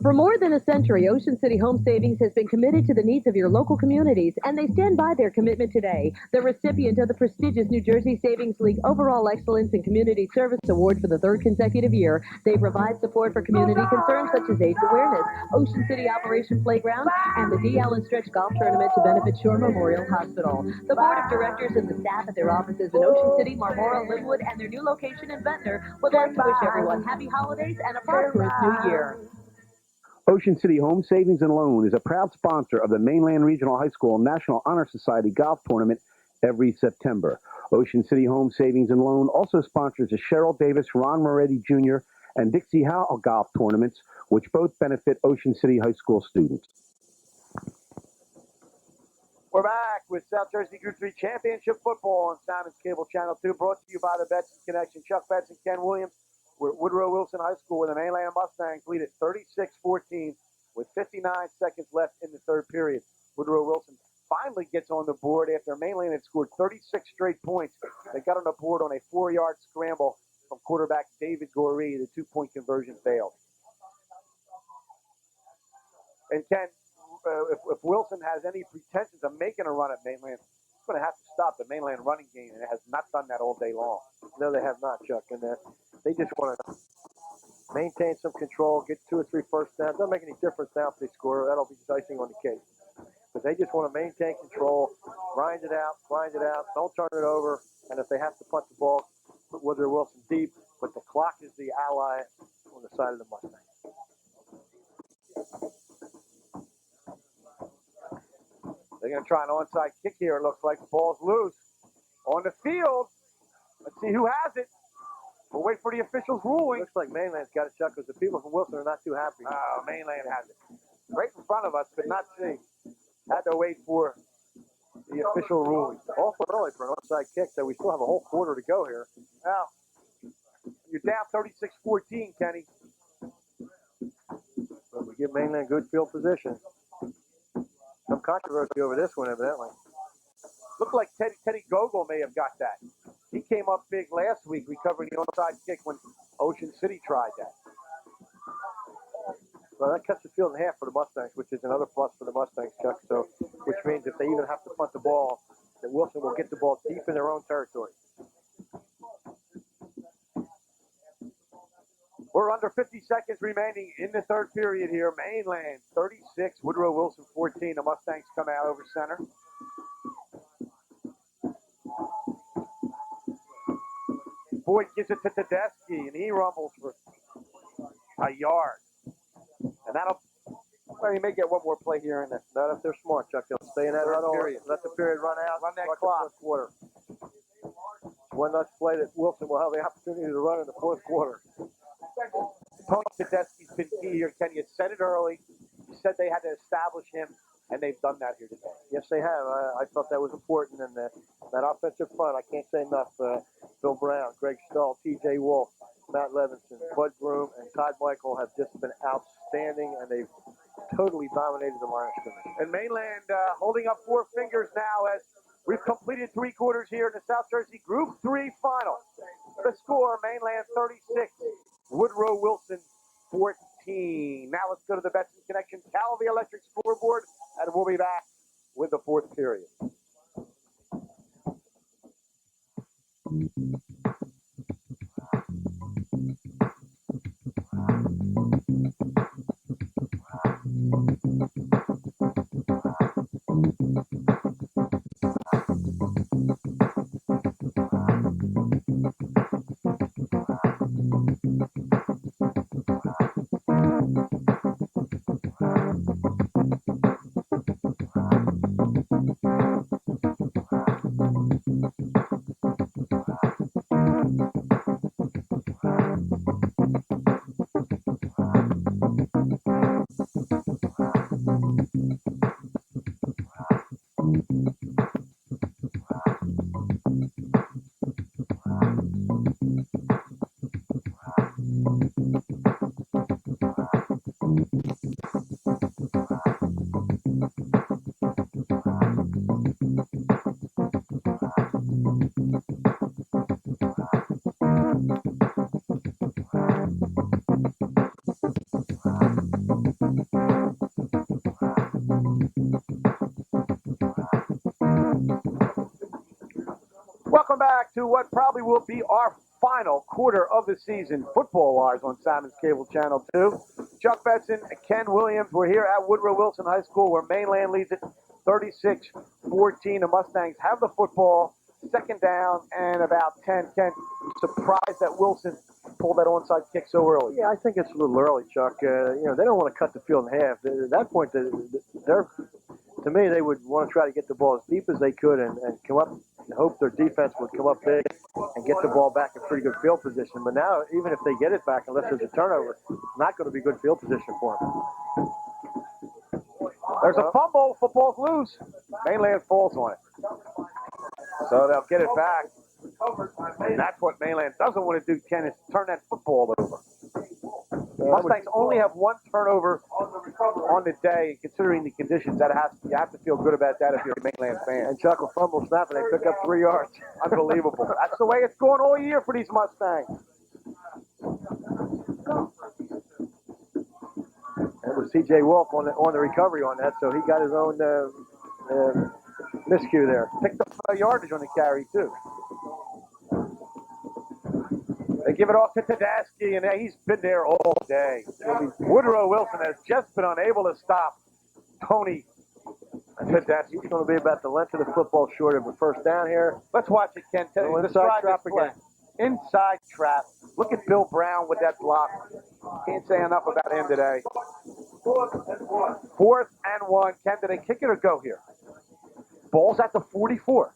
For more than a century, Ocean City Home Savings has been committed to the needs of your local communities, and they stand by their commitment today. The recipient of the prestigious New Jersey Savings League Overall Excellence in Community Service Award for the third consecutive year. They provide support for community concerns such as AIDS awareness, Ocean City Operation Playground, and the DL and Stretch Golf Tournament to benefit Shore Memorial Hospital. The board of directors and the staff at their offices in Ocean City, Marlboro, Linwood, and their new location in Ventnor would like to wish everyone happy holidays and a prosperous new year.
Ocean City Home Savings and Loan is a proud sponsor of the Mainland Regional High School National Honor Society Golf Tournament every September. Ocean City Home Savings and Loan also sponsors the Cheryl Davis, Ron Moretti Jr., and Dixie Howell Golf Tournaments, which both benefit Ocean City High School students.
We're back with South Jersey Group 3 Championship Football on Simon's Cable Channel 2, brought to you by the Betson Connection. Chuck Betson, Ken Williams. We're at Woodrow Wilson High School where the Mainland Mustangs lead at 36-14 with 59 seconds left in the third period. Woodrow Wilson finally gets on the board after Mainland had scored 36 straight points. They got on the board on a 4-yard scramble from quarterback David Goree. The 2-point conversion failed. And Ken, if Wilson has any pretensions of making a run at Mainland, he's going to have to stop the Mainland running game, and it has not done that all day long.
No, they have not, Chuck, and they just want to maintain some control, get 2 or 3 first downs. Doesn't make any difference now if they score. That'll be icing on the cake. But they just want to maintain control, grind it out, don't turn it over, and if they have to punt the ball, put Woodrow Wilson deep, but the clock is the ally on the side of the Mustangs.
They're going to try an onside kick here. It looks like the ball's loose. On the field. Let's see who has it. We'll wait for the officials' ruling.
Looks like Mainland's got it, Chuck, because the people from Wilson are not too happy.
Oh, Mainland has it. Right in front of us, but not see. Had to wait for the official ruling.
Awful early for an onside kick, so we still have a whole quarter to go here.
Now, you're down 36-14, Kenny.
But we give Mainland good field position. Some controversy over this one, evidently.
Looked like Teddy Gogol may have got that. He came up big last week recovering the onside kick when Ocean City tried that.
Well, that cuts the field in half for the Mustangs, which is another plus for the Mustangs, Chuck. So, which means if they even have to punt the ball, that Wilson will get the ball deep in their own territory.
We're under 50 seconds remaining in the third period here. Mainland 36, Woodrow Wilson 14. The Mustangs come out over center. Boyd gives it to Tedeschi, and he rumbles for a yard. And well, you may get one more play here in this.
Not if they're smart, Chuck. They'll stay in that huddle. Let the period run out.
Run that clock.
Quarter. One less play that Wilson will have the opportunity to run in the fourth quarter.
Tony Tedeschi's been key here. Ken, you said it early. You said they had to establish him, and they've done that here today.
Yes, they have. I thought that was important. And that offensive front, I can't say enough. Bill Brown, Greg Stahl, T.J. Wolf, Matt Levinson, Bud Broome, and Todd Michael have just been outstanding, and they've totally dominated the line of scrimmage.
And Mainland holding up four fingers now as we've completed three quarters here in the South Jersey Group 3 final. The score, Mainland 36, Woodrow Wilson 14. Now let's go to the Betson Connection Calvi Electric scoreboard, and we'll be back with the fourth period. Welcome back to what probably will be our final quarter of the season, football-wise, on Simon's Cable Channel 2. Chuck Betson, Ken Williams. We're here at Woodrow Wilson High School, where Mainland leads it 36-14. The Mustangs have the football, second down and about 10. Ken, surprised that Wilson pulled that onside kick so early.
Yeah, I think it's a little early, Chuck. They don't want to cut the field in half. At that point, to me, they would want to try to get the ball as deep as they could and come up and hope their defense would come up big and get the ball back in pretty good field position. But now, even if they get it back, unless there's a turnover, it's not going to be good field position for them.
There's a fumble. Football's loose. Mainland falls on it. So they'll get it back. And that's what Mainland doesn't want to do, Ken, is turn that football over. Mustangs only have one turnover on the day, considering the conditions. You have to feel good about that if you're a Mainland fan.
And Chuck will fumble snap, and they pick up 3 yards.
Unbelievable. That's the way it's going all year for these Mustangs.
It was T.J. Wolf on the recovery on that, so he got his own miscue there.
Picked up yardage on the carry, too. They give it off to Tedeschi, and he's been there all day. Woodrow Wilson has just been unable to stop Tony Tedeschi.
He's going to be about the length of the football short of a first down here.
Let's watch it, Ken.
Inside trap again.
Inside trap. Look at Bill Brown with that block. Can't say enough about him today. 4th and 1. Ken, do they kick it or go here? Ball's at the 44.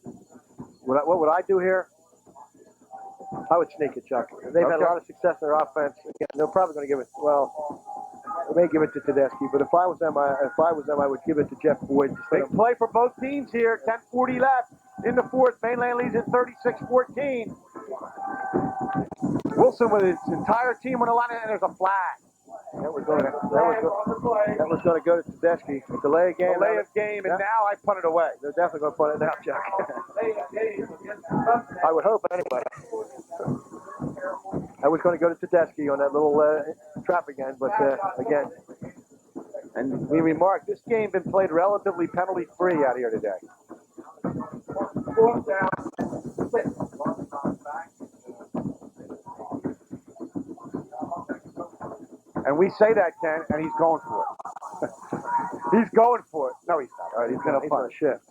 What would I do here? I would sneak it, Chuck. They've had a lot of success in their offense. Again, they're probably going to give it. Well, they may give it to Tedeschi, but if I was them, I would give it to Jeff Boyd.
Big play for both teams here. 10:40 left in the fourth. Mainland leads at 36-14. Wilson with his entire team on the line, and there's a flag.
That was going to go to Tedeschi. Delay of game,
and now I punt it away.
They're definitely going to punt it now, Chuck. I would hope, anyway. I was going to go to Tedeschi on that little trap again, but again.
And we remarked, this game been played relatively penalty-free out here today. And we say that, Ken, and he's going for it. He's going for it. No, he's not. All right, he's going to punt.
Shift.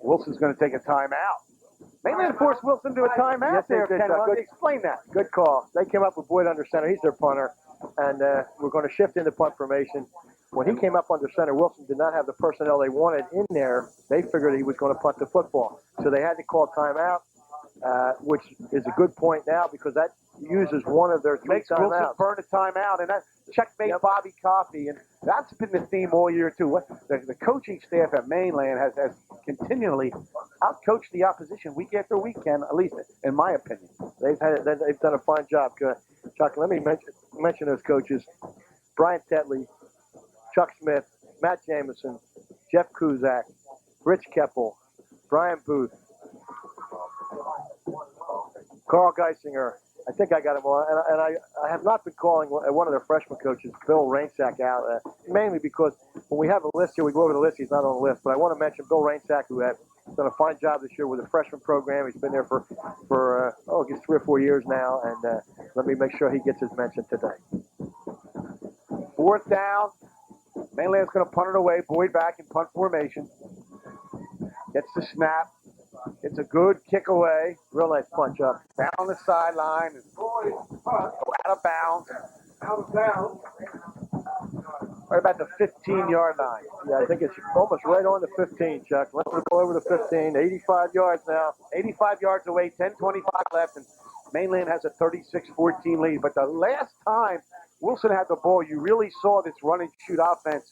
Wilson's going to take a timeout. Mainland forced Wilson to a timeout
Yes, they
there,
did,
Ken.
Chuck.
Explain that.
Good call. They came up with Boyd under center. He's their punter. And we're going to shift into punt formation. When he came up under center, Wilson did not have the personnel they wanted in there. They figured he was going to punt the football. So they had to call timeout, which is a good point now because that uses one of their three
Makes Wilson
timeouts.
burn a timeout, and that checkmate Bobby Coffey. And that's been the theme all year, too. The coaching staff at Mainland has continually outcoached the opposition week after weekend, at least in my opinion.
They've done a fine job. Chuck, let me mention those coaches. Brian Tetley, Chuck Smith, Matt Jameson, Jeff Kuzak, Rich Keppel, Brian Booth, Carl Geisinger. I think I got them all. And I have not been calling one of their freshman coaches, Bill Rainsack, out, mainly because when we have a list here, we go over the list. He's not on the list. But I want to mention Bill Rainsack, who has done a fine job this year with the freshman program. He's been there for I guess 3 or 4 years now. And let me make sure he gets his mention today.
4th down. Mainland's going to punt it away. Boyd back in punt formation. Gets the snap. It's a good kick away.
Real nice punch up.
Down the sideline. And out of bounds. Right about the 15-yard line.
Yeah, I think it's almost right on the 15, Chuck. Let's go over the 15. 85 yards now.
85 yards away. 10:25 left. And Mainland has a 36-14 lead. But the last time Wilson had the ball, you really saw this run and shoot offense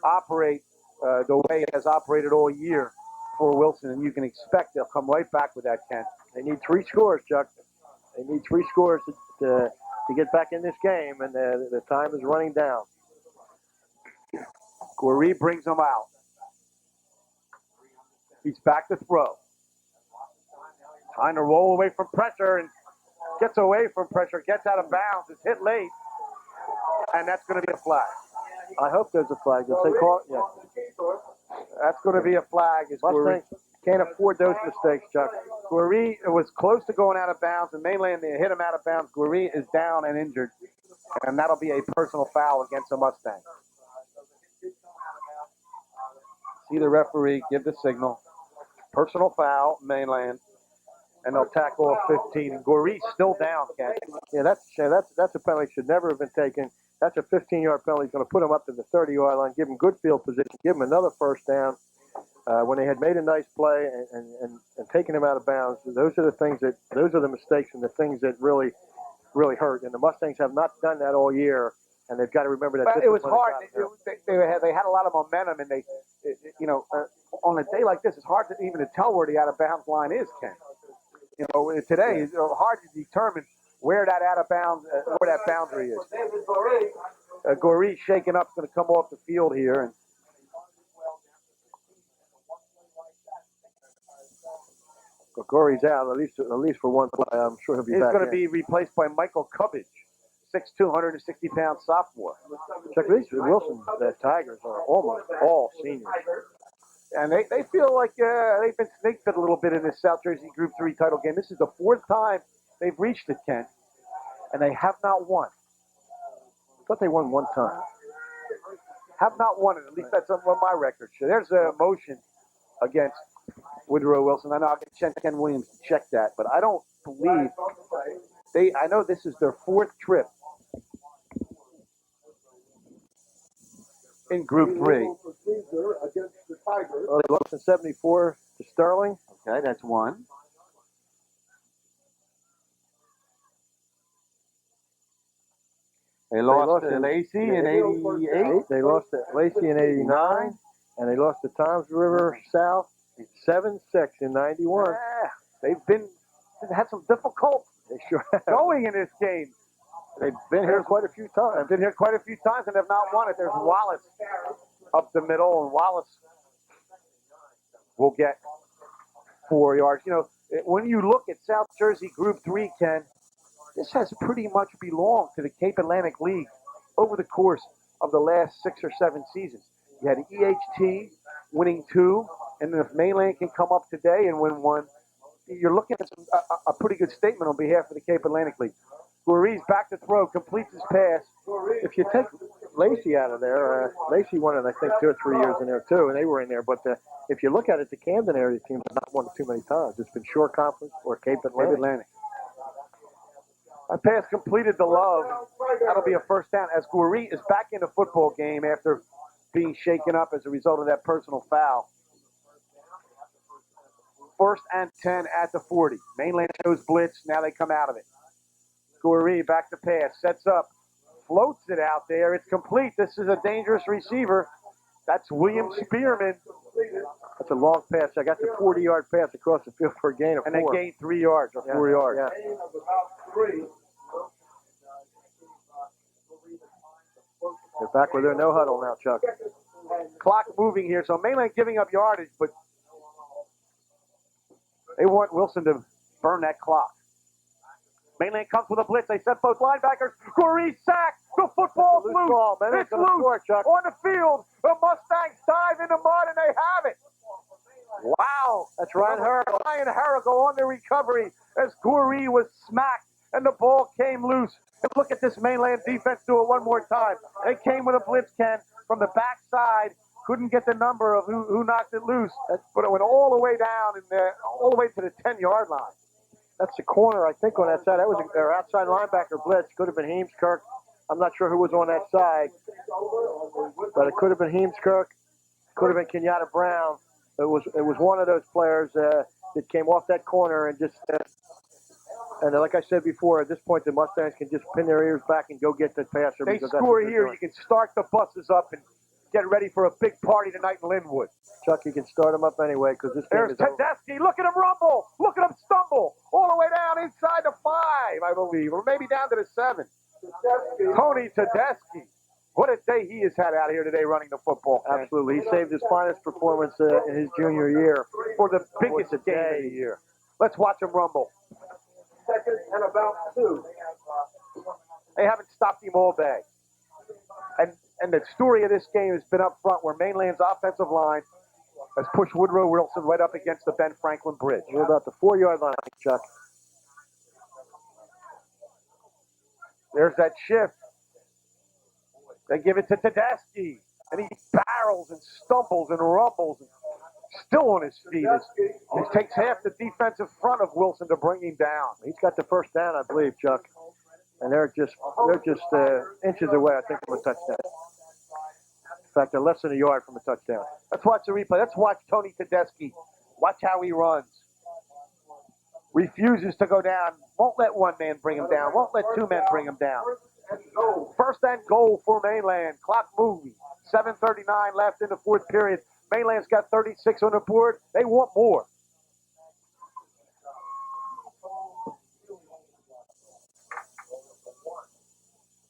operate the way it has operated all year for Wilson, and you can expect they'll come right back with that, Ken.
They need 3 scores, Chuck. They need 3 scores to get back in this game, and the time is running down.
Goree brings him out. He's back to throw. Trying to roll away from pressure and gets away from pressure, gets out of bounds. It's hit late, and that's going to be a flag.
I hope there's a flag. If they call it, yeah.
That's going to be a flag.
Mustangs can't afford those mistakes, Chuck.
Goree was close to going out of bounds, and Mainland they hit him out of bounds. Goree is down and injured, and that'll be a personal foul against the Mustangs. See the referee give the signal. Personal foul, Mainland, and they'll tackle off 15. And Goree's still down, Ken.
Yeah, that's a penalty should never have been taken. That's a 15-yard penalty. He's going to put him up to the 30-yard line, give him good field position, give him another first down. When they had made a nice play and taken him out of bounds, those are the mistakes and the things that really hurt. And the Mustangs have not done that all year, and they've got to remember that.
But it was hard. They had a lot of momentum, and on a day like this, it's hard to even tell where the out of bounds line is, Ken. Today it's hard to determine where that out of bounds, where that boundary is. Goree shaking up, going to come off the field here, and
Goree's out at least for one play. I'm sure he'll be back.
He's going to be replaced by Michael Cubbage, 6'2", 160-pound sophomore.
Check these Wilson. The Tigers are almost all seniors,
and they feel like they've been snake-bit a little bit in this South Jersey Group 3 title game. This is the 4th time they've reached it, Ken, and they have not won.
I thought they won one time.
Have not won it. At least that's what my record shows. There's a motion against Woodrow Wilson. I know I can check Ken Williams to check that, but I don't believe I know this is their 4th trip in Group 3.
Well, they lost in 74 to Sterling.
Okay, that's one. They lost to Lacey in 88.
They lost to Lacey in 89. And they lost to Toms River South 7-6 in 91.
They've had some difficult going in this game.
They've been here quite a few times.
They've been here quite a few times and have not won it. There's Wallace up the middle, and Wallace will get 4 yards. When you look at South Jersey Group 3, Ken, this has pretty much belonged to the Cape Atlantic League over the course of the last 6 or 7 seasons. You had EHT winning 2, and if Mainland can come up today and win 1, you're looking at a pretty good statement on behalf of the Cape Atlantic League. Guerree's back to throw, completes his pass.
If you take Lacey out of there, Lacey won it, I think, 2 or 3 years in there, too, and they were in there. But if you look at it, the Camden area team has not won it too many times. It's been Shore Conference or Cape Atlantic.
A pass completed to Love. That'll be a first down as Guerree is back in the football game after being shaken up as a result of that personal foul. 1st and 10 at the 40. Mainland shows blitz. Now they come out of it. Guerree back to pass. Sets up. Floats it out there. It's complete. This is a dangerous receiver. That's William Spearman.
That's a long pass. I got the 40-yard pass across the field for a gain of 4.
And they gained 3 yards or 4 yards.
Yeah. They're back with their no huddle now, Chuck.
Clock moving here. So Mainland giving up yardage, but they want Wilson to burn that clock. Mainland comes with a blitz. They set both linebackers. Guerree sacked. The football's loose.
Ball, man.
It's loose
score, Chuck.
on the field. The Mustangs dive in the mud, and they have it. Wow.
That's Ryan Harrigal.
Ryan Harrigal on the recovery as Guerree was smacked, and the ball came loose. And look at this Mainland defense do it one more time. They came with a blitz, Ken, from the backside. Couldn't get the number of who knocked it loose, but it went all the way down all the way to the 10-yard line.
That's the corner, I think, on that side. That was their outside linebacker blitz. Could have been Heemskirk. I'm not sure who was on that side, but it could have been Heemskirk. Could have been Kenyatta Brown. It was one of those players that came off that corner and just. And like I said before, at this point, the Mustangs can just pin their ears back and go get the passer.
They score here. You can start the buses up and get ready for a big party tonight in Linwood.
Chuck, you can start them up anyway because this game
There's
is over.
Tedeschi. Look at him rumble. Look at him stumble. All the way down inside the 5, I believe, or maybe down to the 7. Tony Tedeschi. What a day he has had out here today running the football.
Absolutely. He saved his finest performance in his junior year.
For the biggest game of the year. Let's watch him rumble. 2nd and about 2. They haven't stopped him all day. And the story of this game has been up front where Mainland's offensive line has pushed Woodrow Wilson right up against the Ben Franklin Bridge.
We're about the 4-yard line, Chuck.
There's that shift. They give it to Tedeschi, and he barrels and stumbles and rumbles, and still on his feet. It takes half the defensive front of Wilson to bring him down.
He's got the first down, I believe, Chuck, and they're just inches away, I think, from a touchdown. In fact, they're less than a yard from a touchdown.
Let's watch the replay. Let's watch Tony Tedeschi. Watch how he runs. Refuses to go down. Won't let one man bring him down. Won't let 2 men bring him down. 1st and goal for Mainland. Clock moving. 7:39 left in the 4th period. Mainland's got 36 on the board. They want more.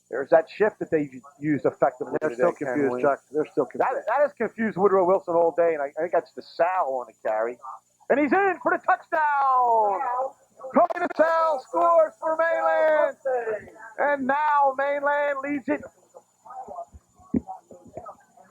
There's that shift that they used effectively.
They're still confused, Chuck. They're still confused.
That has confused Woodrow Wilson all day, and I think that's the Sal on the carry. And he's in for the touchdown. Tony Sal scores for Mainland. And now Mainland leads it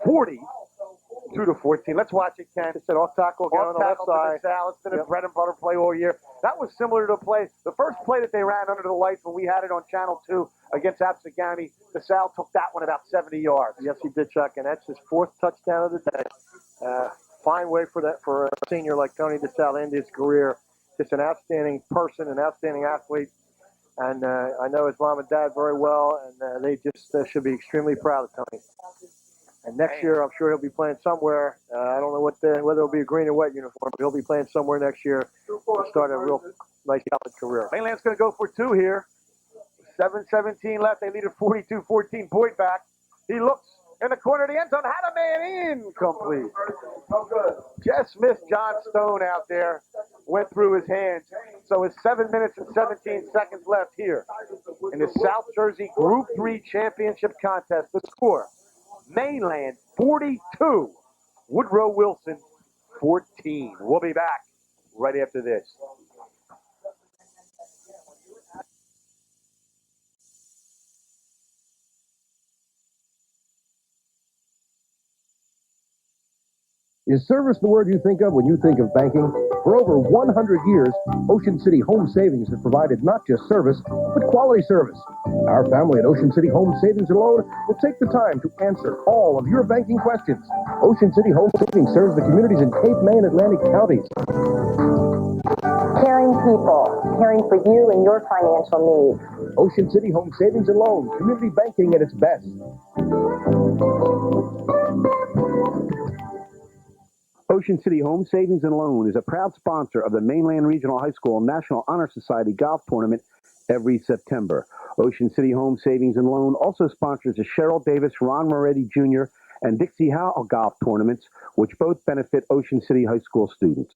42-14. Let's watch it, Ken.
It's an off tackle again on the left side.
Sal. It's been a bread and butter play all year. That was similar to the first play that they ran under the lights when we had it on Channel 2 against Absegami. The Sal took that one about 70 yards.
Yes, he did, Chuck, and that's his 4th touchdown of the day. Fine way for a senior like Tony DeSalle to end his career. Just an outstanding person, an outstanding athlete. And I know his mom and dad very well, and they just should be extremely proud of Tony. And next year, I'm sure he'll be playing somewhere. I don't know whether it'll be a green or white uniform, but he'll be playing somewhere next year to start a real nice college career.
Mainland's going to go for 2 here. 7:17 left. They lead at 42-14. Boyd back. He looks in the corner of the end zone. Had a man incomplete. Just missed John Stone out there. Went through his hands. So it's 7 minutes and 17 seconds left here in the South Jersey Group 3 Championship Contest. The score, Mainland 42, Woodrow Wilson 14. We'll be back right after this.
Is service the word you think of when you think of banking? For over 100 years, Ocean City Home Savings has provided not just service, but quality service. Our family at Ocean City Home Savings and Loan will take the time to answer all of your banking questions. Ocean City Home Savings serves the communities in Cape May and Atlantic counties.
Caring people, caring for you and your financial needs.
Ocean City Home Savings and Loan, community banking at its best.
Ocean City Home Savings and Loan is a proud sponsor of the Mainland Regional High School National Honor Society Golf Tournament every September. Ocean City Home Savings and Loan also sponsors the Cheryl Davis, Ron Moretti Jr., and Dixie Howell Golf Tournaments, which both benefit Ocean City High School students.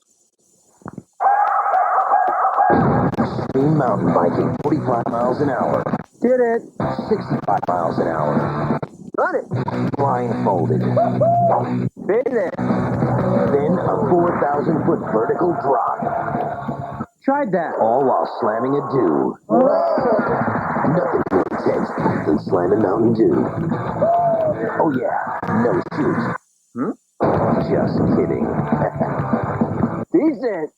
Extreme mountain biking, 45 miles an hour.
Did it.
65 miles an hour.
Done it.
Blindfolded.
Been there.
Then a 4,000-foot vertical drop.
Tried that.
All while slamming a dew. Nothing more intense than slamming Mountain Dew. Oh yeah, no shoot. Just kidding.
Decent.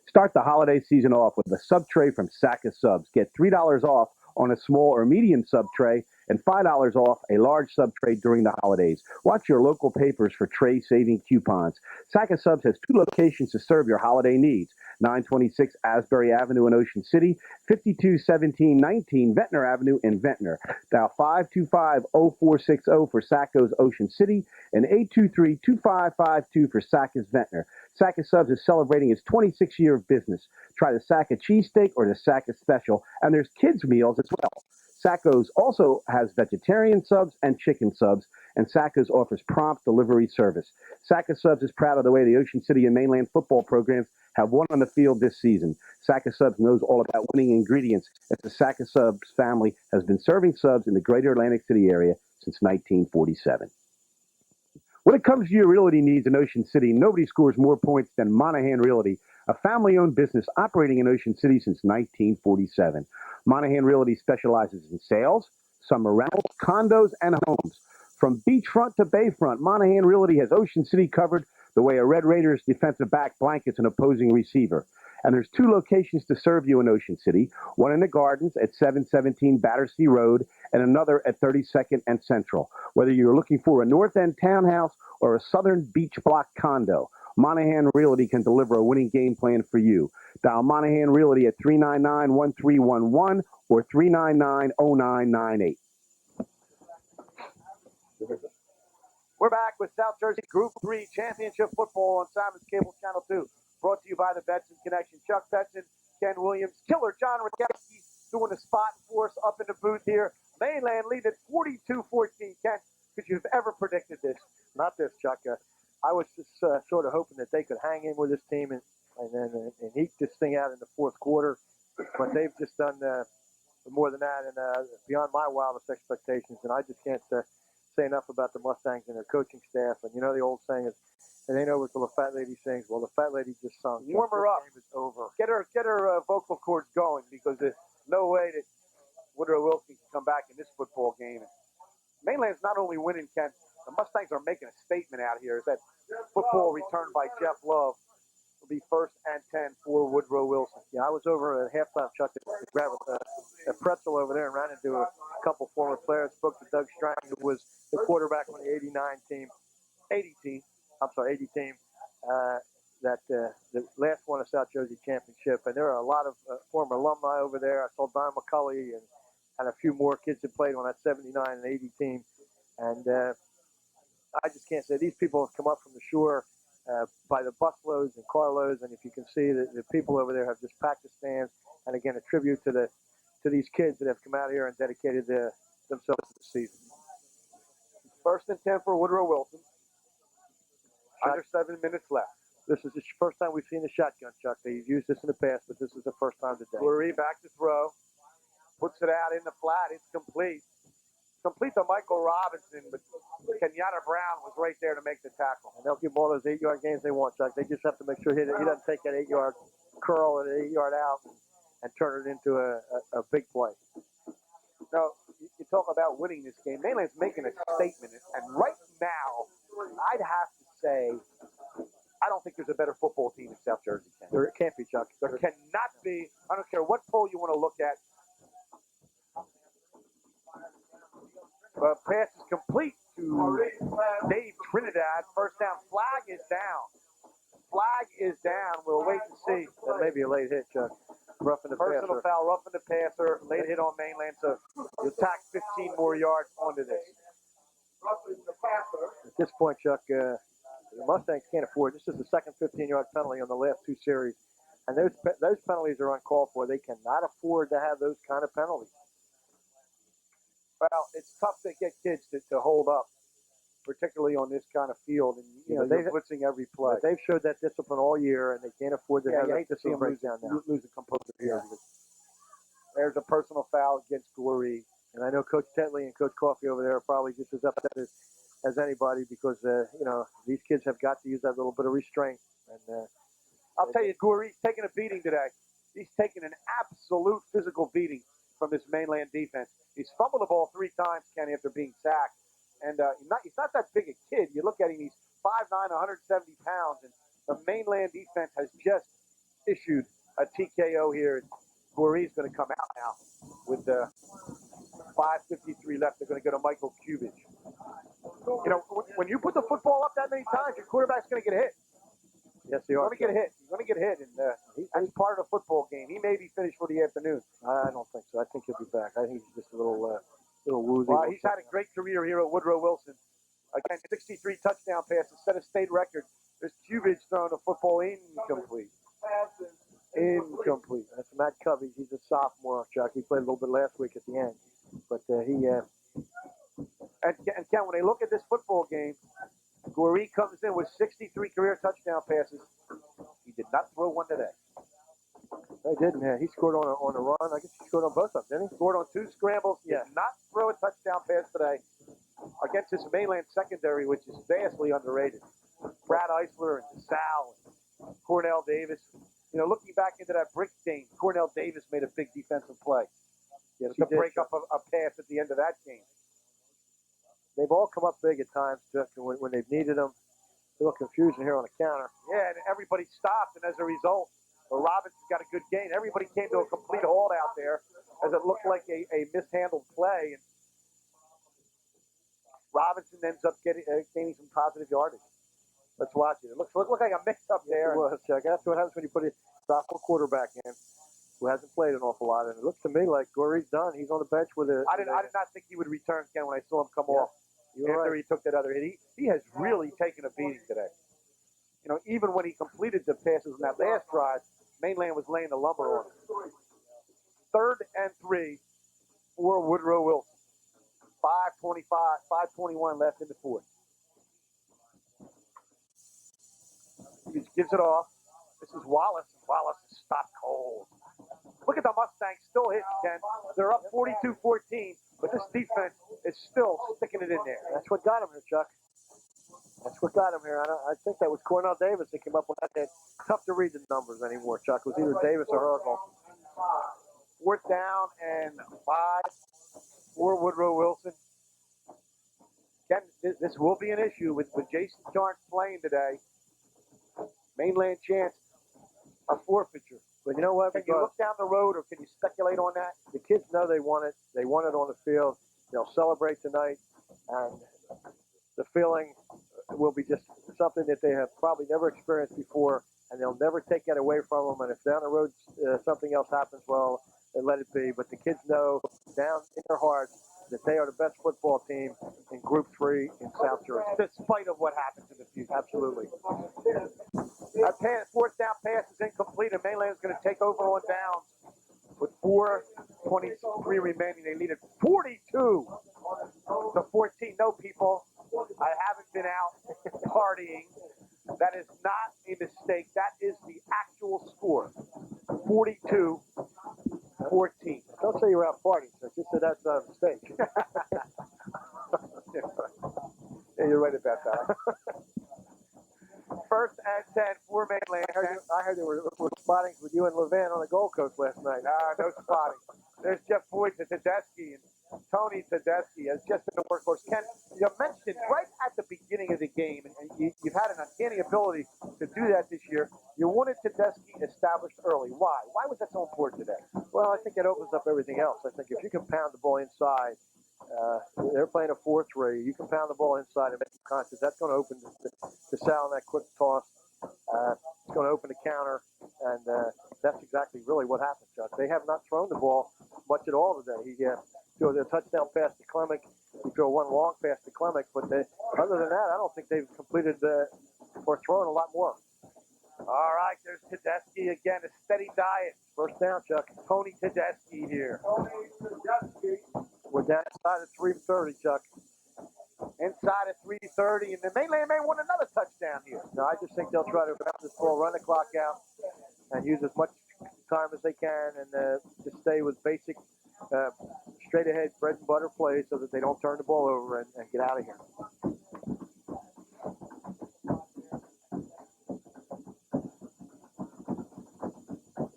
Start the holiday season off with a sub tray from Saka Subs. Get $3 off on a small or medium sub tray and $5 off a large sub tray during the holidays. Watch your local papers for tray saving coupons. Saka Subs has 2 locations to serve your holiday needs. 926 Asbury Avenue in Ocean City, 521719 Ventnor Avenue in Ventnor. Dial 525-0460 for Sacco's Ocean City and 823-2552 for Sacco's Ventnor. Saka Subs is celebrating its 26th year of business. Try the Saka cheesesteak or the Saka special, and there's kids' meals as well. Sacco's also has vegetarian subs and chicken subs, and Sacco's offers prompt delivery service. Saka Subs is proud of the way the Ocean City and Mainland football programs have won on the field this season. Saka Subs knows all about winning ingredients, as the Saka Subs family has been serving subs in the greater Atlantic City area since 1947. When it comes to your realty needs in Ocean City, nobody scores more points than Monahan Realty, a family-owned business operating in Ocean City since 1947. Monahan Realty specializes in sales, summer rentals, condos, and homes. From beachfront to bayfront, Monahan Realty has Ocean City covered the way a Red Raiders defensive back blankets an opposing receiver. And there's 2 locations to serve you in Ocean City, one in the Gardens at 717 Battersea Road and another at 32nd and Central. Whether you're looking for a North End townhouse or a Southern Beach Block condo, Monahan Realty can deliver a winning game plan for you. Dial Monahan Realty at 399-1311 or 399-0998.
We're back with South Jersey Group 3 Championship Football on Simon's Cable Channel 2. Brought to you by the Betson Connection. Chuck Betson, Ken Williams, Killer John Rakowski doing the spot for us up in the booth here. Mainland lead at 42-14. Ken, could you have ever predicted this?
Not this, Chuck. I was just sort of hoping that they could hang in with this team and eke this thing out in the fourth quarter. But they've just done more than that and beyond my wildest expectations. And I just can't say enough about the Mustangs and their coaching staff. And you know the old saying is, it ain't over till the fat lady sings. Well, the fat lady just sung.
Warm her up.
The game is over.
Get her vocal cords going, because there's no way that Woodrow Wilson can come back in this football game. Mainland's not only winning, Ken, the Mustangs are making a statement out here. Is that football returned by Jeff Love will be 1st and 10 for Woodrow Wilson.
Yeah, I was over at halftime, Chuck, to grab a pretzel over there and ran into a couple former players. Spoke to Doug Strang, who was the quarterback on the 80 team. That the last won a South Jersey championship. And there are a lot of former alumni over there. I saw Don McCulley and a few more kids that played on that 79 and 80 team. And I just can't say these people have come up from the shore by the busloads and carloads. And if you can see that the people over there have just packed the stands. And again, a tribute to these kids that have come out here and dedicated themselves to the season.
1st and 10 for Woodrow Wilson. Under 7 minutes left.
This is the first time we've seen the shotgun, Chuck. They've used this in the past, but this is the first time today.
Lurie back to throw. Puts it out in the flat. It's complete. Complete to Michael Robinson, but Kenyatta Brown was right there to make the tackle.
And they'll give them all those 8-yard gains they want, Chuck. They just have to make sure he doesn't take that 8-yard curl and 8-yard out and turn it into a big play.
Now, you talk about winning this game. Mainland's making a statement, and right now, I'd have to say I don't think there's a better football team in South Jersey, Ken.
There can't be, Chuck.
There cannot be. I don't care what poll you want to look at. Pass is complete to Dave Trinidad. First down. Flag is down. Flag is down. We'll wait and see.
That may be a late hit, Chuck. Roughing the
Personal
passer.
foul, roughing the passer. Late hit on Mainland. So you tack 15 more yards onto this.
At this point, Chuck, the Mustangs can't afford. This is the second 15-yard penalty on the last two series, and those penalties are uncalled for. They cannot afford to have those kind of penalties.
Well, it's tough to get kids to hold up, particularly on this kind of field, and you're blitzing every play.
They've showed that discipline all year, and they can't afford to have
you
that
hate to see them
discipline breakdown now.
lose the composure here. There's a personal foul against Goree.
And I know Coach Tetley and Coach Coffey over there are probably just as upset as anybody because, these kids have got to use that little bit of restraint. And
I'll tell you, Goree's taking a beating today. He's taking an absolute physical beating from this Mainland defense. He's fumbled the ball 3 times, Kenny, after being sacked. And he's not that big a kid. You look at him, he's 5'9", 170 pounds. And the Mainland defense has just issued a TKO here. Goree's going to come out now with 5:53 left. They're going to go to Michael Cubage. You know, when you put the football up that many times, your quarterback's going to get hit.
yes, they are.
He's going to get hit. And that's part of the football game. He may be finished for the afternoon.
I don't think so. I think he'll be back. I think he's just a little woozy.
Well, he's had a great career here at Woodrow Wilson. Again, 63 touchdown passes, set a state record. There's Cubage throwing the football incomplete. Incomplete.
That's Matt Covey. He's a sophomore, Chuck. He played a little bit last week at the end. But
And Ken, when they look at this football game, Goree comes in with 63 career touchdown passes. He did not throw one today.
They didn't. He scored on a run. I guess he scored on both of them, didn't he?
Scored on 2 scrambles.
Yeah.
Did not throw a touchdown pass today against this Mainland secondary, which is vastly underrated. Brad Eisler and Sal and Cornell Davis. You know, looking back into that brick game, Cornell Davis made a big defensive play.
Yes,
to break up a pass at the end of that game.
They've all come up big at times, Chuck, when they've needed them. A little confusion here on the counter.
Yeah, and everybody stopped, and as a result, Robinson got a good gain. Everybody came to a complete halt out there as it looked like a mishandled play. And Robinson ends up gaining some positive yardage. Let's watch it. It looks like a mix-up there.
It was, Chuck. That's what happens when you put a sophomore quarterback in who hasn't played an awful lot. And it looks to me like Goree's done. He's on the bench with a...
I did not think he would return, Ken, when I saw him come off after he took that other hit. He has really taken a beating today. You know, even when he completed the passes on that last drive, Mainland was laying the lumber on him. 3rd and 3 for Woodrow Wilson. 5:21 left in the 4th. He just gives it off. This is Wallace. Wallace is stopped cold. Look at the Mustangs still hitting, Ken. They're up 42-14, but this defense is still sticking it in there.
That's what got him here, Chuck. That's what got him here. I think that was Cornell Davis that came up with that. It's tough to read the numbers anymore, Chuck. It was either Davis or Hergel.
4th down and 5 for Woodrow Wilson. Ken, this will be an issue with Jason Cairns playing today. Mainland chance a forfeiture.
But you know what?
Can you look down the road, or can you speculate on that?
The kids know they want it. They want it on the field. They'll celebrate tonight, and the feeling will be just something that they have probably never experienced before, and they'll never take that away from them. And if down the road something else happens, well, they let it be. But the kids know down in their hearts that they are the best football team in Group 3 in South Jersey.
Despite of what happens in the future.
Absolutely.
That 4th down pass is incomplete, and Mainland is going to take over on downs with 4:23 remaining. They needed 42 to 14. No, people, I haven't been out partying. That is not a mistake. That is the actual score. 42-14.
Don't say you're out partying, sir. Just say that's not a mistake.
Yeah, you're right about that. 1st and 10 for Mainland.
I heard there were spottings with you and Levan on the Gold Coast last night.
No spotting. There's Jeff Boyd to Tedeschi, and Tony Tedeschi has just been a workhorse. Ken, you mentioned right at the beginning of the game, and you've had an uncanny ability to do that this year. You wanted Tedeschi established early. Why? Why was that so important today?
Well, I think it opens up everything else. I think if you can pound the ball inside, they're playing a 4-3. You can pound the ball inside and make contact. That's going to open the Sal on that quick toss. It's going to open the counter, and that's exactly really what happened, Chuck. They have not thrown the ball much at all today. He threw a touchdown pass to Clemick. He threw one long pass to Clemick, but other than that, I don't think they've completed or thrown a lot more.
All right, there's Tedeschi again, a steady diet.
First down, Chuck.
Tony Tedeschi here.
We're down inside of 3:30, Chuck.
Inside of 3:30, and the Mainland may want another touchdown here.
No, I just think they'll try to bounce this ball, run the clock out, and use as much time as they can, and just stay with basic, straight ahead bread and butter plays so that they don't turn the ball over and get out of here.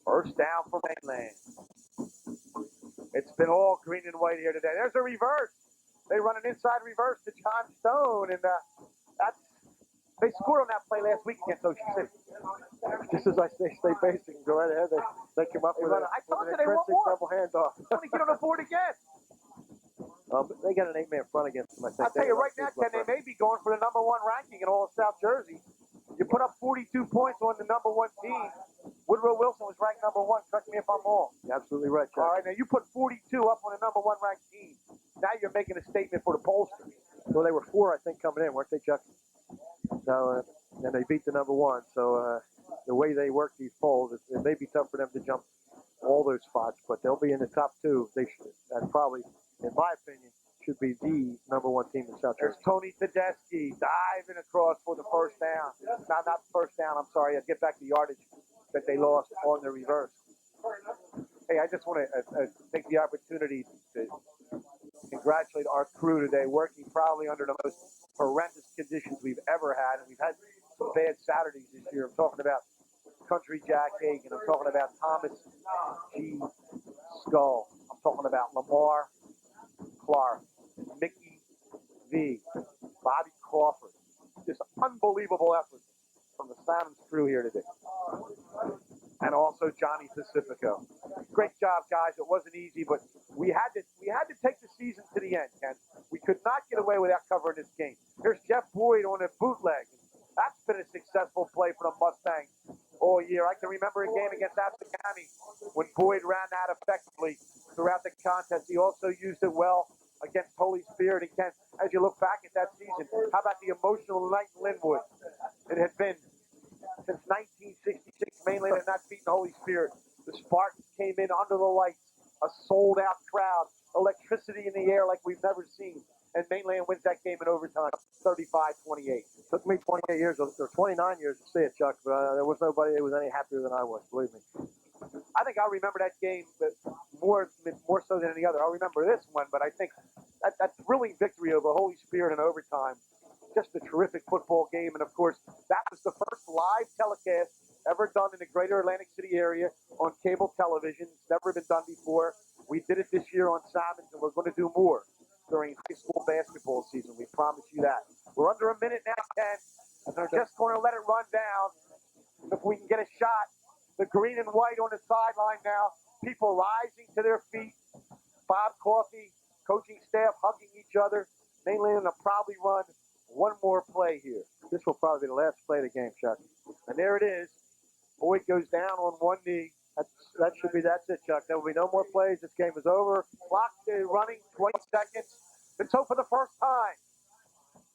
First down for Mainland. It's been all green and white here today. There's a reverse. They run an inside reverse to John Stone, and they scored on that play last week against Ocean City.
Just as I say, stay basic and go right ahead. They come up with an intrinsic double handoff.
Let me get on the board again.
But they got an 8-man front against them, I think.
I'll tell you right now, Ken, they may be going for the number 1 ranking in all of South Jersey. You put up 42 points on the number 1 team. Woodrow Wilson was ranked number 1. Correct me if I'm wrong.
You're absolutely right, Chuck.
All right, now you put 42 up on the number 1 ranked team. Now you're making a statement for the pollsters.
Well, they were 4, I think, coming in, weren't they, Chuck? So, and they beat the number 1. So the way they work these polls, it may be tough for them to jump all those spots, but they'll be in the top 2. They should, and probably, in my opinion, should be the number 1 team in South Jersey.
There's Tony Tedeschi diving across for the first down. Not the first down, I'm sorry. I'll get back to yardage that they lost on the reverse. Hey, I just want to take the opportunity to congratulate our crew today, working probably under the most horrendous conditions we've ever had, and we've had some bad Saturdays this year. I'm talking about Country Jack Hagan. I'm talking about Thomas G. Skull. I'm talking about Lamar Clark, Mickey V, Bobby Crawford. Just unbelievable effort from the Simons crew here today. And also Johnny Pacifico. Great job, guys. It wasn't easy, but we had to take the season to the end, Ken. We could not get away without covering this game. Here's Jeff Boyd on a bootleg. That's been a successful play for the Mustangs all year. I can remember a game against Appellate County when Boyd ran that effectively throughout the contest. He also used it well against Holy Spirit. And Ken, as you look back at that season, how about the emotional night in Linwood? It had been since 1966, Mainland had not beaten Holy Spirit. The Spartans came in under the lights, a sold-out crowd, electricity in the air like we've never seen. And Mainland wins that game in overtime, 35-28.
Took me 28 years, or 29 years to see it, Chuck, but there was nobody that was any happier than I was, believe me.
I think I remember that game more so than any other. I remember this one, but I think that thrilling victory over Holy Spirit in overtime, just a terrific football game. And, of course, that was the first live telecast ever done in the greater Atlantic City area on cable television. It's never been done before. We did it this year on Simons, and we're going to do more during high school basketball season. We promise you that. We're under a minute now, Ken, and they're just going to let it run down. If we can get a shot, the green and white on the sideline now, people rising to their feet. Bob Coffey, coaching staff hugging each other. Mainland will probably run one more play here.
This will probably be the last play of the game, Chuck.
And there it is. Boyd goes down on one knee.
That's it, Chuck. There will be no more plays. This game is over.
Clock running, 20 seconds. And so for the first time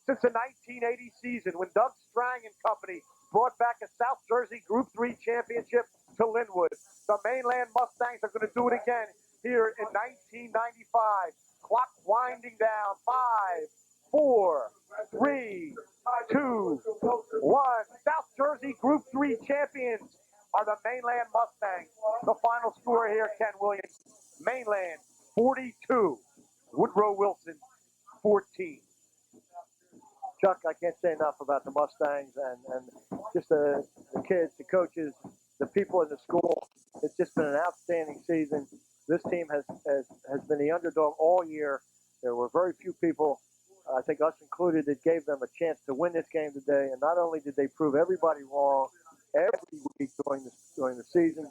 since the 1980 season, when Doug Strang and company brought back a South Jersey Group 3 championship to Linwood, the Mainland Mustangs are going to do it again here in 1995. Clock winding down. 5, 4, 3, 2, 1. South Jersey Group 3 champions are the Mainland Mustangs. The final score here, Ken Williams. Mainland 42, Woodrow Wilson 14.
Chuck, I can't say enough about the Mustangs and just the kids, the coaches, the people in the school. It's just been an outstanding season. This team has been the underdog all year. There were very few people, I think us included, that gave them a chance to win this game today. And not only did they prove everybody wrong every week during the season,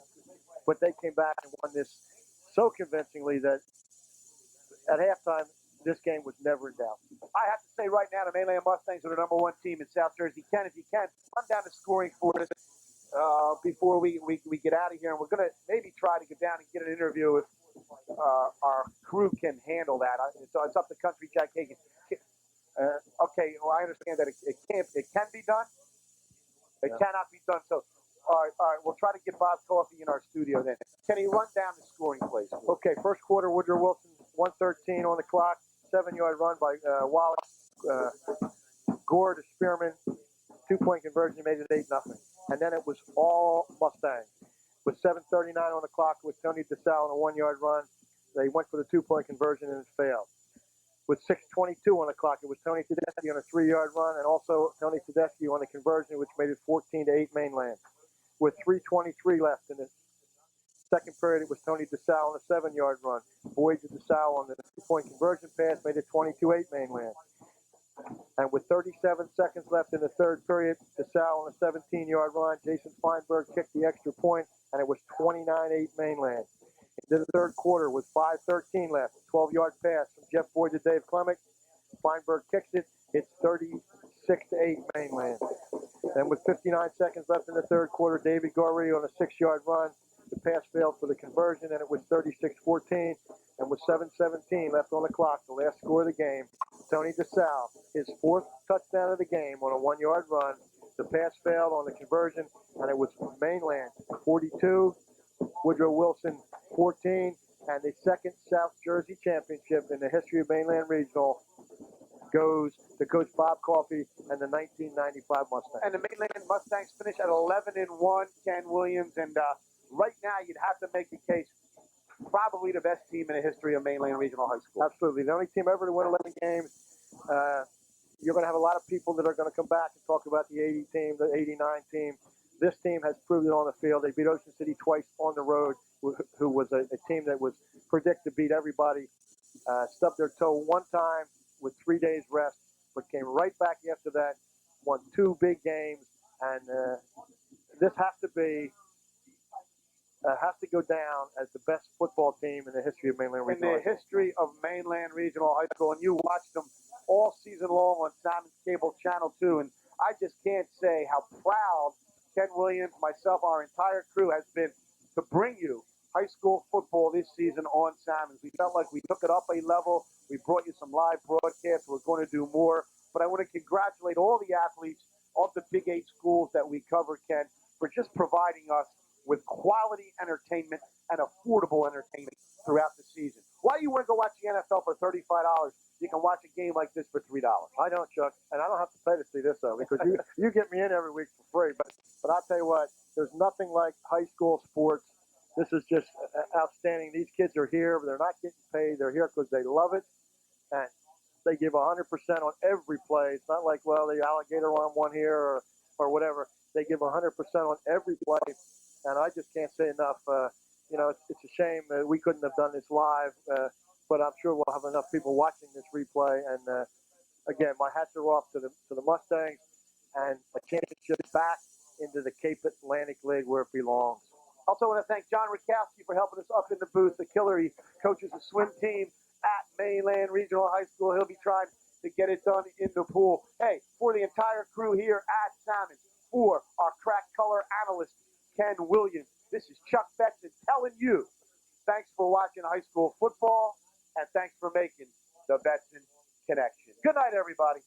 but they came back and won this so convincingly that at halftime, this game was never in doubt.
I have to say right now, the Mainland Mustangs are the number one team in South Jersey. Ken, if you can, run down the scoring for us before we get out of here. And we're going to maybe try to get down and get an interview if our crew can handle that. So it's up to Country Jack Hagan. Okay, well, I understand that it can be done. It cannot be done. So, all right, we'll try to get Bob Coffey in our studio then. Can he run down the scoring, please?
Okay, first quarter, Woodrow Wilson, 1:13 on the clock, 7-yard run by Wallace. Gore to Spearman, 2-point conversion made it 8-0. And then it was all Mustangs. With 7:39 on the clock, with Tony DeSalle on a 1-yard run, they went for the 2-point conversion and it failed. With 6:22 on the clock, it was Tony Tedeschi on a 3-yard run, and also Tony Tedeschi on the conversion, which made it 14-8 Mainland. With 3:23 left in the second period, it was Tony DeSalle on a 7-yard run. Boyd to DeSalle on the 2-point conversion pass made it 22-8 Mainland. And with 37 seconds left in the third period, DeSalle on a 17-yard run, Jason Feinberg kicked the extra point, and it was 29-8 Mainland. Into the third quarter with 5:13 left, 12-yard pass from Jeff Boyd to Dave Clemick. Feinberg kicks it. It's 36-8 Mainland. And with 59 seconds left in the third quarter, David Gorey on a 6-yard run. The pass failed for the conversion, and it was 36-14. And with 7:17 left on the clock, the last score of the game, Tony DeSalle, his 4th touchdown of the game on a 1-yard run. The pass failed on the conversion, and it was Mainland 42, Woodrow Wilson 14, and the second South Jersey championship in the history of Mainland Regional goes to Coach Bob Coffey and the 1995 Mustangs.
And the Mainland Mustangs finish at 11-1, Ken Williams, and right now you'd have to make the case probably the best team in the history of Mainland Regional High School.
Absolutely. The only team ever to win 11 games. You're going to have a lot of people that are going to come back and talk about the 80 team, the 89 team. This team has proved it on the field. They beat Ocean City twice on the road, who was a team that was predicted to beat everybody. Stubbed their toe one time with 3 days rest, but came right back after that, won 2 big games, and this has to go down as the best football team in the history of Mainland Regional.
In the history of Mainland Regional High School, and you watched them all season long on Simon's Cable Channel 2, and I just can't say how proud Ken Williams, myself, our entire crew has been to bring you high school football this season on Simon's. We felt like we took it up a level. We brought you some live broadcasts. We're going to do more. But I want to congratulate all the athletes of the Big 8 schools that we cover, Ken, for just providing us with quality entertainment and affordable entertainment throughout the season. Why do you want to go watch the NFL for $35? You can watch a game like this for $3.
I don't, Chuck, and I don't have to pay to see this, though, because you get me in every week for free. But I'll tell you what, there's nothing like high school sports. This is just outstanding. These kids are here. They're not getting paid. They're here because they love it, and they give 100% on every play. It's not like, well, the alligator on one here or whatever. They give 100% on every play, and I just can't say enough. It's a shame that we couldn't have done this live, but I'm sure we'll have enough people watching this replay. And again, my hats are off to the Mustangs, and a championship back into the Cape Atlantic League where it belongs.
Also want to thank John Rakowski for helping us up in the booth. The killer, he coaches a swim team at Mainland Regional High School. He'll be trying to get it done in the pool. Hey, for the entire crew here at Salmon, for our crack color analyst, Ken Williams, this is Chuck Betson telling you, thanks for watching high school football, and thanks for making the Betson Connection. Good night, everybody.